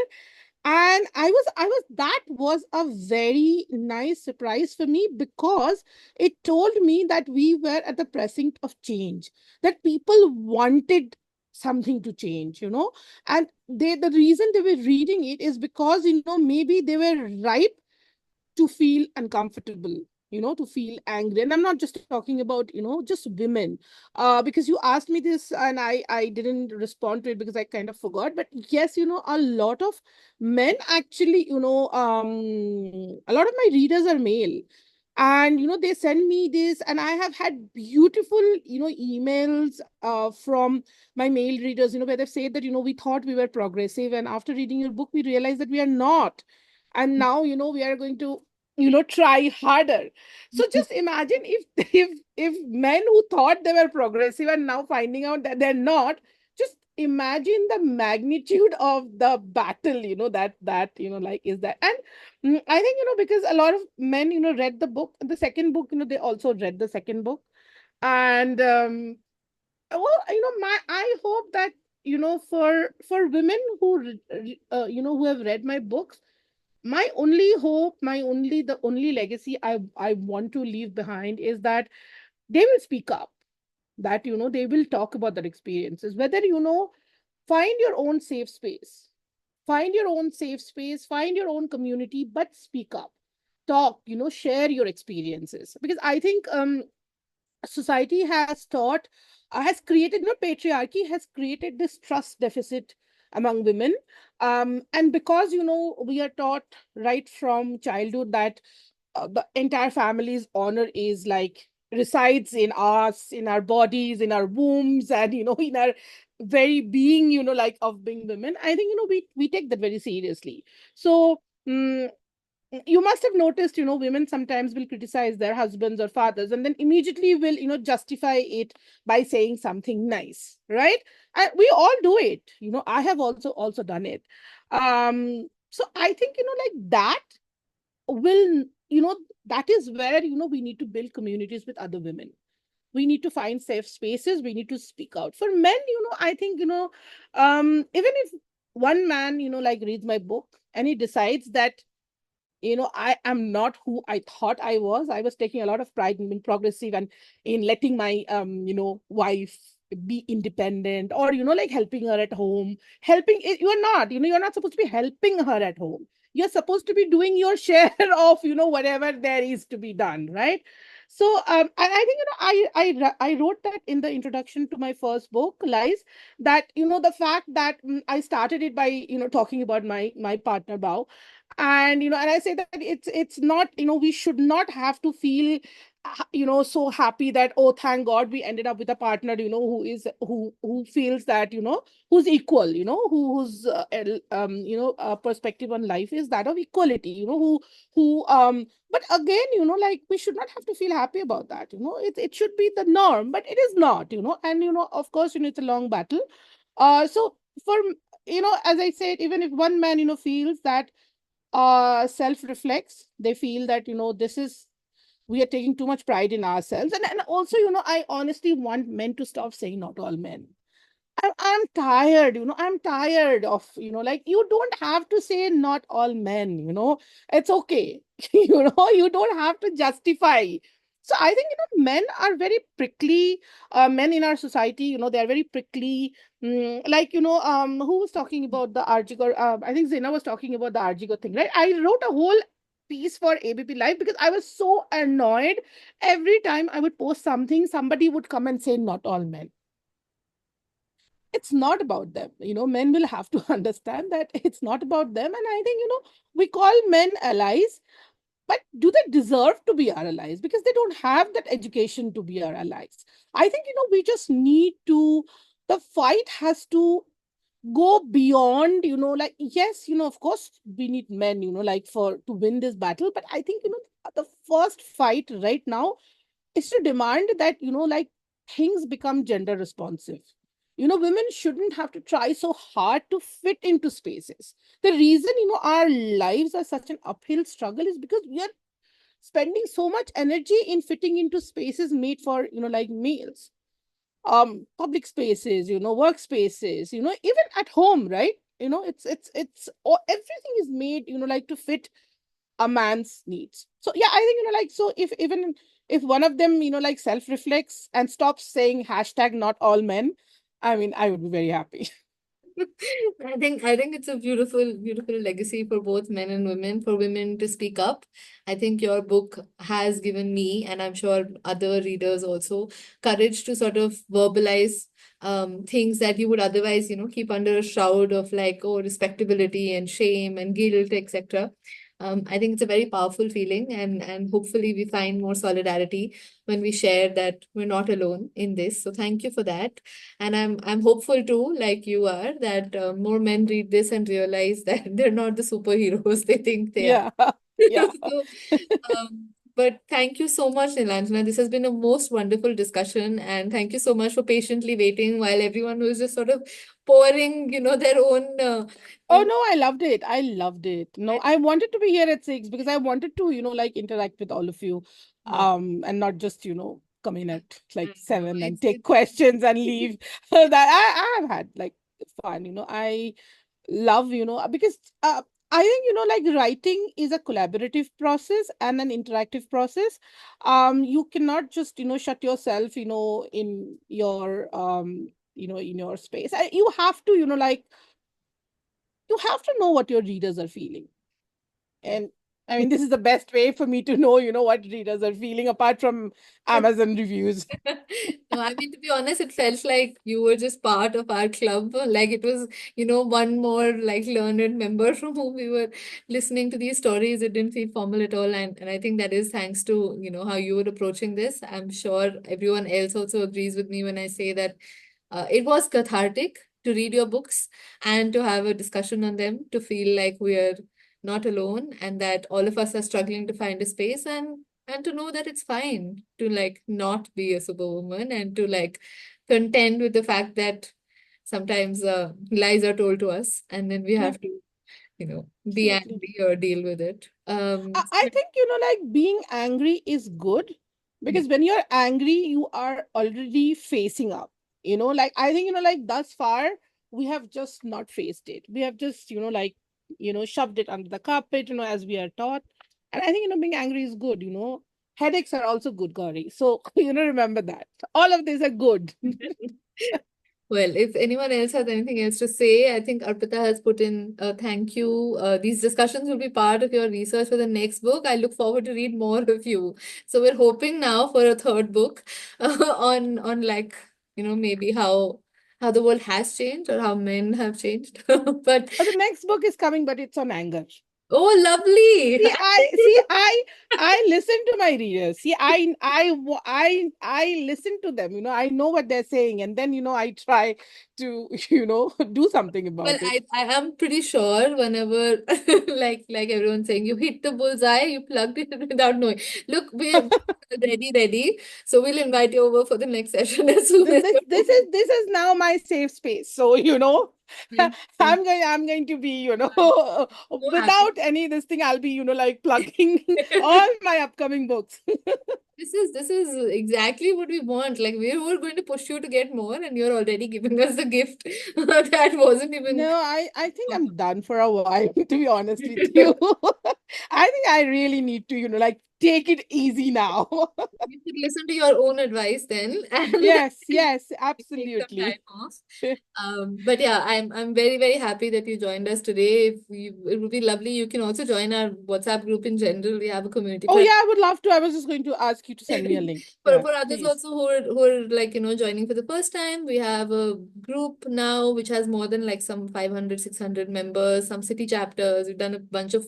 [SPEAKER 2] And that was a very nice surprise for me, because it told me that we were at the pressing of change, that people wanted something to change, and the reason they were reading it is because, maybe they were ripe to feel uncomfortable, to feel angry. And I'm not just talking about, just women, because you asked me this and I didn't respond to it because I kind of forgot. But yes, a lot of men actually, a lot of my readers are male. And they send me this, and I have had beautiful emails from my male readers, where they've said that, we thought we were progressive, and after reading your book we realized that we are not. And now, we are going to try harder. So just imagine if if men who thought they were progressive and now finding out that they're not. Just imagine the magnitude of the battle, that like is that. And I think, because a lot of men, read the book, the second book, they also read the second book. And well, my I hope that, for women who who have read my books, my only hope, the only legacy I want to leave behind is that they will speak up, that they will talk about their experiences, whether find your own safe space, find your own safe space, find your own community, but speak up, talk, share your experiences. Because I think society has taught, has created, patriarchy has created this trust deficit among women. And because, we are taught right from childhood that the entire family's honor is like resides in us, in our bodies, in our wombs, and, in our very being, like of being women. I think, we take that very seriously. So, you must have noticed, women sometimes will criticize their husbands or fathers and then immediately will, justify it by saying something nice, right? And we all do it. I have also done it. So I think, like that will, that is where, we need to build communities with other women. We need to find safe spaces. We need to speak out. For men, I think, even if one man, like reads my book and he decides that, I am not who I thought I was. I was taking a lot of pride in being progressive and in letting my, wife be independent, or, like helping her at home. You're not, you're not supposed to be helping her at home. You're supposed to be doing your share of, whatever there is to be done, right? So, I think, I wrote that in the introduction to my first book, Lies, that, the fact that I started it by, talking about my partner Bao, and I say that it's not, we should not have to feel so happy that, oh, thank God we ended up with a partner, who feels that, who's equal, whose perspective on life is that of equality, who but again, like, we should not have to feel happy about that. It should be the norm, but it is not. And of course, it's a long battle. So for, as I said, even if one man, feels that, self reflects, they feel that, this is, we are taking too much pride in ourselves. And also, I honestly want men to stop saying not all men. I'm tired, I'm tired of, like, you don't have to say not all men, it's okay. You don't have to justify. So I think, men are very prickly. Men in our society, they're very prickly. Like, who was talking about the Arjigar? I think Zena was talking about the Arjigar thing, right? I wrote a whole piece for ABP Live because I was so annoyed. Every time I would post something, somebody would come and say not all men. It's not about them. Men will have to understand that it's not about them. And I think, we call men allies, but do they deserve to be our allies? Because they don't have that education to be our allies. I think, we just need to, the fight has to go beyond, like, yes, of course, we need men, like, to win this battle. But I think, the first fight right now is to demand that, like, things become gender responsive. Women shouldn't have to try so hard to fit into spaces. The reason, our lives are such an uphill struggle is because we are spending so much energy in fitting into spaces made for, like, males. Public spaces, workspaces, even at home, right? It's everything is made, like, to fit a man's needs. So yeah, I think, like, so if even if one of them, like, self reflects and stops saying hashtag not all men, I mean, I would be very happy.
[SPEAKER 1] I think it's a beautiful legacy for both men and women, for women to speak up. I think your book has given me, and I'm sure other readers also, courage to sort of verbalize things that you would otherwise, keep under a shroud of, like, oh, respectability and shame and guilt, etc. I think it's a very powerful feeling, and hopefully we find more solidarity when we share that we're not alone in this. So thank you for that. And I'm hopeful too, like you are, that more men read this and realize that they're not the superheroes they think they are.
[SPEAKER 2] Yeah. Yeah.
[SPEAKER 1] So, but thank you so much, Nilanjana. This has been a most wonderful discussion, and thank you so much for patiently waiting while everyone was just sort of pouring, their own,
[SPEAKER 2] Oh no, I loved it. I loved it. No, I wanted to be here at 6 because I wanted to, like, interact with all of you,
[SPEAKER 1] No.
[SPEAKER 2] and not just, come in at like
[SPEAKER 1] No,
[SPEAKER 2] 7 and
[SPEAKER 1] it's
[SPEAKER 2] take questions and leave. That I have had like fun, I love, because I think, like, writing is a collaborative process and an interactive process. You cannot just, shut yourself, in your in your space. You have to, like, you have to know what your readers are feeling. And I mean, this is the best way for me to know, what readers are feeling apart from Amazon reviews.
[SPEAKER 1] No, I mean, to be honest, it felt like you were just part of our club. Like it was, one more, like, learned member from whom we were listening to these stories. It didn't feel formal at all. And I think that is thanks to, how you were approaching this. I'm sure everyone else also agrees with me when I say that it was cathartic to read your books and to have a discussion on them, to feel like we are not alone, and that all of us are struggling to find a space, and to know that it's fine to like not be a superwoman, and to like contend with the fact that sometimes lies are told to us, and then we
[SPEAKER 2] Yeah,
[SPEAKER 1] have to, be
[SPEAKER 2] absolutely.
[SPEAKER 1] angry or deal with it.
[SPEAKER 2] I think, like being angry is good
[SPEAKER 1] Yeah.
[SPEAKER 2] because when you're angry, you are already facing up. Like I think, like thus far, we have just not faced it. We have just, like, shoved it under the carpet, as we are taught. And I think, being angry is good. Headaches are also good, Gauri. So, remember that. All of these are good.
[SPEAKER 1] Well, if anyone else has anything else to say, I think Arpita has put in a thank you. These discussions will be part of your research for the next book. I look forward to read more of you. So we're hoping now for a third book on like, maybe how the world has changed or how men have changed. But
[SPEAKER 2] The next book is coming, but it's on anger.
[SPEAKER 1] oh, lovely.
[SPEAKER 2] I listen to my readers. See, I listen to them. I know what they're saying, and then I try to do something
[SPEAKER 1] Well,
[SPEAKER 2] about it.
[SPEAKER 1] I am pretty sure whenever like everyone's saying you hit the bullseye, you plugged it without knowing. Look, we're ready. So we'll invite you over for the next session as soon
[SPEAKER 2] This
[SPEAKER 1] as
[SPEAKER 2] this
[SPEAKER 1] you're
[SPEAKER 2] this is this is now my safe space. So
[SPEAKER 1] thank you.
[SPEAKER 2] I'm going to be
[SPEAKER 1] So happy.
[SPEAKER 2] without any this thing. I'll be like plugging all my upcoming books.
[SPEAKER 1] This is exactly what we want. Like we were going to push you to get more, and you're already giving us the gift that wasn't even.
[SPEAKER 2] No, I think I'm done for a while, to be honest with you. I think I really need to, like take it easy now.
[SPEAKER 1] You should listen to your own advice then, and
[SPEAKER 2] Yes,
[SPEAKER 1] take some time
[SPEAKER 2] absolutely.
[SPEAKER 1] off. But yeah, I'm very, very happy that you joined us today. It would be lovely. You can also join our WhatsApp group in general. We have a community
[SPEAKER 2] Oh
[SPEAKER 1] plan.
[SPEAKER 2] yeah, I would love to. I was just going to ask you to send me a link.
[SPEAKER 1] For
[SPEAKER 2] Yeah,
[SPEAKER 1] for others
[SPEAKER 2] please.
[SPEAKER 1] also who are like, joining for the first time, we have a group now which has more than like some 500, 600 members, some city chapters. We've done a bunch of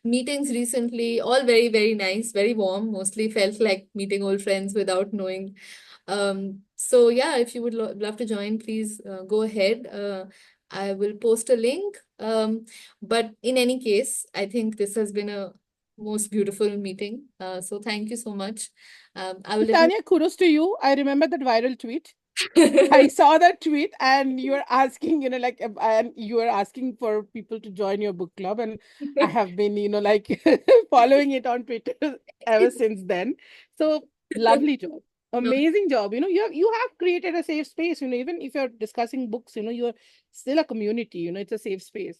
[SPEAKER 1] meetings recently, all very, very nice, very warm, mostly felt like meeting old friends without knowing. So yeah, if you would lo love to join, please go ahead. I will post a link. But in any case, I think this has been a most beautiful meeting. So thank you so much. I will definitely.
[SPEAKER 2] Tanya, kudos to you. I remember that viral tweet. I saw that tweet, and you were asking, and you were asking for people to join your book club, and I have been, like following it on Twitter ever since then. So lovely job,
[SPEAKER 1] No,
[SPEAKER 2] amazing job. You have created a safe space. Even if you're discussing books, you're still a community. It's a safe space.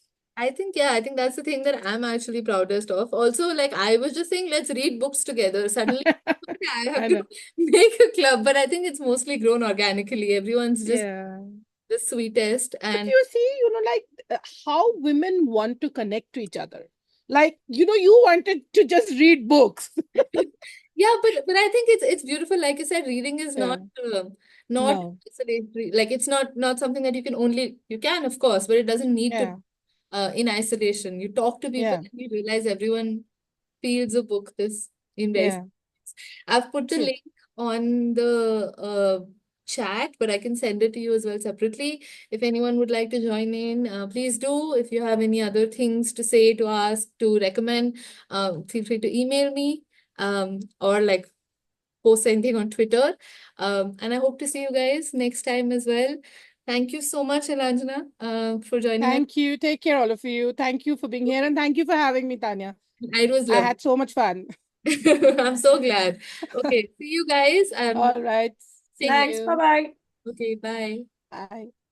[SPEAKER 1] yeah, I think that's the thing that I'm actually proudest of. Also, like I was just saying, let's read books together. Suddenly, okay, I have
[SPEAKER 2] I
[SPEAKER 1] to
[SPEAKER 2] know.
[SPEAKER 1] make a club, but I think it's mostly grown organically. Everyone's just
[SPEAKER 2] Yeah.
[SPEAKER 1] the sweetest,
[SPEAKER 2] But
[SPEAKER 1] and
[SPEAKER 2] you see, like how women want to connect to each other. Like, you wanted to just read books.
[SPEAKER 1] yeah, but I think it's beautiful. Like you said, reading is
[SPEAKER 2] Yeah.
[SPEAKER 1] not
[SPEAKER 2] No.
[SPEAKER 1] isolatory. Like it's not something that you can, of course, but it doesn't need to
[SPEAKER 2] Yeah.
[SPEAKER 1] in isolation. You talk to people
[SPEAKER 2] Yeah.
[SPEAKER 1] and you realize everyone feels a book this in very
[SPEAKER 2] Yeah.
[SPEAKER 1] similar ways. I've put the
[SPEAKER 2] True.
[SPEAKER 1] link on the chat, but I can send it to you as well separately. If anyone would like to join in, please do. If you have any other things to say, to ask, to recommend, feel free to email me or like post anything on Twitter. And I hope to see you guys next time as well. Thank you so much, Nilanjana, for joining us.
[SPEAKER 2] Thank you. Take care, all of you. Thank you for being here, and thank you for having me, Tanya.
[SPEAKER 1] It was
[SPEAKER 2] I
[SPEAKER 1] lovely.
[SPEAKER 2] had so much fun.
[SPEAKER 1] I'm so glad. Okay, see you guys and
[SPEAKER 2] All right.
[SPEAKER 1] take
[SPEAKER 2] See
[SPEAKER 1] care.
[SPEAKER 3] Thanks. Bye
[SPEAKER 2] you.
[SPEAKER 3] bye.
[SPEAKER 1] Okay, bye.
[SPEAKER 2] Bye.